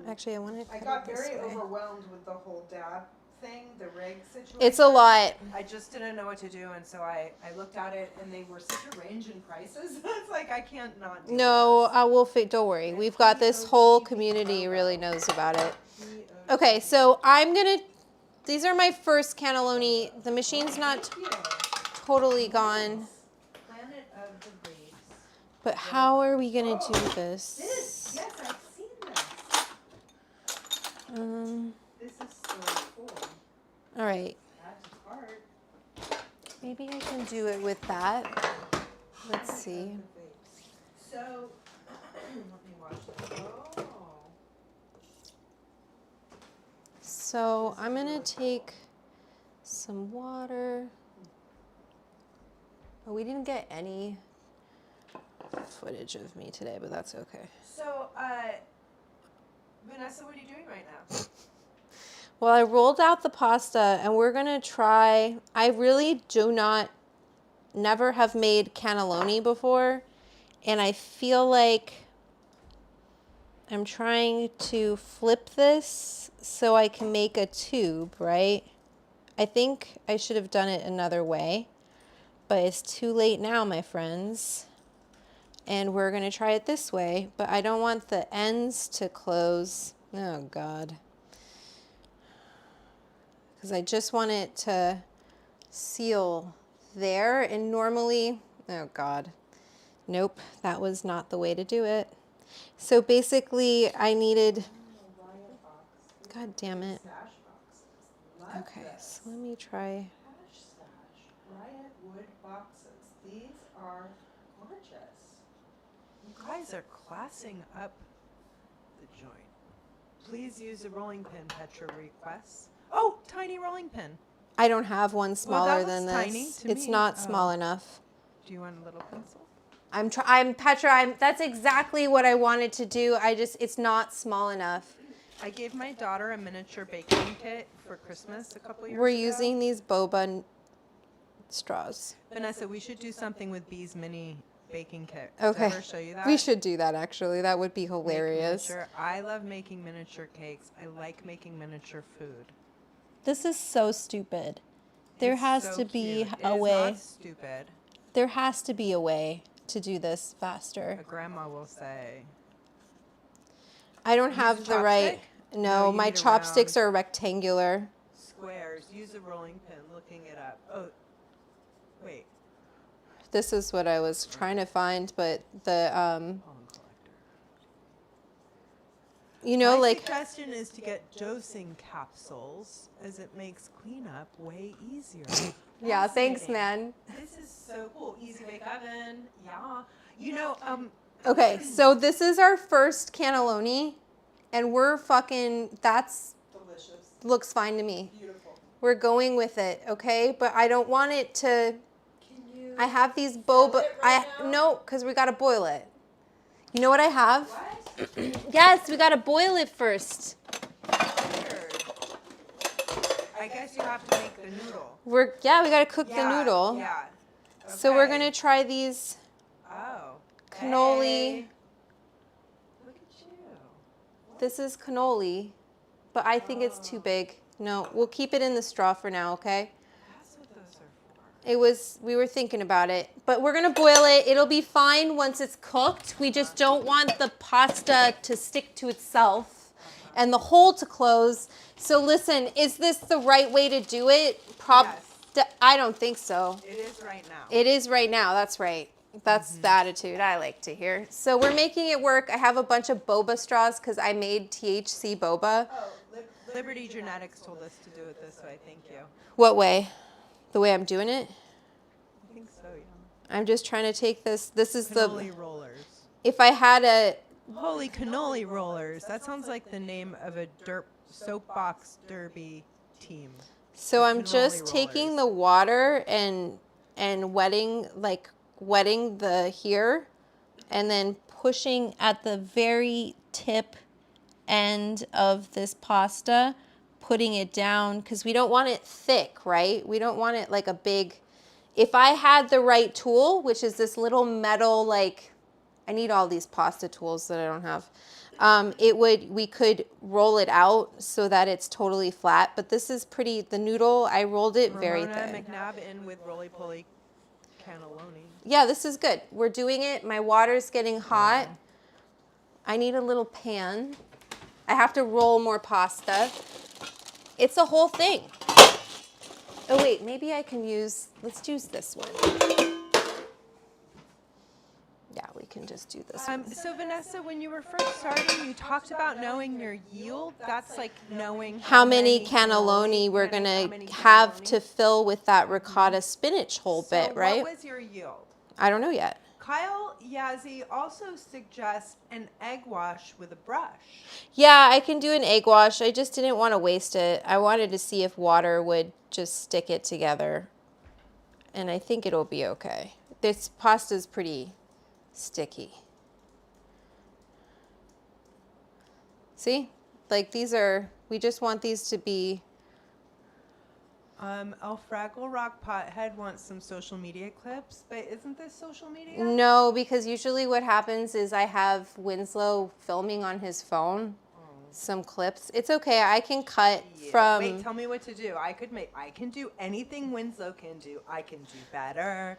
Actually, I want to. I got very overwhelmed with the whole dab thing, the rig situation. It's a lot. I just didn't know what to do, and so I looked at it, and they were such a range in prices. It's like I can't not do No, this. I will fit. Don't worry. We've got this whole community really knows about it. Okay, so I'm gonna. These are my first cannelloni. The machine's not totally gone. Planet of the Grapes. But how are we gonna do this? This, yes, I've seen this. This is so cool. All right. Add to cart. Maybe I can do it with that. Let's see. So, let me watch this. Oh. So I'm gonna take some water. Oh, we didn't get any footage of me today, but that's okay. So, Vanessa, what are you doing right now? Well, I rolled out the pasta and we're gonna try. I really never have made cannelloni before, and I feel like I'm trying to flip this so I can make a tube, right? I think I should have done it another way, but it's too late now, my friends. And we're gonna try it this way, but I don't want the ends to close. Oh God. Because I just want it to seal there, and normally, oh God, nope, that was not the way to do it. So basically I needed, God damn it. Okay, so let me try. Hash Stash Riot Wood boxes. These are gorgeous. You guys are classing up the joint. Please use a rolling pin, Petra requests. Oh, tiny rolling pin. I don't have one smaller than looks this. tiny to It's me. not Oh. small enough. Do you want a little pencil? I'm Petra, that's exactly what I wanted to do. It's not small enough. I gave my daughter a miniature baking kit for Christmas a couple years ago. We're using these boba straws. Vanessa, we should do something with Bee's mini baking kit. Okay. Did I ever show you that? We should do that actually. That would be Make hilarious. miniature- I love making miniature cakes. I like making miniature food. This is so stupid. There It's has so to be cute. a It is way. not stupid. There has to be a way to do this A faster. grandma will say. I don't Use have a the right. chopstick? No, No, you my need a chopsticks round. are rectangular. Squares. Use a rolling pin. Looking it up. Oh, wait. This is what I was trying to find, but the Pollen collector. you know, My like suggestion is to get dosing capsules, as it makes cleanup way easier. yeah, thanks, Fascinating. man. This is so cool. Easy bake oven. Yeah. You know, Okay, so this is our first cannelloni, and we're fucking. That's Delicious. looks fine to me. Beautiful. We're going with it, okay? But I don't want it to. Can you I have these boba. it right now? No, because we gotta boil it. You know what I have? What? Yes, we gotta boil it first. weird. I guess you have to make the noodle. We gotta cook the noodle. Yeah. So we're Okay. gonna try these Oh. cannoli. Hey. Look at you. This is cannoli, but I think it's too big. No, we'll keep it in the straw for now, okay? That's what those are for. We were thinking about it, but we're gonna boil it. It'll be fine once it's cooked. We just don't want the pasta to stick to itself and the hole to close. So listen, is this the right way to do it? I don't think so. It is right now. It is right now, that's right. That's the attitude I like to hear. So we're making it work. I have a bunch of boba straws because I made THC boba. Oh, Liberty Genetics told us to do it this way. Thank you. What way? The way I'm doing it? I think so, yeah. I'm just trying to take this. This is Cannoli rollers. if I had a, Holy cannoli rollers. That sounds like the name of a soapbox derby team. so I'm Cannoli just taking rollers. the water and wetting the here and then pushing at the very tip end of this pasta, putting it down, because we don't want it thick, right? We don't want it like a big, if I had the right tool, which is this little metal, like, I need all these pasta tools that I don't have. We could roll it out so that it's totally flat, but this is pretty, the noodle, I rolled it very thin. McNabb in with roly-poly cannelloni. Yeah, this is good. We're doing it. My water's getting hot. I need a little pan. I have to roll more pasta. It's a whole thing. Oh wait, maybe I can use, let's use this one. Yeah, we can just do this one. So Vanessa, when you were first starting, you talked about knowing your yield. That's like knowing How many cannelloni we're gonna have to fill with that ricotta spinach whole bit, right? What was your yield? I don't know yet. Kyle Yazzie also suggests an egg wash with a brush. Yeah, I can do an egg wash. I just didn't want to waste it. I wanted to see if water would just stick it together. And I think it'll be okay. This pasta's pretty sticky. See? Like these are, we just want these to be. Fraggle Rock Pothead wants some social media clips, but isn't this social media? No, because usually what happens is I have Winslow filming on his phone some clips. It's okay. I can cut from. Wait, tell me what to do. I can do anything Winslow can do. I can do better.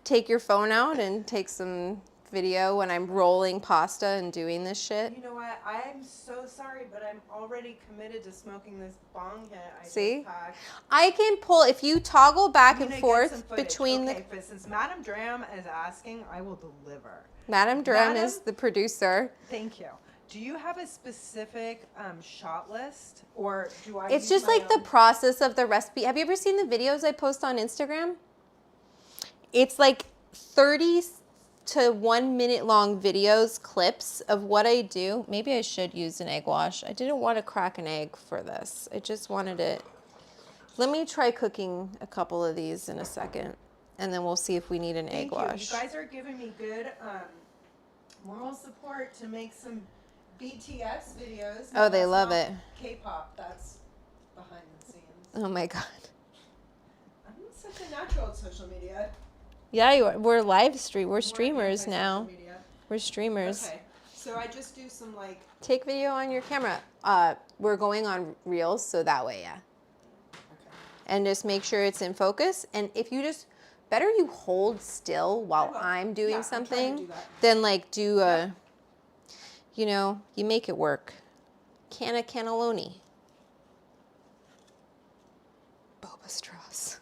Take your phone out and take some video when I'm rolling pasta and doing this shit. You know what? I'm so sorry, but I'm already committed to smoking this bong hit I See? just packed. I can pull, if you toggle back I'm and gonna forth get some footage. between okay, but since Madame Dram is asking, I will deliver. Madame Dram Madam? is the producer. Thank you. Do you have a specific shot list, or do I? It's use just my like the own? process of the recipe. Have you ever seen the videos I post on Instagram? It's like 30 to 1 minute long videos, clips of what I do. Maybe I should use an egg wash. I didn't want to crack an egg for this. I just wanted it. Let me try cooking a couple of these in a second, and then we'll see if we need an egg wash. You guys are giving me good moral support to make some BTS videos. Oh, they that's love not it. K-pop, that's behind the scenes. Oh my God. I'm such a natural at social media. Yeah, you are. We're live stream. We're More streamers anti-social now. media. We're streamers. Okay, so I just do some like. Take video on your camera. We're going on Reels, so that way, yeah. Okay. And just make sure it's in focus. And if you just, better you hold still while I'm doing I'm trying to something do that. than like do a, you know, you make it work. Canna Cannelloni. Boba straws.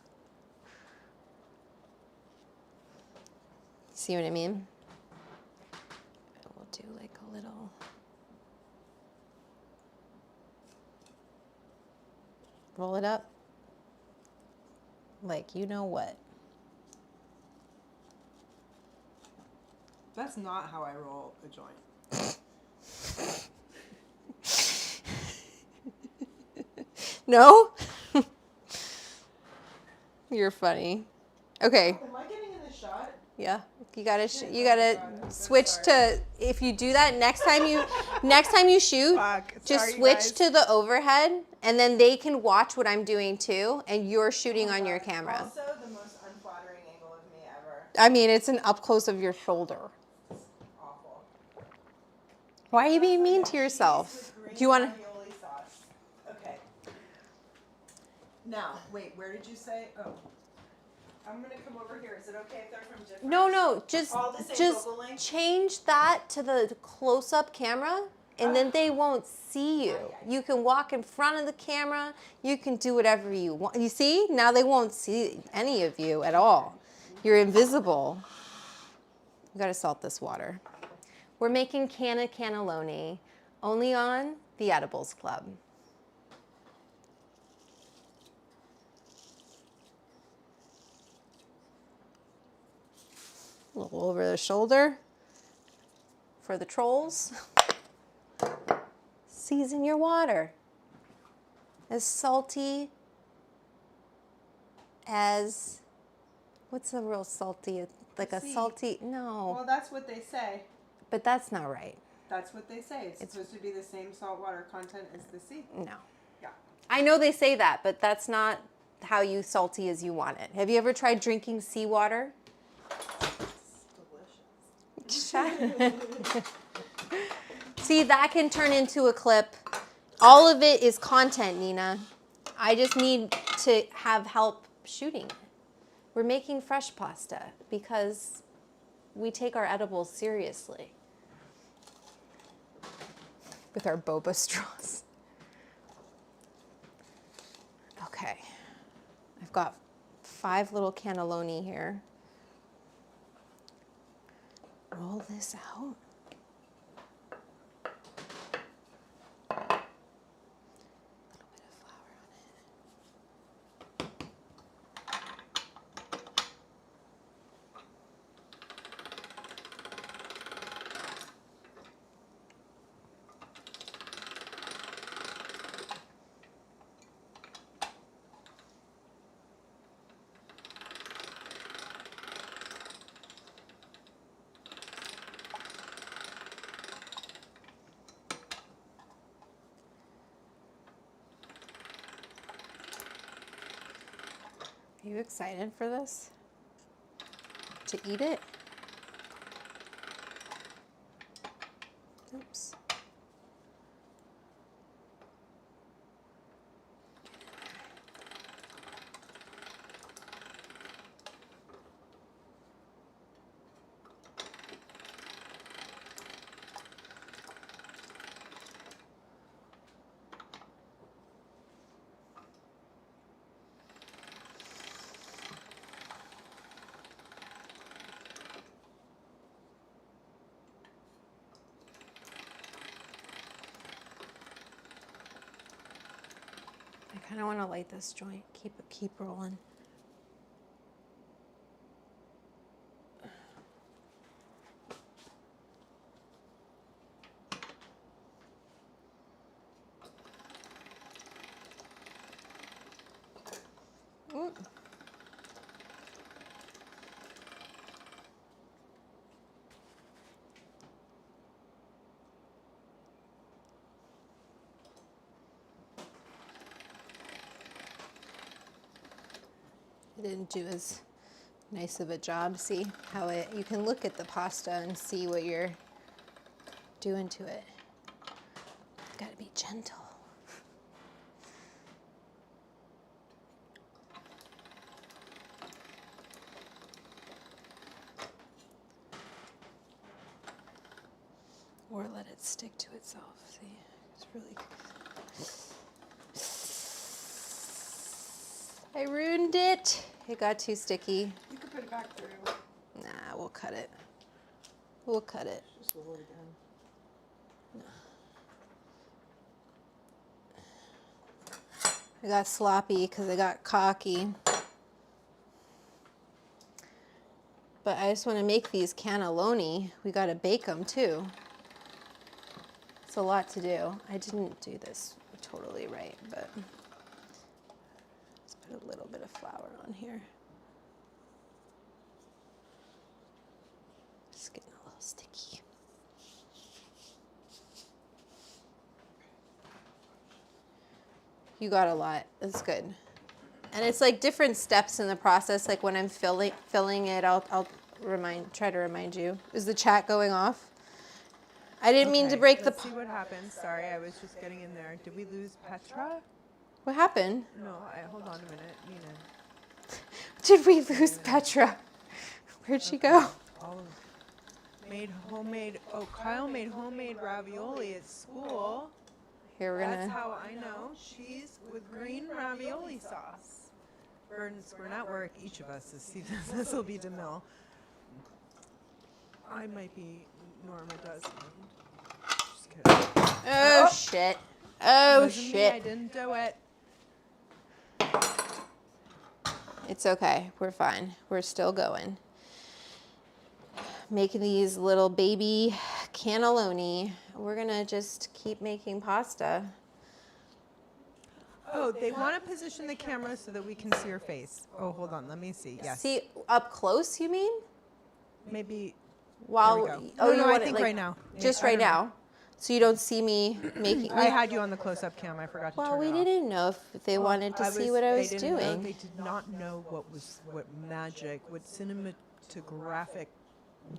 See what I mean? We'll do like a little. Roll it up. Like you know what. That's not how I roll a joint. No? You're funny. Okay. Am I getting in the shot? Yeah. You gotta switch to, if you do that next time you shoot, just Sorry, switch guys. to the overhead, and then they can watch what I'm doing too, and you're shooting on your camera. Also, the most unflattering angle of me ever. I mean, it's an up close of your shoulder. Awful. Why are you being mean to yourself? Do you want to? Ravioli sauce. Okay. Now, wait. Where did you say? Oh, I'm gonna come over here. Is it okay if they're from different? No, just All the same just focal length? change that to the close-up camera, and then they won't see you. You can walk in front of the camera. You can do whatever you want. You see? Now they won't see any of you at all. You're invisible. You gotta salt this water. We're making Canna Cannelloni only on the Edibles Club. A little over the shoulder for the trolls. Season your water. As salty as, what's a real salty like a See. salty. No, Well, that's what they say. but that's not right. That's what they say. It's supposed to be the same saltwater content as the sea. No. Yeah. I know they say that, but that's not how you salty as you want it. Have you ever tried drinking seawater? It's delicious. See, that can turn into a clip. All of it is content, Nina. I just need to have help shooting it. We're making fresh pasta because we take our edibles seriously. With our boba straws. Okay. I've got 5 little cannelloni here. Roll this out. A little bit of flour on it. Are you excited for this? To eat it? Oops. I kind of want to light this joint. Keep rolling. Ooh. I didn't do as nice of a job. See how you can look at the pasta and see what you're doing to it. Gotta be gentle. Or let it stick to itself. See, it's really. I ruined it. It got too sticky. You can put it back through. Nah, we'll cut it. We'll cut it. Just roll it again. I got sloppy because I got cocky. But I just want to make these cannelloni. We got to bake them too. It's a lot to do. I didn't do this totally right, but let's put a little bit of flour on here. It's getting a little sticky. You got a lot. That's good. And it's like different steps in the process. Like when I'm filling it, I'll try to remind you. Is the chat going off? I didn't mean to break Let's see what happened. Sorry, I was just getting in there. Did we lose Petra? What happened? No, hold on a minute, Nina. Did we lose Petra? Where'd she go? Kyle made homemade ravioli at school. Here we're That's gonna. how I know. Cheese with green ravioli sauce. We're not where each of us is. See, this will be DeMille. I might be Norma Desmond. Just kidding. Oh shit! Oh Wasn't me, shit! I didn't do it. It's okay. We're fine. We're still going. Making these little baby cannelloni. We're gonna just keep making pasta. Oh, they want to position the camera so that we can see your face. Oh, hold on. Let me see. Yes. See, up close, you mean? maybe. While There we go. oh, No, you I want it think like right now. just I right don't know. now, so you don't see me making. I had you on the close-up cam. I forgot to Well, turn we it off. didn't know if they wanted to see what I was they didn't know- doing. They did not know what magic, what cinematographic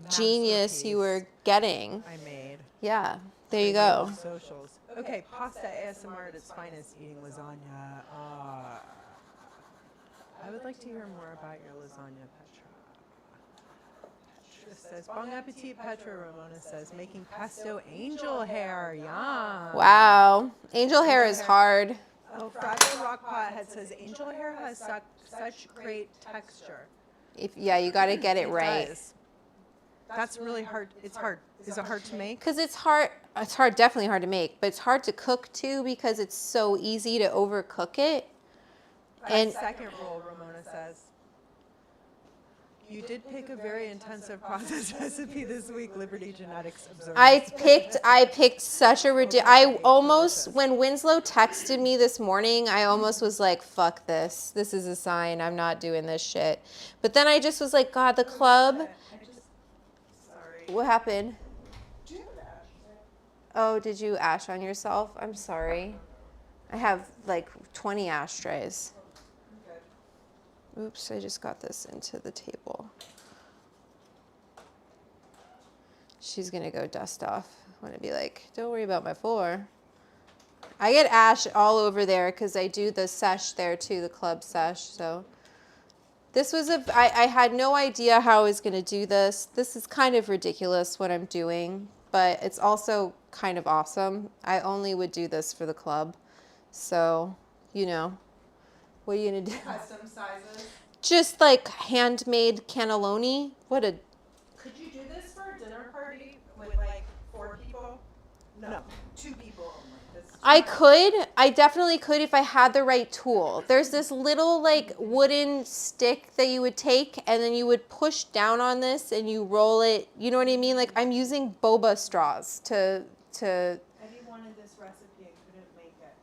Genius you were getting. I made. Yeah, there you for the go. Socials. Okay, pasta ASMR at its finest, eating lasagna. I would like to hear more about your lasagna, Petra. Petra says, bon appetit, Petra. Ramona says, making pesto angel hair. Yum. Wow, angel hair is hard. Oh, Fraggle Rock Pothead says, angel hair has such great texture. Yeah, you got to get it right. Does. That's really hard. It's hard. Is it hard to make? Because it's hard. It's hard, definitely hard to make, but it's hard to cook too because it's so easy to overcook it. And second rule, Ramona says. You did pick a very intensive process recipe this week, Liberty Genetics observed. I picked such a I almost, when Winslow texted me this morning, I almost was like, fuck this. This is a sign. I'm not doing this shit. But then I just was like, God, the club. Sorry. What happened? Oh, did you ash on yourself? I'm sorry. I have like 20 ashtrays. Oops, I just got this into the table. She's gonna go dust off. I'm gonna be like, don't worry about my floor. I get ash all over there because I do the sesh there too, the club sesh. So this was I had no idea how I was gonna do this. This is kind of ridiculous what I'm doing, but it's also kind of awesome. I only would do this for the club. So, you know, what are you gonna do? Custom sizes. Just like handmade cannelloni. What a... Could you do this for a dinner party with like 4 people? No, 2 people only. I definitely could if I had the right tool. There's this little like wooden stick that you would take and then you would push down on this and you roll it. You know what I mean? Like I'm using boba straws to Eddie wanted this recipe and couldn't make it.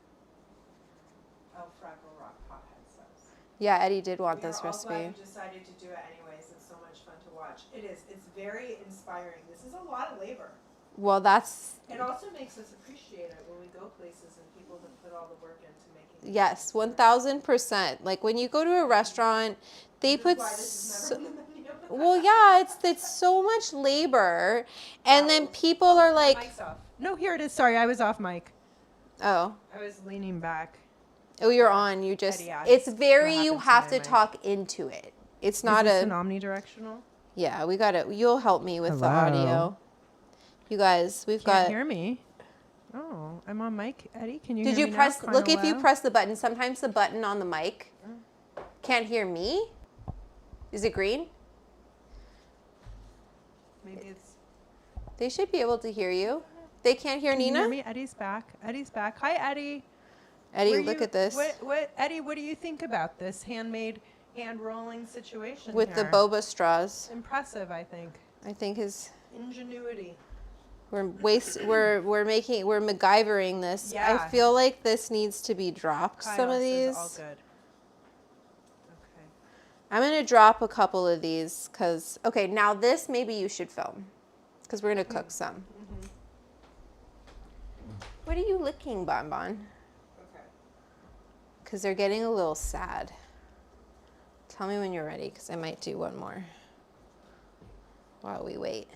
Oh, Fraggle Rock Pothead says. Yeah, Eddie did want this We are all glad recipe. you decided to do it anyways. It's so much fun to watch. It is. It's very inspiring. This is a lot of labor. Well, that's... It also makes us appreciate it when we go places and people have put all the work into making it. Yes, 1000%. Like when you go to a restaurant, they put... Why this is never on the menu. Well, yeah, it's so much labor. And then people are like... Mic's off. No, here it is. Sorry, I was off mic. Oh. I was leaning back. Oh, you're on. You just... Eddie asked It's very... what You happened to have my to mic. talk into it. It's not Is this a... an omnidirectional? Yeah, we got it. You'll help me with the Hello. audio. You guys, we've Can't got... hear me. Oh, I'm on mic. Eddie, can you Did hear you me press... now? Look, Kinda if you low? press the button, sometimes the button on the mic can't hear me. Is it green? Maybe it's... They should be able to hear you. They can't hear Can you Nina? hear me? Eddie's back. Eddie's back. Hi, Eddie. Eddie, Were look you- at this. Eddie, what do you think about this handmade, hand-rolling situation With the here? boba straws. Impressive, I think. I think his... Ingenuity. We're MacGyvering this. Yeah. I feel like this needs to be dropped, some Kyle of says these. all good. Okay. I'm going to drop a couple of these because... Okay, now this maybe you should film because we're going to cook some. Mm-hmm. What are you licking, Bon Bon? Okay. Because they're getting a little sad. Tell me when you're ready because I might do one more while we wait.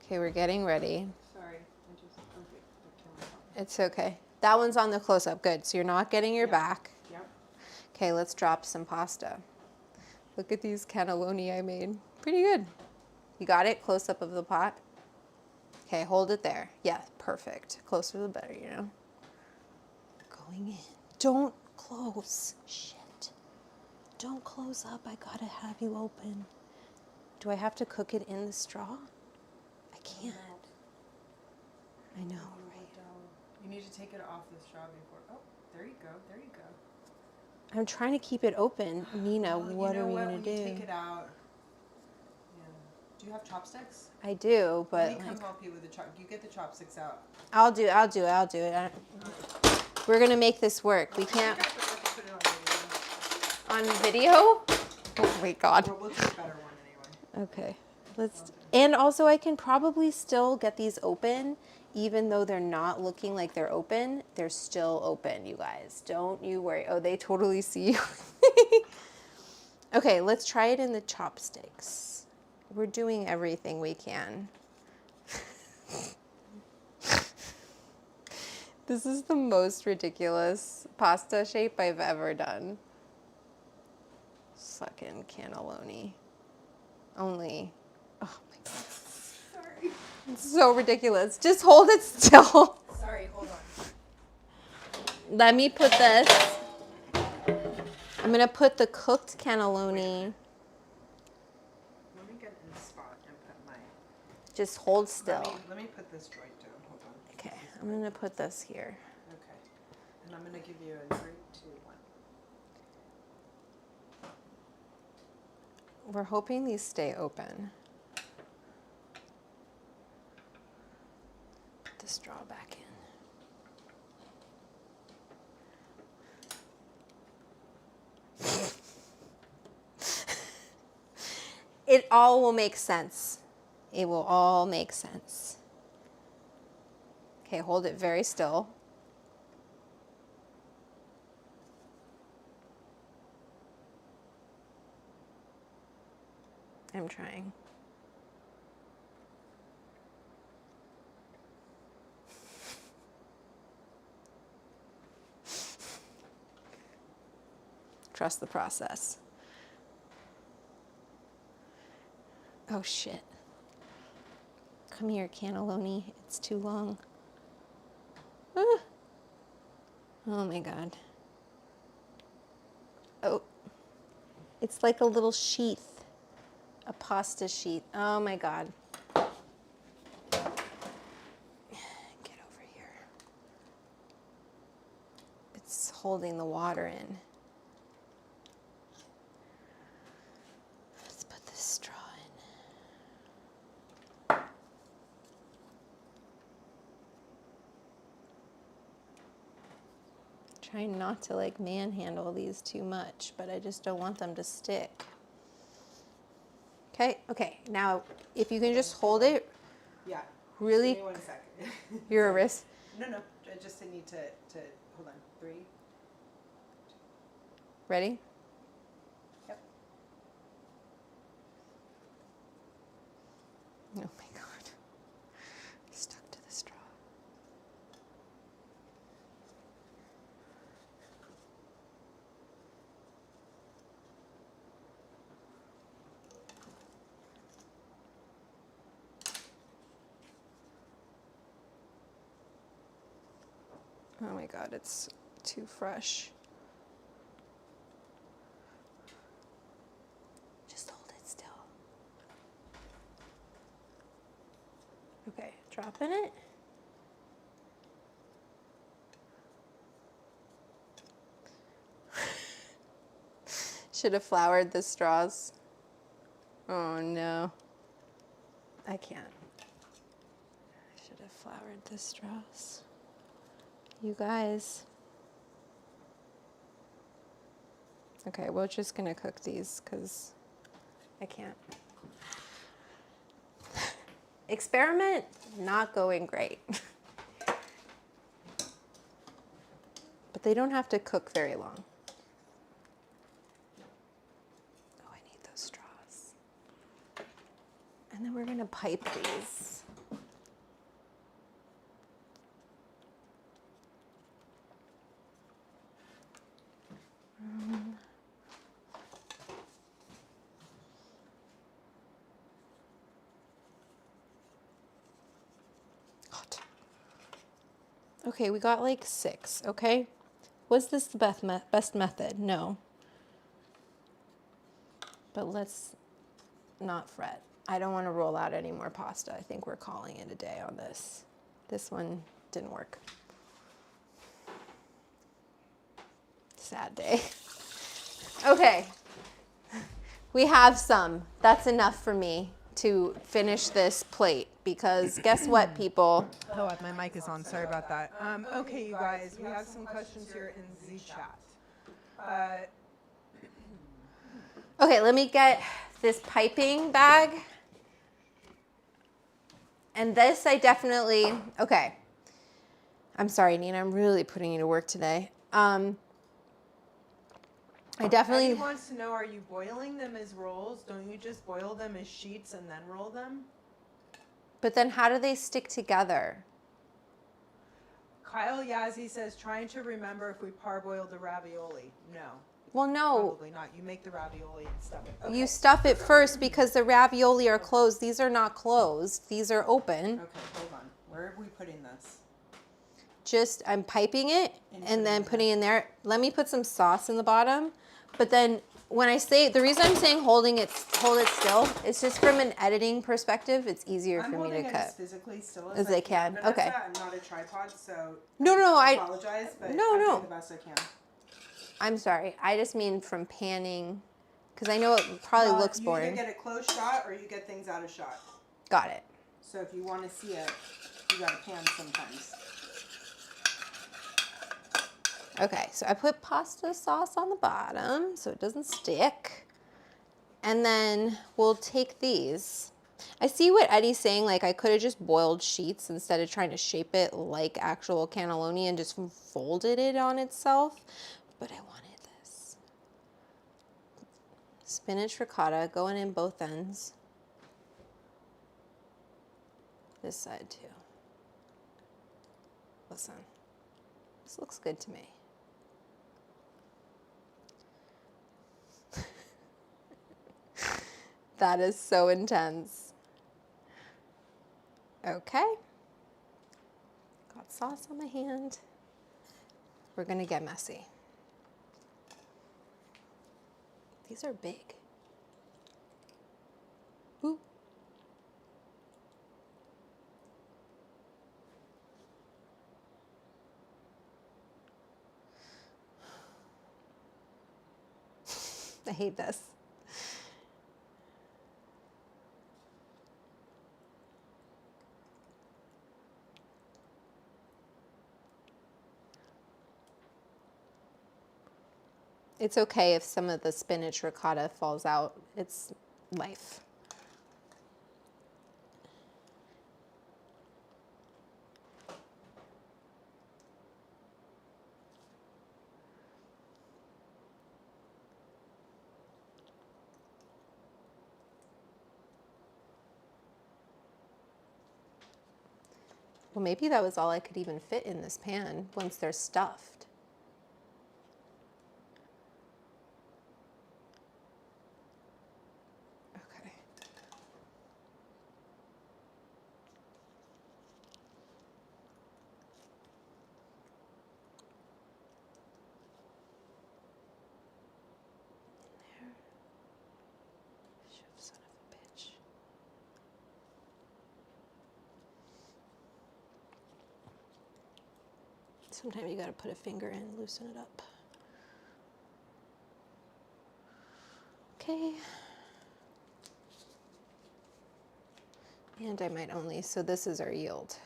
Okay, we're getting ready. Sorry. I just okay. The camera's off. It's okay. That one's on the close-up. Good. So you're not getting your back. Yep. Okay, let's drop some pasta. Look at these cannelloni I made. Pretty good. You got it? Close-up of the pot? Okay, hold it there. Yeah, perfect. Closer the better, you know. Going in. Don't close. Shit. Don't close up. I gotta have you open. Do I have to cook it in the straw? I can't. I know, right? You need to take it off the straw before. Oh, there you go. There you go. I'm trying to keep it open. Nina, Well, what you know are we what? gonna When do? you take it out. Yeah. Do you have chopsticks? I do, but Let me come like, help you with the chop. You get the chopsticks out. I'll do it. We're gonna make this work. We can't I forgot to put it on on video. Oh my God. We'll take a better one anyway. Okay. And also I can probably still get these open, even though they're not looking like they're open. They're still open, you guys. Don't you worry. Oh, they totally see you. Okay, let's try it in the chopsticks. We're doing everything we can. This is the most ridiculous pasta shape I've ever done. Sucking cannelloni. Only, oh my God. Sorry. It's so ridiculous. Just hold it still. Sorry, hold on. Let me put this. I'm gonna put the cooked cannelloni. Let me get in the spot and put my. Just hold still. Let me put this joint down. Hold on. Okay, I'm gonna put this here. Okay. And I'm gonna give you a 3, 2, 1. We're hoping these stay open. Put the straw back in. It all will make sense. It will all make sense. Okay, hold it very still. I'm trying. Trust the process. Oh shit. Come here, cannelloni. It's too long. Ah. Oh my God. Oh. It's like a little sheath. A pasta sheet. Oh my God. Get over here. It's holding the water in. Let's put this straw in. Trying not to like manhandle these too much, but I just don't want them to stick. Okay, now if you can just hold it Yeah. really. Give me 1 second. You're a risk. No. I just need to hold on. 3. Ready? Yep. Oh my God. Stuck to the straw. Oh my God, it's too fresh. Just hold it still. Okay, dropping it. Should have floured the straws. Oh no. I can't. I should have floured the straws. You guys. Okay, we're just gonna cook these because I can't. Experiment not going great. But they don't have to cook very long. Oh, I need those straws. And then we're gonna pipe these. Okay, we got like 6, okay? Was this the best method? No. But let's not fret. I don't want to roll out any more pasta. I think we're calling it a day on this. This one didn't work. Sad day. Okay. We have some. That's enough for me to finish this plate because guess what, people? Oh, my mic is on. Sorry about that. Okay, you guys, we have some questions here in the chat. Okay, let me get this piping bag. And this I definitely, okay. I'm sorry, Nina, I'm really putting you to work today. I definitely. Eddie wants to know, are you boiling them as rolls? Don't you just boil them as sheets and then roll them? But then how do they stick together? Kyle Yazzie says, trying to remember if we parboiled the ravioli. No, Well, no. probably not. You make the ravioli and stuff it. Okay. You stuff it first because the ravioli are closed. These are not closed. These are open. Okay, hold on. Where are we putting this? Just, I'm piping it and then putting in there. Let me put some sauce in the bottom. But then when I say, the reason I'm saying hold it still, it's just from an editing perspective, it's easier for me to cut. As physically still as I can. Vanessa. Okay. I'm not a tripod, so No, I apologize, but I'm doing the best I can. I'm sorry. I just mean from panning, because I know it probably looks boring. You either get a close shot or you get things out of shot. Got it. So if you want to see it, you got to pan sometimes. Okay, so I put pasta sauce on the bottom so it doesn't stick. And then we'll take these. I see what Eddie's saying, like I could have just boiled sheets instead of trying to shape it like actual cannelloni and just folded it on itself. But I wanted this. Spinach ricotta going in both ends. This side too. Listen, this looks good to me. That is so intense. Okay. Got sauce on my hand. We're gonna get messy. These are big. Ooh. I hate this. It's okay if some of the spinach ricotta falls out. It's life. Well, maybe that was all I could even fit in this pan once they're stuffed. Okay. There. Son of a bitch. Sometimes you gotta put a finger in, loosen it up. Okay. And I might only, so this is our yield.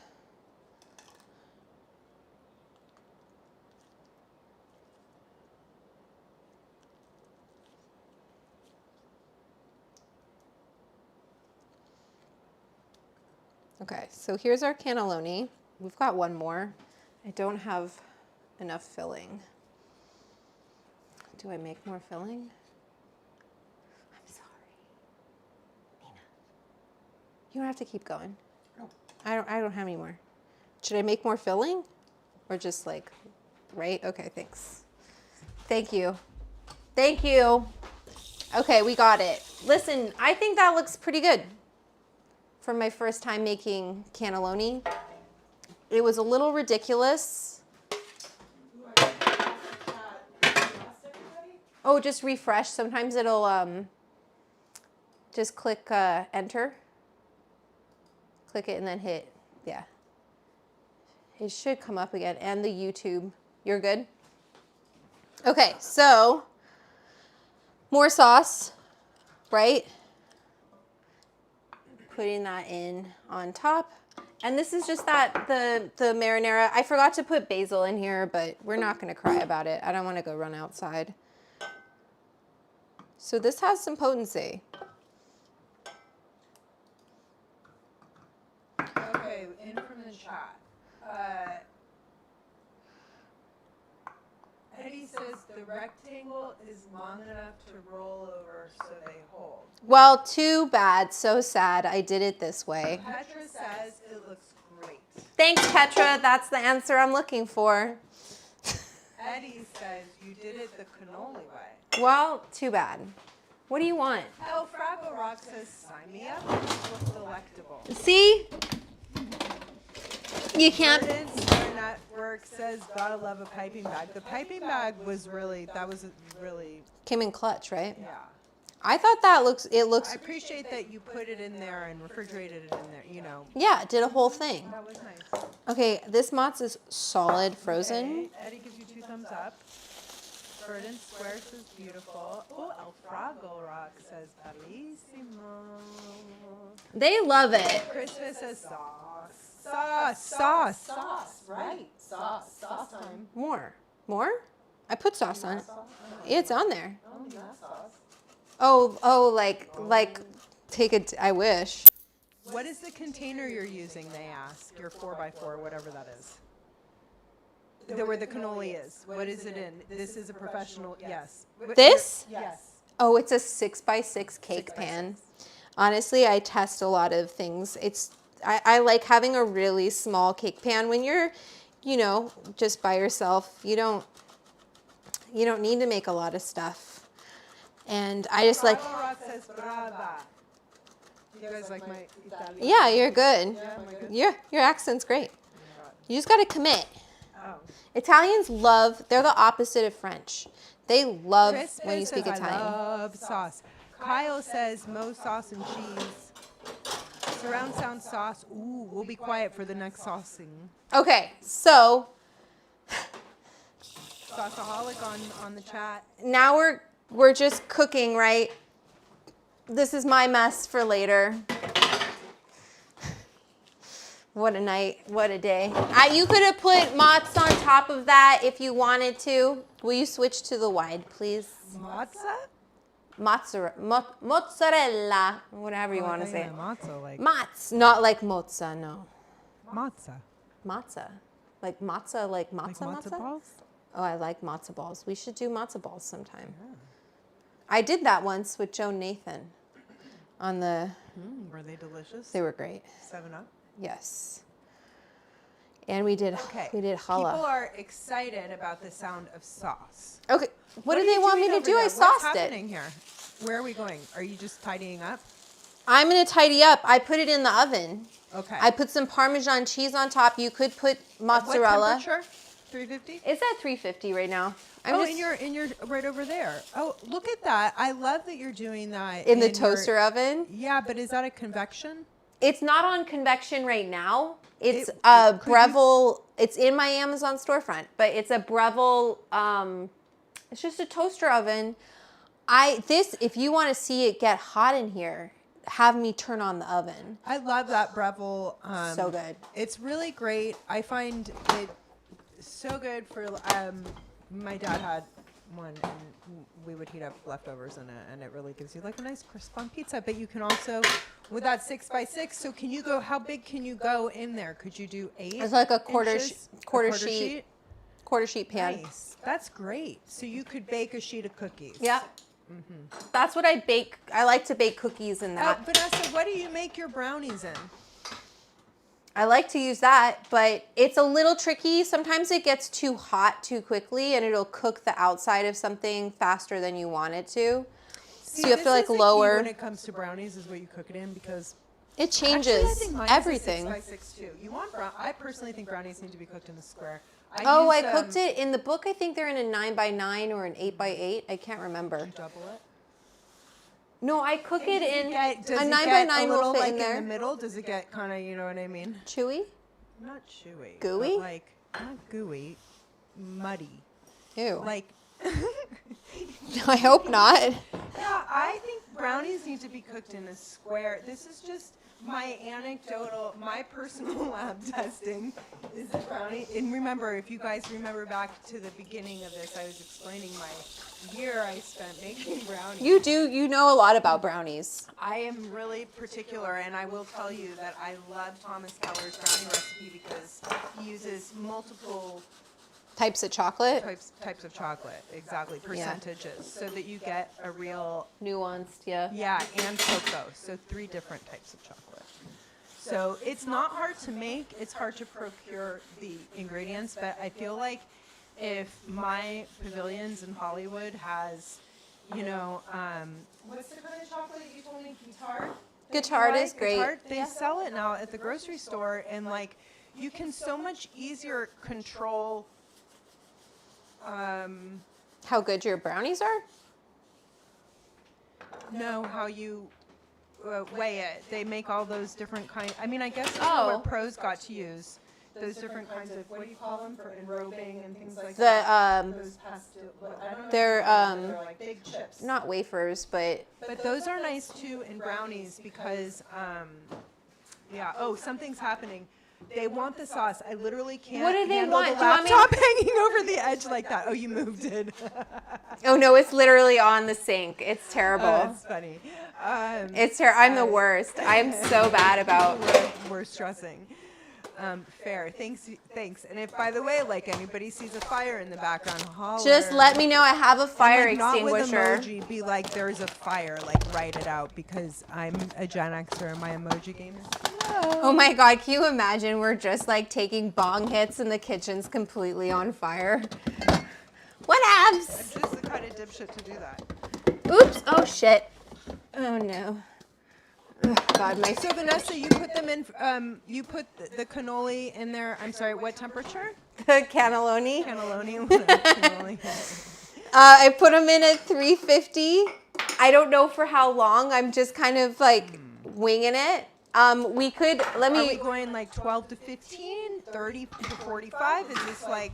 Okay, so here's our cannelloni. We've got one more. I don't have enough filling. Do I make more filling? I'm sorry. Nina. You don't have to keep going. Oh. I don't have any more. Should I make more filling? Or just like, right? Okay, thanks. Thank you. Thank you. Okay, we got it. Listen, I think that looks pretty good for my first time making cannelloni. It was a little ridiculous. Oh, just refresh. Sometimes it'll just click enter. Click it and then hit, yeah. It should come up again. And the YouTube. You're good? Okay, so more sauce, right? Putting that in on top. And this is just the marinara. I forgot to put basil in here, but we're not gonna cry about it. I don't wanna go run outside. So this has some potency. Okay, in from the chat. Eddie says the rectangle is long enough to roll over so they hold. Well, too bad. So sad. I did it this way. Petra says it looks great. Thanks, Petra. That's the answer I'm looking for. Eddie says you did it the cannoli way. Well, too bad. What do you want? El Fraggle Rock says sign me up. It looks delectable. See? You can't. Jordan Star Network says gotta love a piping bag. The piping bag was really, Came in clutch, right? yeah. I thought that I looks, appreciate that you put it in there and refrigerated it in there, you know. yeah, it did a whole thing. That was nice. Okay, this mozz is solid frozen. Okay, Eddie gives you 2 thumbs up. Burden Square says beautiful. Oh, El Fraggle Rock says bellissimo. They love it. Christmas says sauce, right? Sauce time. More? I put sauce on it. It's on there. Oh, not sauce. Oh, like, take it. I wish. What is the container you're using, they ask? Your 4x4, whatever that is. Where the cannoli is. What is it in? This is a professional, yes. This? Yes. Oh, it's a 6x6 cake pan. Honestly, I test a lot of things. I like having a really small cake pan when you're, just by yourself. You don't need to make a lot of stuff. And I just like. Rock says brava. You guys like my Italian? Yeah, you're good. Yeah, am I good? Your accent's great. You just got to commit. Oh. Italians they're the opposite of French. They love Chris when you says, speak Italian. I love sauce. Kyle says Mo sauce and cheese. Surround sound sauce. Ooh, we'll be quiet for the next saucing. Okay, so Sauceaholic on the chat. now we're just cooking, right? This is my mess for later. What a night, what a day. You could have put mozz on top of that if you wanted to. Will you switch to the wide, please? Mozzarella, whatever you want to say. Matzo, like Mozz, not like mozza, no. matzo. Matza. Like matza, like matzo, Like matzo balls? Oh, I like matzo balls. We should do matzo balls sometime. Yeah. I did that once with Joe Nathan on the... Were they delicious? They were great. 7-Up? Yes. And we did challah. People are excited about the sound of sauce. Okay. What are do they you want me doing to do? over I there? What's sauced it. happening here? Where are we going? Are you just tidying up? I'm going to tidy up. I put it in the oven. Okay. I put some Parmesan cheese on top. You could put mozzarella. What temperature? 350? It's at 350 right now. And you're right over there. Oh, look at that. I love that you're doing that. in the toaster oven. Yeah, but is that a convection? It's not on convection right now. It's a Breville. It's in my Amazon storefront, but it's a Breville. It's just a toaster oven. If you want to see it get hot in here, have me turn on the oven. I love that Breville. So good. It's really great. I find it so good for. My dad had one, and we would heat up leftovers in it, and it really gives you like a nice crisp on pizza. But you can also, with that 6x6. So can you go? How big can you go in there? Could you do 8? It's like a quarter inches? quarter sheet pan. Nice. That's great. So you could bake a sheet of cookies. Yeah. That's what I bake. I like to bake cookies in that. Vanessa, what do you make your brownies in? I like to use that, but it's a little tricky. Sometimes it gets too hot too quickly and it'll cook the outside of something faster than you want it to. So you have to like lower. When it comes to brownies is what you cook it in because it changes actually, I think mine everything. Is a 6x6 too. I personally think brownies need to be cooked in the square. I cooked it in the book. I think they're in a 9x9 or an 8x8. I can't remember. You double it? No, I cook it in Does a it 9x9 little, will fit like, in there. In the middle, does it get kind of, you know what I mean? Chewy? Not chewy. Gooey? But not gooey, muddy. Ew. Like, I hope not. Yeah, I think brownies need to be cooked in a square. This is just my my personal lab testing is the brownie. And remember, if you guys remember back to the beginning of this, I was explaining my year I spent making brownies. You know a lot about brownies. I am really particular, and I will tell you that I love Thomas Keller's brownie recipe because he uses multiple Types of chocolate. types of chocolate, exactly, percentages, so that you get a real Nuanced, yeah. yeah, and cocoa, so 3 different types of chocolate. So it's not hard to make, it's hard to procure the ingredients, but I feel like if my pavilions in Hollywood has, what's the kind of chocolate you told me, Guittard? Guittard is great. Guittard, they sell it now at the grocery store, and like you can so much easier control How good your brownies are? know how you weigh it. They make all those different kinds. I mean, I guess Oh. what pros got to use those different kinds of, what do you call them, for enrobing and things like The that. Those pastel, I don't know. they're they're like big chips. not wafers, but But those are nice too in brownies because, something's happening. They want the sauce. I literally can't What do they handle want? the Do you want me- laptop hanging over the edge like that. Oh, you moved it. oh no, it's literally on the sink. It's terrible. That's funny. I'm the worst. I'm so bad about. We're stressing. Fair. Thanks. And if, by the way, like anybody sees a fire in the background, holler. Just let me know. I have a fire And, like, extinguisher. Not with emoji. Be like, there's a fire. Like, write it out because I'm a Gen Xer and my emoji game is Oh my God, can you imagine we're just like taking bong hits and the kitchen's completely on fire? What I'm abs? just the kind of dipshit to do that. Oops, oh shit. Oh no. Oh God, my So Vanessa, you put them in. You put the cannoli in there. I'm sorry. What temperature? cannelloni. Cannelloni. Cannoli. I put them in at 350. I don't know for how long. I'm just kind of like winging it. Are we going like 12 to 15, 30 to 45? Is this like?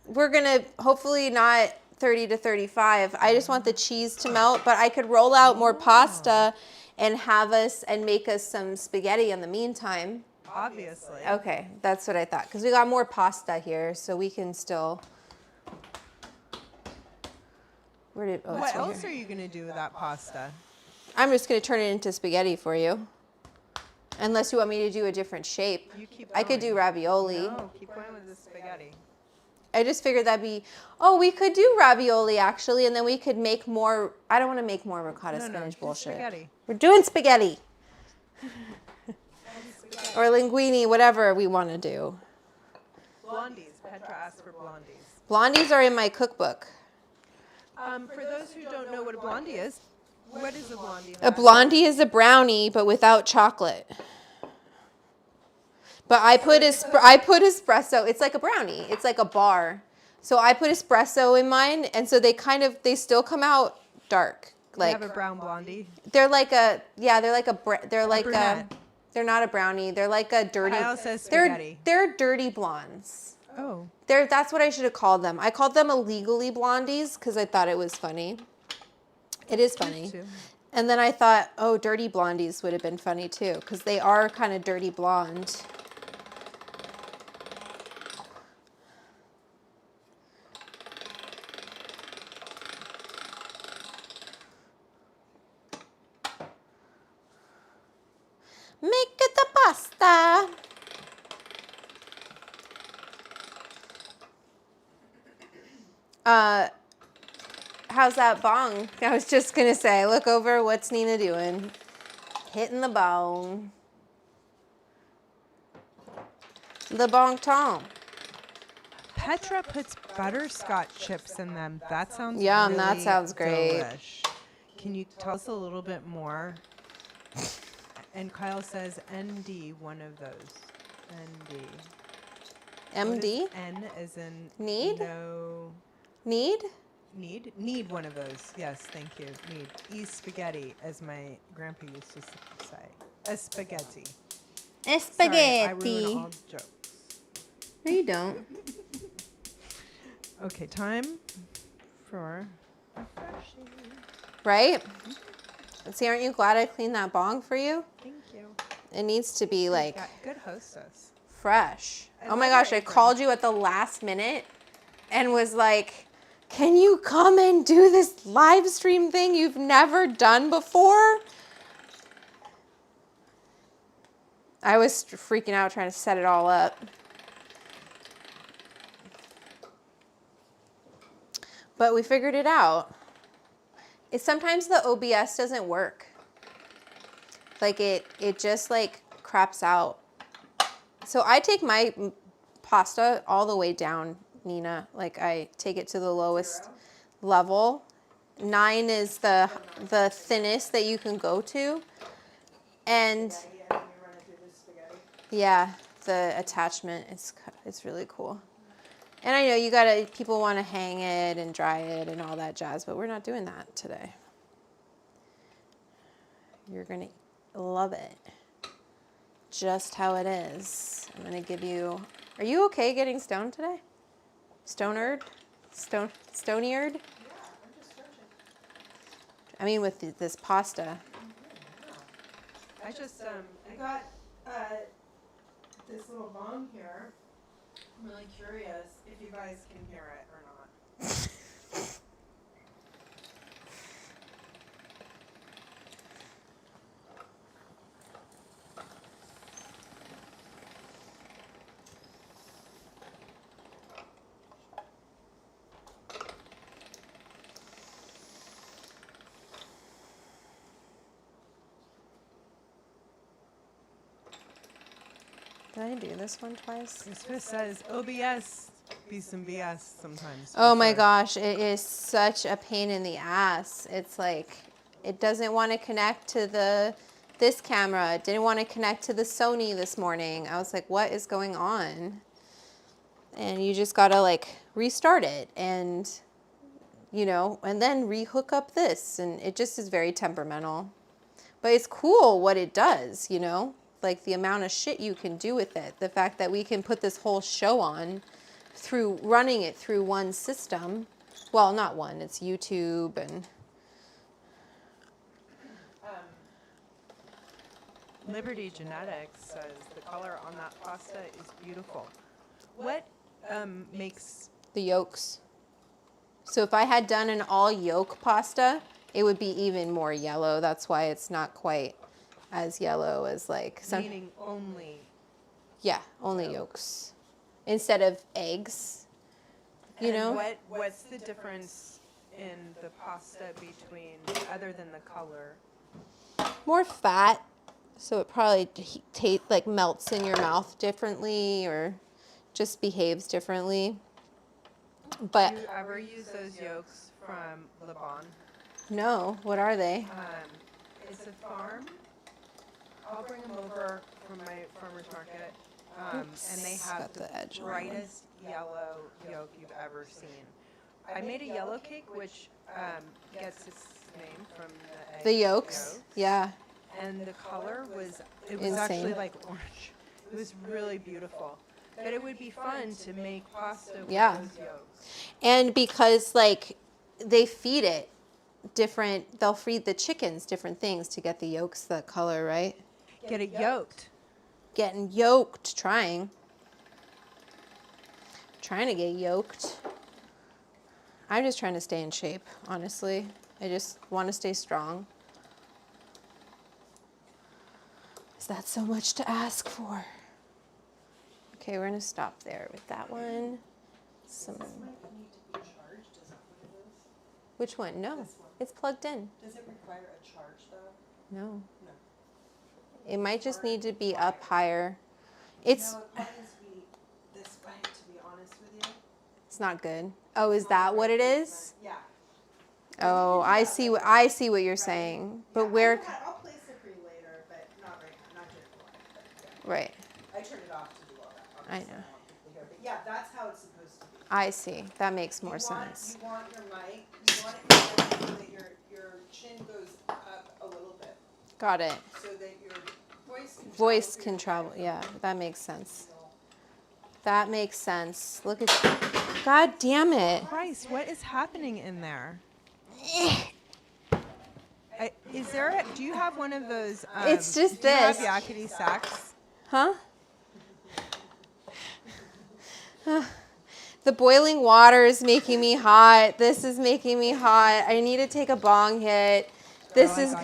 We're gonna hopefully not 30 to 35. I just want the cheese to melt, but I could roll out more pasta and make us some spaghetti in the meantime. Obviously. Okay, that's what I thought. Because we got more pasta here, so we can still. What else are you gonna do with that pasta? I'm just gonna turn it into spaghetti for you. Unless you want me to do a different shape. You keep I could do ravioli. No, keep going with the spaghetti. I just figured we could do ravioli actually, and then we could make more. I don't want to make more ricotta spinach do bullshit. spaghetti. We're doing spaghetti. Or linguine, whatever we want to do. Blondies. Petra asked for blondies. Blondies are in my cookbook. For those who don't know what a blondie is, what is a blondie? A blondie is a brownie, but without chocolate. But I put espresso. It's like a brownie. It's like a bar. So I put espresso in mine, and so they still come out dark. Like have a brown blondie. They're like a brunette. They're not a brownie. They're like a dirty. Kyle says spaghetti. They're dirty blondes. Oh. That's what I should have called them. I called them illegally blondies because I thought it was funny. It is funny. And then I thought, dirty blondies would have been funny too because they are kind of dirty blonde. Make it the pasta. How's that bong? I was just going to say, look over, what's Nina doing? Hitting the bone. The bong tong. Petra puts butterscotch chips in them. That sounds Yum, really that sounds great. delish. Can you tell us a little bit more? And Kyle says ND, one of those. ND. MD? N as in Need? No. Need? Need one of those. Yes, thank you. Need. E-spaghetti, as my grandpa used to say. A spaghetti. Sorry, I ruin all jokes. No, you don't. Okay, time for Refreshing. Right? See, aren't you glad I cleaned that bong for you? Thank you. It needs to be like Yeah, good hostess. fresh. I Oh my love gosh, your I apron. called you at the last minute and was like, can you come and do this live stream thing you've never done before? I was freaking out trying to set it all up. But we figured it out. Sometimes the OBS doesn't work. Like it just like craps out. So I take my pasta all the way down, Nina. Like I take it to the lowest level. 9 is the thinnest that you can go to. And yeah, the attachment it's really cool. And I know people want to hang it and dry it and all that jazz, but we're not doing that today. You're going to love it. Just how it is. I'm going to give you... Are you okay getting stoned today? Stonered? Stone-eared? Yeah, I'm just stretching. I mean, with this pasta. I just I got this little bong here. I'm really curious if you guys can hear it or not. Did I do this one twice? This says OBS be some BS sometimes. Oh for my sure. gosh, it is such a pain in the ass. It's like, it doesn't want to connect to this camera. It didn't want to connect to the Sony this morning. I was like, what is going on? And you just got to like restart it and, and then rehook up this. And it just is very temperamental. But it's cool what it does, like the amount of shit you can do with it. The fact that we can put this whole show on through running it through one system. Well, not one, it's YouTube and... Liberty Genetics says the color on that pasta is beautiful. What makes... the yolks. So if I had done an all yolk pasta, it would be even more yellow. That's why it's not quite as yellow as like some... Meaning only... Yeah, only yolks. Instead of eggs, And what's the difference in the pasta between, other than the color? More fat, so it probably like melts in your mouth differently or just behaves differently. But Do you ever use those yolks from Lebanon? no, what are they? It's a farm. I'll bring them over from my farmer's market. And they have Got the the edge on. brightest yellow yolk you've ever seen. I made a yellow cake, which gets its name from the egg The yolks, yeah. And the color was Insane. actually like orange. It was really beautiful. But it would be fun to make pasta with Yeah. those yolks. And because like they feed it different, they'll feed the chickens different things to get the yolks that color, right? Get it yolked. Getting yoked, trying to get yoked. I'm just trying to stay in shape, honestly. I just want to stay strong. Is that so much to ask for? Okay, we're gonna stop there with that one. Which one? No, it's plugged in. Does it require a charge though? No. No. It might just need to be up higher. It's No, it probably needs to be this way, to be honest with you. it's not good. Oh, is that what it is? Yeah. Oh, I see what you're saying. But where? I'll place it for you later, but not right now, not here for Right. I turned it off to do all that. I Obviously, know. don't want people here, but yeah, that's how it's supposed to be. I see. That makes more You sense. want your mic, you want it so that your chin goes up a little bit, Got it. so that your Voice can travel. Yeah, that makes sense. That makes sense. Look at. God damn it. Christ, what is happening in there? Is there? Do you have one of those? It's just do you have this. yakety sacks? Huh? The boiling water is making me hot. This is making me hot. I need to take a bong hit. This is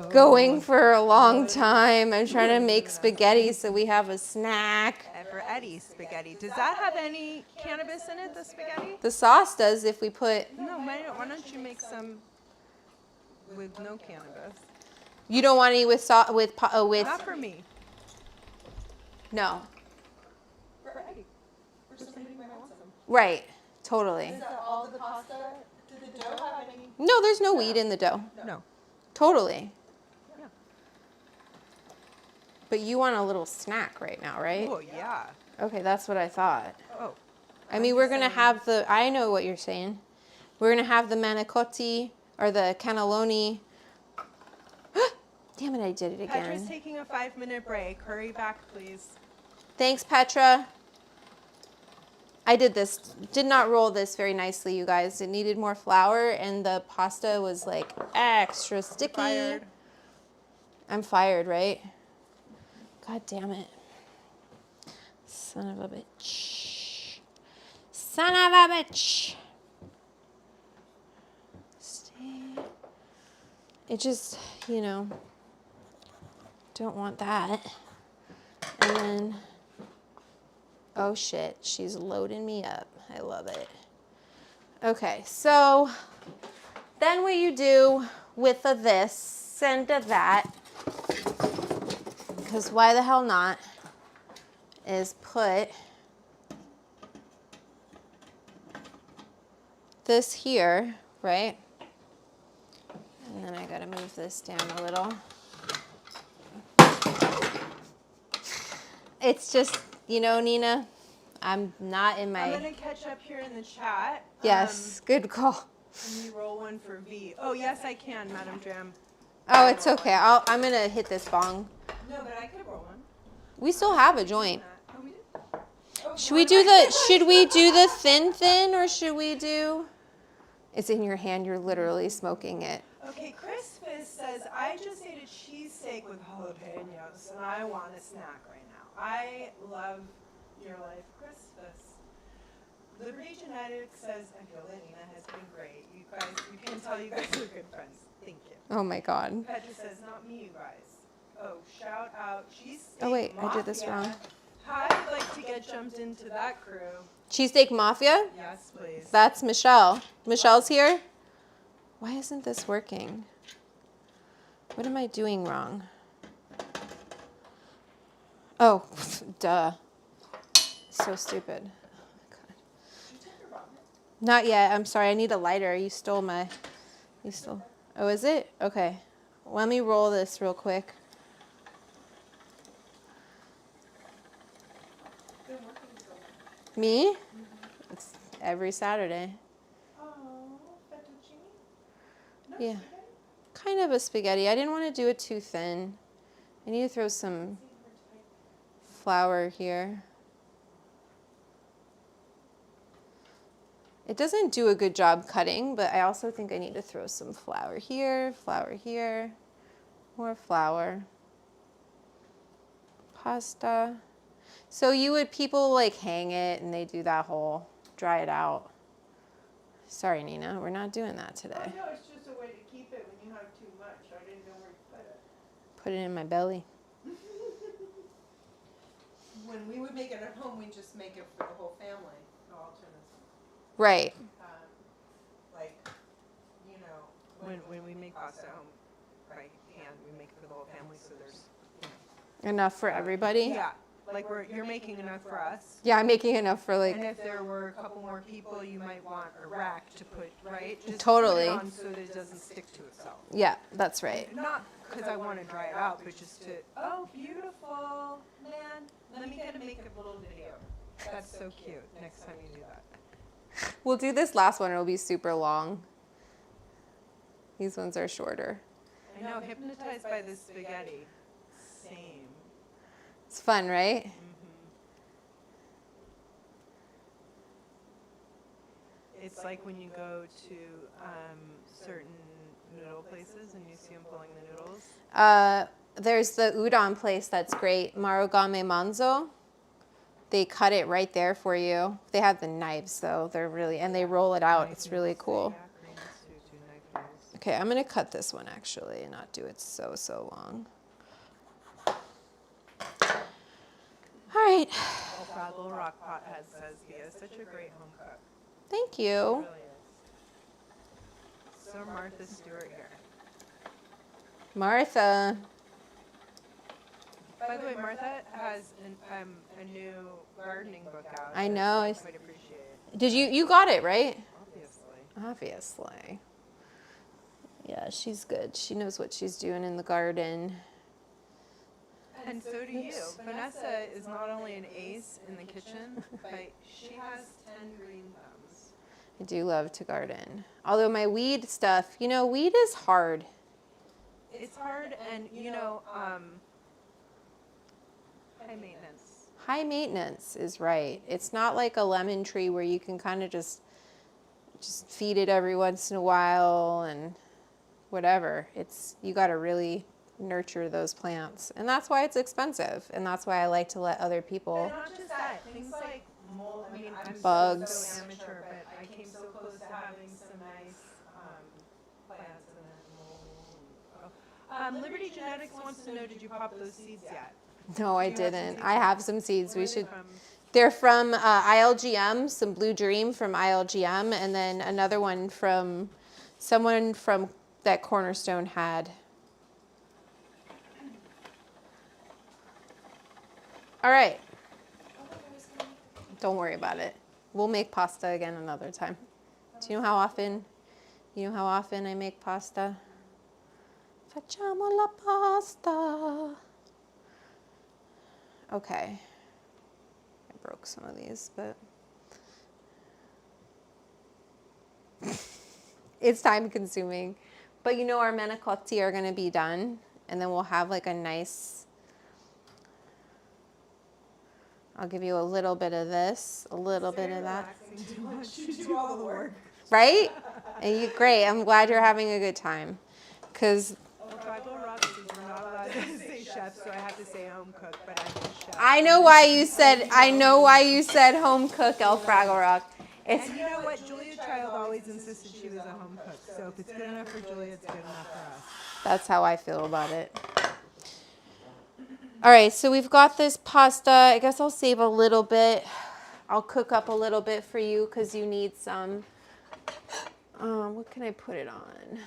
going for a long time. I'm trying to make spaghetti so we have a snack. For Eddie's spaghetti. Does that have any cannabis in it, the spaghetti? The sauce does if we put... No, why don't you make some with no cannabis? You don't want any with Not for me. No. For Eddie. For somebody who might want some. Right. Totally. Is that all the pasta? Did the dough have any? No, there's no weed in the dough. No. Totally. Yeah. But you want a little snack right now, right? Oh, yeah. Okay, that's what I thought. Oh. I mean, we're going to have the... I know what you're saying. We're going to have the manicotti or the cannelloni. Damn it, I did it again. Petra's taking a 5-minute break. Hurry back, please. Thanks, Petra. I did not roll this very nicely, you guys. It needed more flour, and the pasta was like extra sticky. Fired. I'm fired, right? God damn it. Son of a bitch. Son of a bitch. Stay. It just, you know, don't want that. And then... oh shit, she's loading me up. I love it. Okay, so then what you do with the this and the that, because why the hell not, is put this here, right? And then I gotta move this down a little. It's just, you know, Nina, I'm not in my... I'm going to catch up here in the chat. Yes, good call. Can you roll one for V? Oh, yes, I can, Madam Jam. Oh, it's okay. I'm going to hit this bong. No, but I could roll one. We still have a joint. Oh, we did? Oh, Should we do the thin or should we do... It's in your hand. You're literally smoking it. Okay, Chris Fizz says, I just ate a cheesesteak with jalapenos, and I want a snack right now. I love your life, Chris Fizz. Liberty Genetics says, I feel that Nina has been great. You guys, you can tell you guys are good friends. Thank you. Oh my God. Petra says, not me, you guys. Oh, shout out Cheesesteak Oh wait, I did this Mafia. wrong. I'd like to get jumped into that crew. Cheesesteak Mafia? Yes, please. That's Michelle. Michelle's here? Why isn't this working? What am I doing wrong? Oh, duh. So stupid. God. Not yet. I'm sorry. I need a lighter. You stole my... Oh, is it? Okay. Let me roll this real quick. Me? It's every Saturday. Oh, fettuccine? No Yeah. spaghetti? Kind of a spaghetti. I didn't want to do it too thin. I need to throw some flour here. It doesn't do a good job cutting, but I also think I need to throw some flour here, more flour. Pasta. So people like hang it and they do that whole dry it out. Sorry, Nina, we're not doing that today. Oh, no, it's just a way to keep it when you have too much. I didn't know where to put it. Put it in my belly. When we would make it at home, we just make it for the whole family. No alternatives. Right. Like, you know, When we make pasta at home by hand, we make it for the whole family, so there's... Enough for everybody? Yeah, like you're making enough for us. Yeah, I'm making enough for like... And if there were a couple more people, you might want a rack to put, right? Just Totally. put it on so that it doesn't stick to itself. Yeah, that's right. Not because I want to dry it out, but just to, oh, beautiful, man. Let me get to make a little video. That's so cute. Next time you do that. We'll do this last one. It'll be super long. These ones are shorter. I know, hypnotized by this spaghetti. Same. It's fun, right? Mm-hmm. It's like when you go to, certain noodle places and you see them pulling the noodles? There's the udon place that's great, Marugame Manzo. They cut it right there for you. They have the knives though. They're really, and they roll it out. It's really cool. Okay, I'm gonna cut this one actually and not do it so long. All right. Fraggle Rock Pot says he is such a great home cook. Thank He you. really is. So Martha Stewart here. Martha. By the way, Martha has a new gardening book out. I know. I quite appreciate it. Did you got it, right? Obviously. Yeah, she's good. She knows what she's doing in the garden. And so do you. Vanessa is not only an ace in the kitchen, but she has 10 green thumbs. I do love to garden. Although my weed stuff, weed is hard. It's hard and, high maintenance. High maintenance is right. It's not like a lemon tree where you can kind of just feed it every once in a while and whatever. You got to really nurture those plants. And that's why it's expensive. And that's why I like to let other people. And not just that, things like mold. I mean, I'm bugs. so amateur, but I came so close to having some nice plants and then mold. Liberty Genetics wants to know, did you pop those seeds yet? No, I didn't. I have some seeds. Where We are they should. from? They're from ILGM, some Blue Dream from ILGM, and then another one from someone from that Cornerstone had. All right. Don't worry about it. We'll make pasta again another time. Do you know how often I make pasta? Facciamo la pasta. Okay. I broke some of these, but it's time consuming. But our manicotti are going to be done, and then we'll have like a nice, I'll give you a little bit of this, a little bit of that. Too much. You do all the work. Right? And great. I'm glad you're having a good time. Because Fraggle Rock says we're not allowed to say chef, so I have to say home cook, but I'm a chef. I know why you said home cook, El Fraggle Rock. And you know what? Julia Child always insisted she was a home cook. So if it's good enough for Julia, it's good enough for us. That's how I feel about it. All right, so we've got this pasta. I guess I'll save a little bit. I'll cook up a little bit for you because you need some. What can I put it on?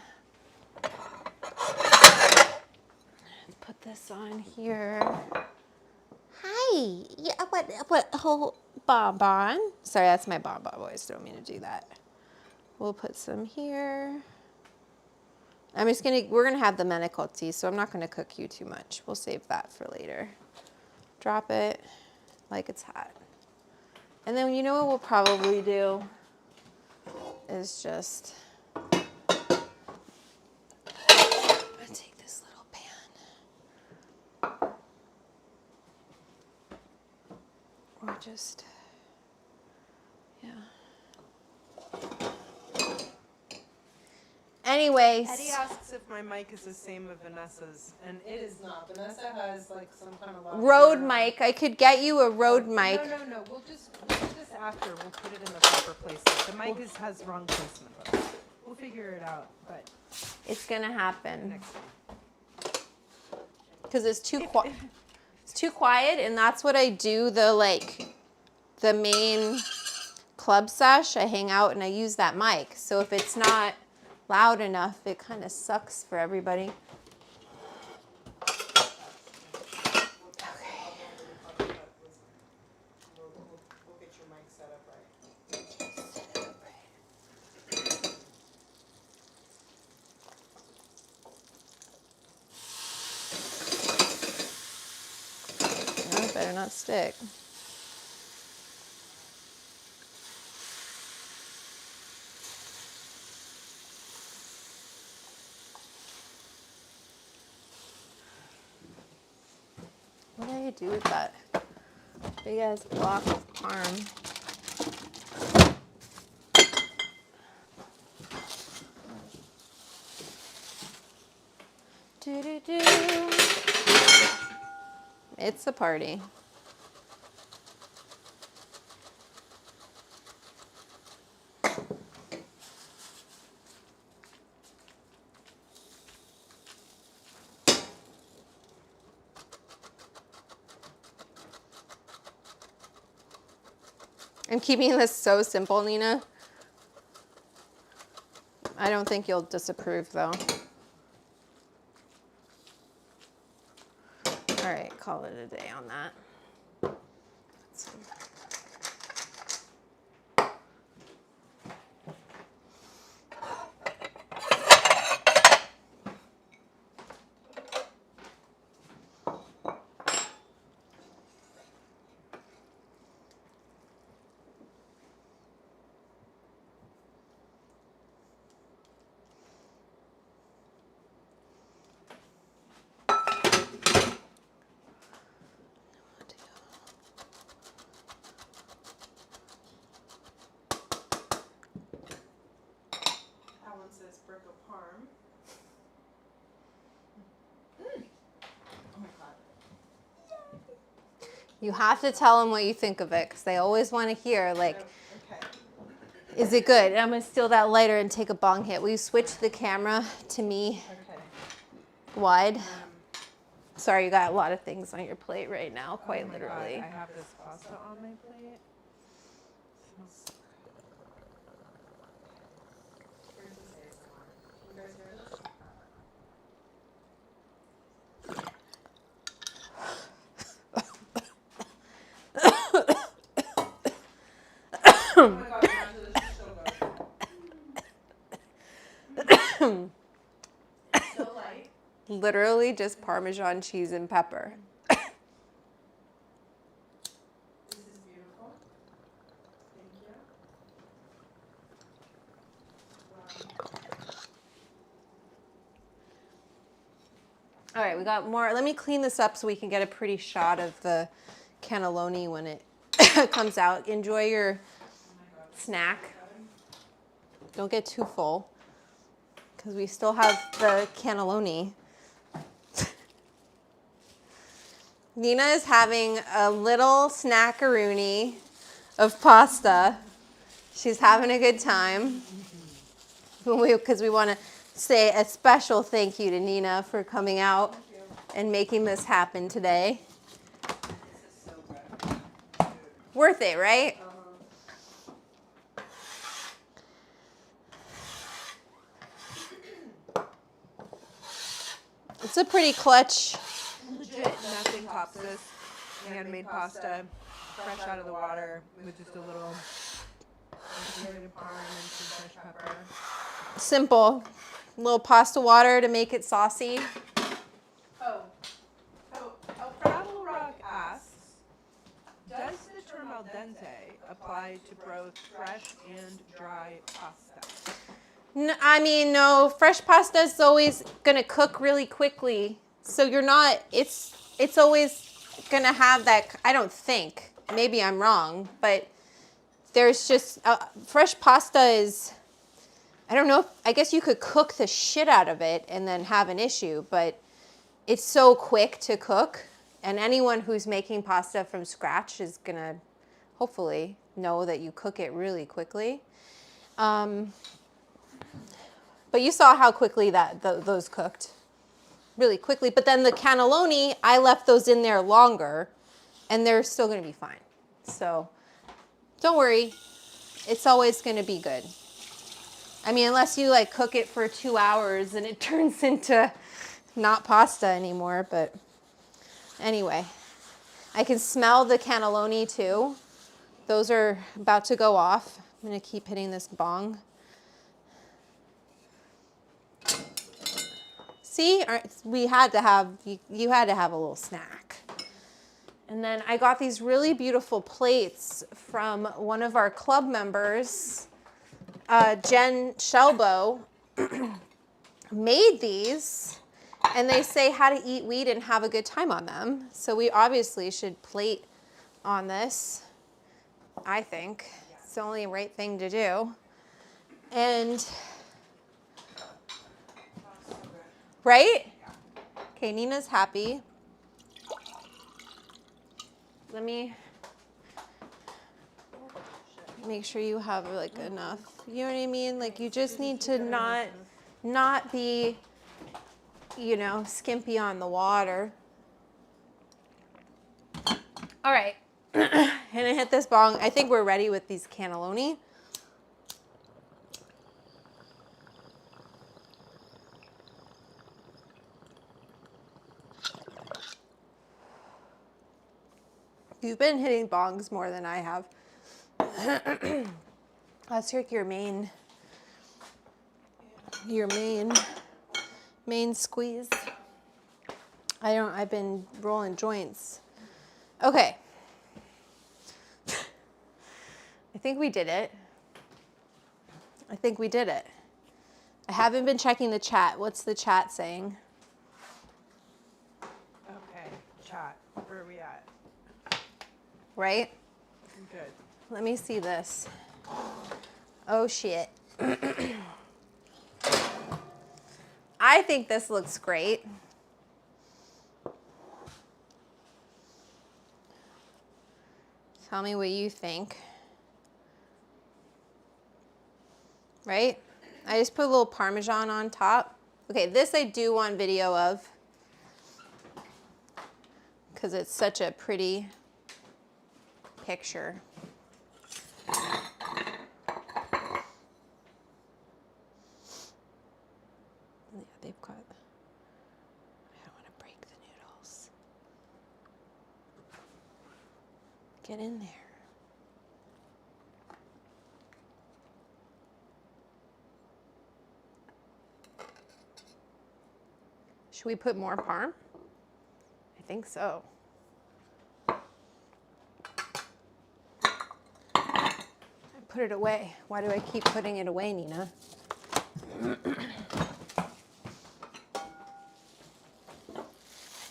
Let's put this on here. Hi. Yeah, what, bonbon? Sorry, that's my bonbon voice. Don't mean to do that. We'll put some here. We're gonna have the manicotti, so I'm not gonna cook you too much. We'll save that for later. Drop it like it's hot. And then what we'll probably do is just take this little pan. Or just, yeah. Anyways. Eddie asks if my mic is the same as Vanessa's, and it is not. Vanessa has like some kind of Rode mic. I could get you a Rode mic. No. We'll just after. We'll put it in the proper places. The mic has wrong placement. We'll figure it out, but it's gonna happen. next time. Because it's too quiet. It's too quiet, and that's what I do. The main club sesh, I hang out and I use that mic. So if it's not loud enough, it kind of sucks for everybody. Okay. We'll get your mic set up right. No, it better not stick. What do I do with that big ass block of parm? Do-do-do. It's a party. I'm keeping this so simple, Nina. I don't think you'll disapprove, though. All right, call it a day on that. Let's see. Alan says brick of parm. Oh my god. You have to tell them what you think of it, because they always want to hear, like, Okay. is it good? I'm going to steal that lighter and take a bong hit. Will you switch the camera to me Okay. wide? Sorry, you got a lot of things on your plate right now, quite Oh my literally. God, I have this pasta on my plate. Here's this ASMR. You guys hear this? Oh my god, Amanda, this is so good. So light. Literally just Parmesan cheese and pepper. This is beautiful. Thank you. Wow. All right, we got more. Let me clean this up so we can get a pretty shot of the cannelloni when it comes out. Enjoy your snack. Don't get too full, because we still have the cannelloni. Nina is having a little snackaroonie of pasta. She's having a good time. Because we want to say a special thank you to Nina for coming out and making this happen today. This is so good. Worth it, right? It's a pretty clutch. Legit, nothing tops this. Handmade pasta, fresh out of the water, with just a little parm and some fresh pepper. Simple. A little pasta water to make it saucy. Oh, Travel Rock asks, does the term al dente apply to both fresh and dry pasta? No, fresh pasta is always going to cook really quickly. So you're not, it's always going to have that, I don't think. Maybe I'm wrong, but there's just, fresh pasta is, I don't know, I guess you could cook the shit out of it and then have an issue, but it's so quick to cook. And anyone who's making pasta from scratch is going to hopefully know that you cook it really quickly. But you saw how quickly those cooked. Really quickly. But then the cannelloni, I left those in there longer, and they're still going to be fine. So don't worry. It's always going to be good. I mean, unless you like cook it for 2 hours and it turns into not pasta anymore. But anyway, I can smell the cannelloni too. Those are about to go off. I'm going to keep hitting this bong. See, we had to have, you had to have a little snack. And then I got these really beautiful plates from one of our club members, Jen Shelbo, made these, and they say how to eat weed and have a good time on them. So we obviously should plate on this, I think. It's the only right thing to do. And right? Okay, Nina's happy. Let me make sure you have like enough. You know what I mean? Like you just need to not be, you know, skimpy on the water. All right. Gonna hit this bong. I think we're ready with these cannelloni. You've been hitting bongs more than I have. Let's take your main squeeze. I've been rolling joints. Okay. I think we did it. I haven't been checking the chat. What's the chat saying? Okay, chat. Where are we at? Right? Good. Let me see this. Oh shit. I think this looks great. Tell me what you think. Right? I just put a little Parmesan on top. Okay, this I do want video of because it's such a pretty picture. Yeah, they've got, I don't want to break the noodles. Get in there. Should we put more parm? I think so. I put it away. Why do I keep putting it away, Nina?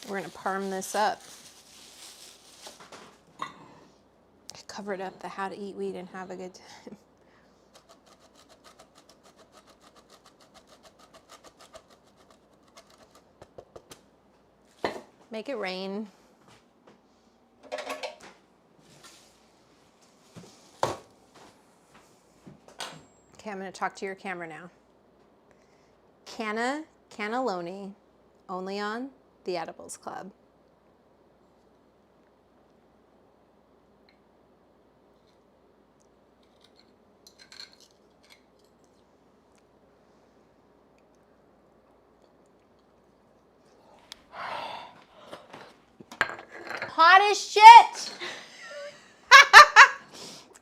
We're gonna parm this up. I covered up the how to eat weed and have a good time. Make it rain. Okay, I'm gonna talk to your camera now. Canna Cannelloni, only on the Edibles Club. Hot as shit!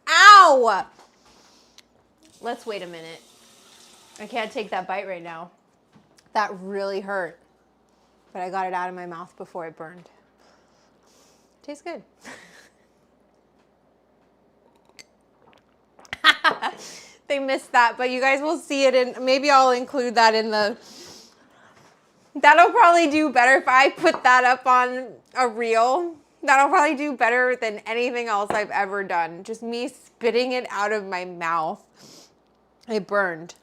Ow! Let's wait a minute. I can't take that bite right now. That really hurt. But I got it out of my mouth before it burned. Tastes good. They missed that, but you guys will see it in, maybe I'll include that in the, that'll probably do better if I put that up on a reel. That'll probably do better than anything else I've ever done. Just me spitting it out of my mouth. It burned.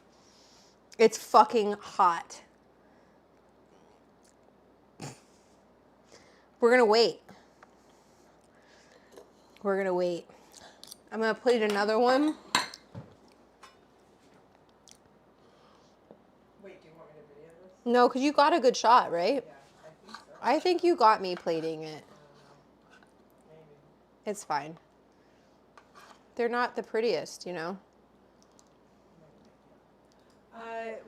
It's fucking hot. We're gonna wait. We're gonna wait. I'm gonna plate another one. Wait, do you want me to video this? No, because you got a good shot, right? Yeah, I think so. I think you got me plating it. I don't know. Maybe. It's fine. They're not the prettiest, you know?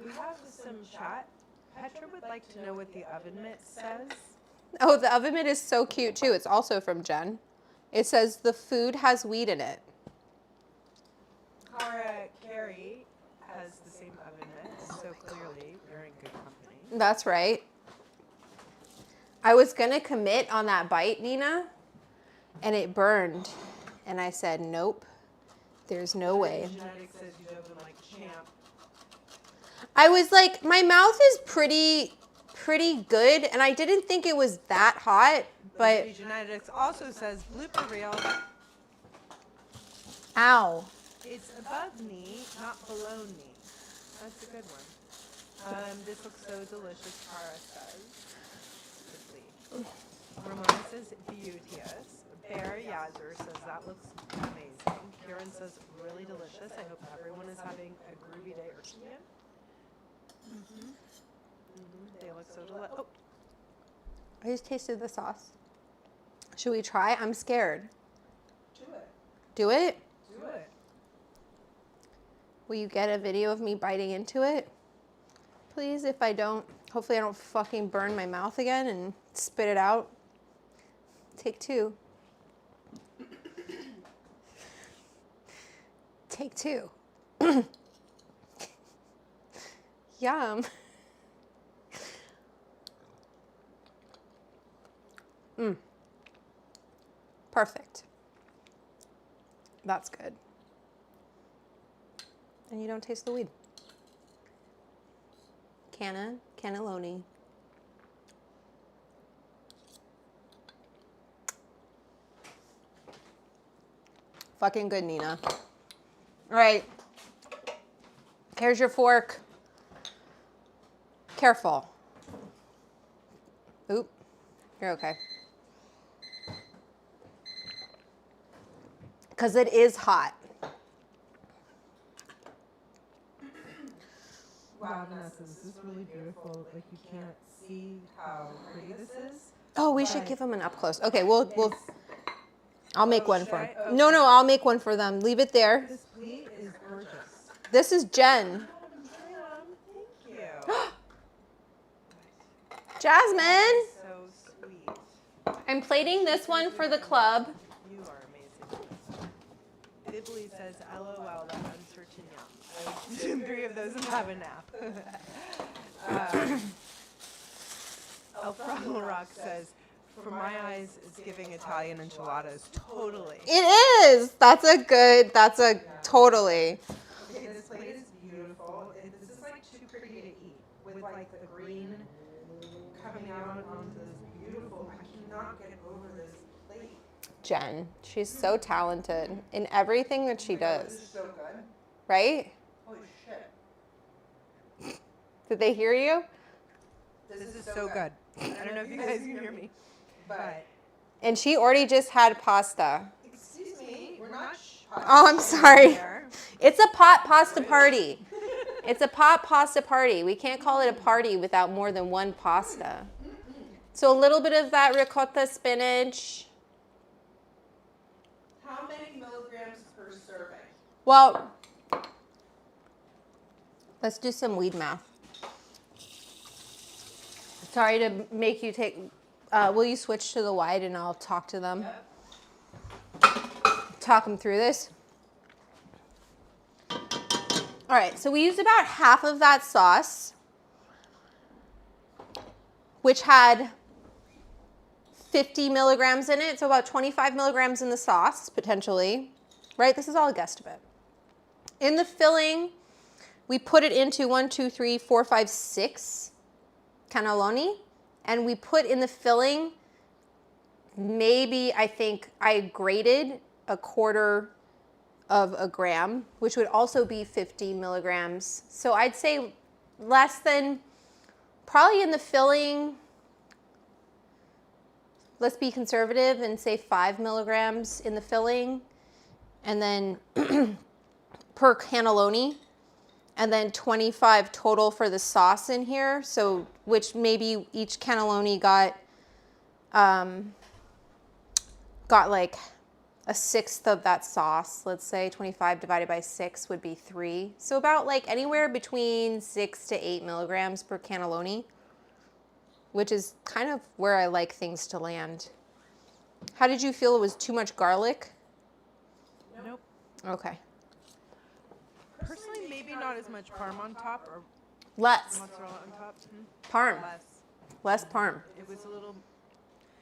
We have some chat. Petra would like to know what the oven mitt says. Oh, the oven mitt is so cute too. It's also from Jen. It says the food has weed in it. Cara Carey has the same oven mitt, so clearly you're in good company. That's right. I was gonna commit on that bite, Nina, and it burned. And I said, nope, there's no way. Genetic says you do them like champ. I was like, my mouth is pretty good, and I didn't think it was that hot, but Genetics also says blooper reel. ow. It's above knee, not below knee. That's a good one. This looks so delicious, Cara says. Ramona says beauteous. Bear Yazzer says that looks amazing. Kieran says really delicious. I hope everyone is having a groovy day or weekend. They look so delicious. Oh, I just tasted the sauce. Should we try? I'm scared. Do it. Do it? Do it. Will you get a video of me biting into it? Please, if I don't, hopefully I don't fucking burn my mouth again and spit it out. Take two. Take two. Yum. Perfect. That's good. And you don't taste the weed. Canna Cannelloni. Fucking good, Nina. All right. Here's your fork. Careful. Oop. You're okay. Because it is hot. wow, Vanessa, this is really beautiful. Like you can't see how pretty this is. Oh, we should give them an up close. Okay, we'll I'll make one for them. should I? No, I'll make one for them. Leave it there. This plate is gorgeous. This is Jen. Thank you. Jasmine, So sweet. I'm plating this one for the club. You are amazing. Dibley says, LOL, that uncertain yum. I would consume 3 of those and have a nap. El Fraggle Rock says, for my eyes, it's giving Italian enchiladas. Totally. It is. That's a totally. Okay, this plate is beautiful. This is like too pretty to eat. With like the green coming out onto this beautiful, I cannot get over this plate. Jen, she's so talented in everything that she This is does, so good. right? Holy shit. Did they hear you? This is so good. I don't know if you guys can hear me, but And she already just had pasta. excuse me, we're not. Oh, I'm sorry. It's a pot pasta party. It's a pot pasta party. We can't call it a party without more than one pasta. So a little bit of that ricotta spinach. How many milligrams per serving? Well, let's do some weed math. Sorry to make you take, will you switch to the wide and I'll talk to them? Talk them through this. All right, so we used about half of that sauce, which had 50 milligrams in it, so about 25 milligrams in the sauce, potentially, right? This is all a guesstimate. In the filling, we put it into 1, 2, 3, 4, 5, 6 cannelloni, and we put in the filling, maybe I think I grated 1/4 of a gram, which would also be 50 milligrams. So I'd say less than, probably in the filling, let's be conservative and say 5 milligrams in the filling, and then per cannelloni, and then 25 total for the sauce in here. So, which maybe each cannelloni got like 1/6 of that sauce. Let's say 25 divided by 6 would be 3. So about like anywhere between 6 to 8 milligrams per cannelloni, which is kind of where I like things to land. How did you feel? It was too much garlic? Nope. Okay. Personally, maybe not as much parm on top or Less. mozzarella on top. Parm. Less. Less parm. It was a little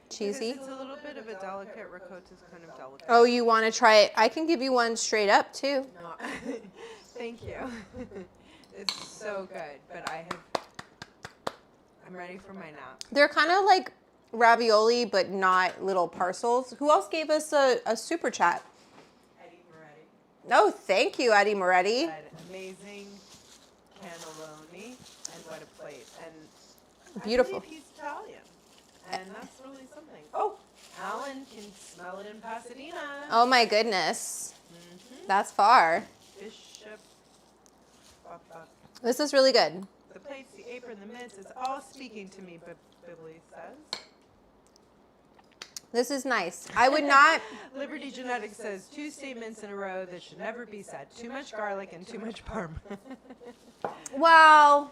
Cheesy? It's a little bit of a delicate. Ricotta's kind of delicate. Oh, you want to try it? I can give you one straight up too. No. Thank you. It's so good, but I'm ready for my nap. They're kind of like ravioli, but not little parcels. Who else gave us a super chat? Eddie Moretti. Oh, thank you, Eddie Moretti. Said amazing cannelloni and what a plate. And Beautiful. I believe he's Italian, and that's Alan can smell it in Pasadena. Oh my goodness. That's far. Bishop. This is really good. The plates, the apron, the mitts, it's all speaking to me, but Bibli says. This is nice. I would not. Liberty Genetics says 2 statements in a row that should never be said. Too much garlic and too much parm. Well,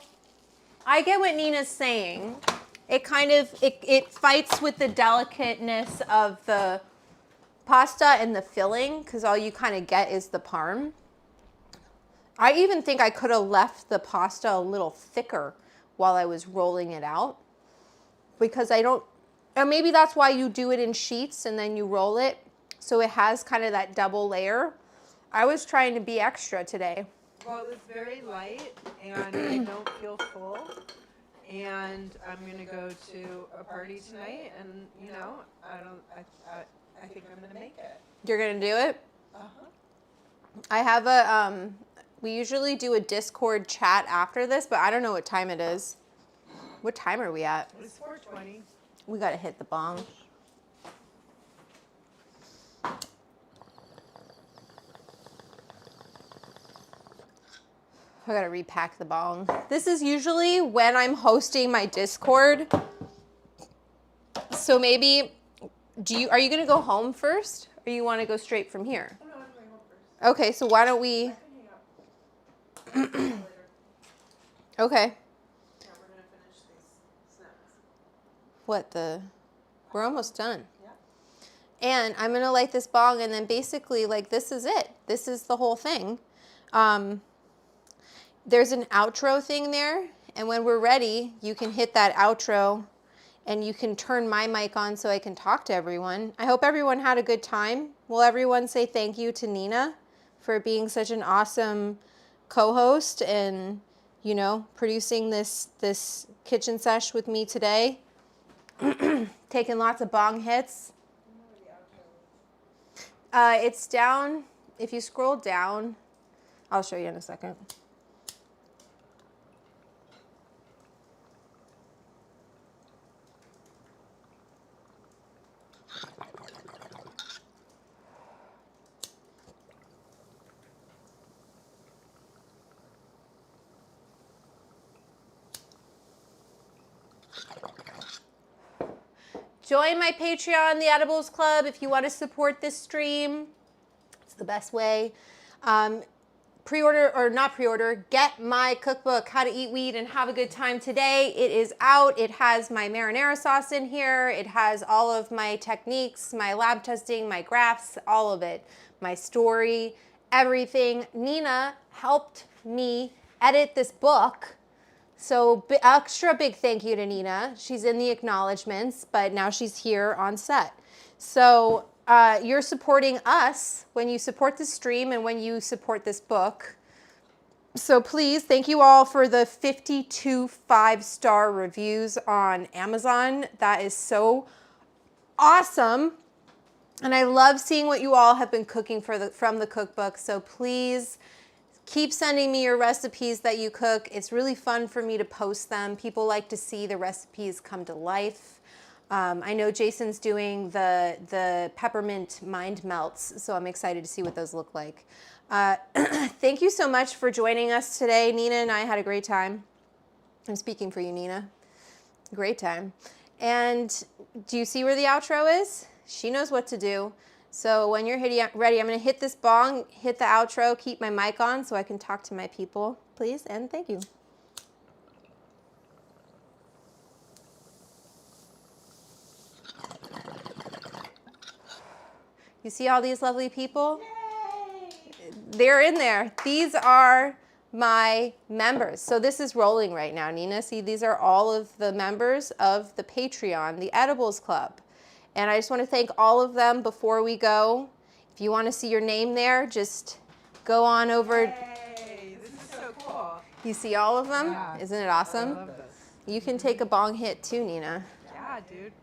I get what Nina's saying. It kind of, it fights with the delicateness of the pasta and the filling, because all you kind of get is the parm. I even think I could have left the pasta a little thicker while I was rolling it out, because I don't, or maybe that's why you do it in sheets and then you roll it, so it has kind of that double layer. I was trying to be extra today. Well, it was very light, and I don't feel full. And I'm gonna go to a party tonight, and I think I'm gonna make it. You're gonna do it? Uh-huh. I have a, we usually do a Discord chat after this, but I don't know what time it is. What time are we at? It's 4:20. We gotta hit the bong. I gotta repack the bong. This is usually when I'm hosting my Discord. So maybe, are you gonna go home first, or you wanna go straight from here? Oh, no, I'm going home first. Okay, so why don't we, I can hang out. okay. Yeah, we're gonna finish these snacks. We're almost done. Yeah. And I'm gonna light this bong, and then basically, like, this is it. This is the whole thing. There's an outro thing there, and when we're ready, you can hit that outro, and you can turn my mic on so I can talk to everyone. I hope everyone had a good time. Will everyone say thank you to Nina for being such an awesome co-host and, producing this kitchen sesh with me today? Taking lots of bong hits. It's down. If you scroll down, I'll show you in a second. Join my Patreon, The Edibles Club, if you want to support this stream. It's the best way. Pre-order, or not pre-order, get my cookbook, How to Eat Weed and Have a Good Time Today. It is out. It has my marinara sauce in here. It has all of my techniques, my lab testing, my graphs, all of it. My story, everything. Nina helped me edit this book. So extra big thank you to Nina. She's in the acknowledgements, but now she's here on set. So you're supporting us when you support the stream and when you support this book. So please, thank you all for the 52 5-star reviews on Amazon. That is so awesome. And I love seeing what you all have been cooking from the cookbook. So please, keep sending me your recipes that you cook. It's really fun for me to post them. People like to see the recipes come to life. I know Jason's doing the peppermint mind melts, so I'm excited to see what those look like. Thank you so much for joining us today. Nina and I had a great time. I'm speaking for you, Nina. Great time. And do you see where the outro is? She knows what to do. So when you're ready, I'm going to hit this bong, hit the outro, keep my mic on so I can talk to my people, please, and thank you. You see all these lovely people? Yay! They're in there. These are my members. So this is rolling right now, Nina. See, these are all of the members of the Patreon, the Edibles Club. And I just want to thank all of them before we go. If you want to see your name there, just go on over. Yay, this is so cool. You see all of them? Yeah. Isn't it awesome? I love this. You can take a bong hit too, Nina. Yeah, dude.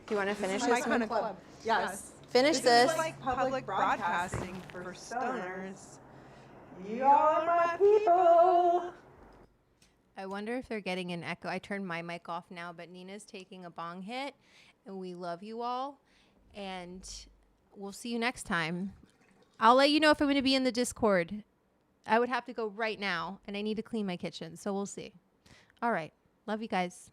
Do you want to finish This this is my one? kind of club. Yes. Finish This this. is like public broadcasting for stoners. You all are my people. I wonder if they're getting an echo. I turned my mic off now, but Nina's taking a bong hit, and we love you all. And we'll see you next time. I'll let you know if I'm going to be in the Discord. I would have to go right now, and I need to clean my kitchen, so we'll see. All right. Love you guys.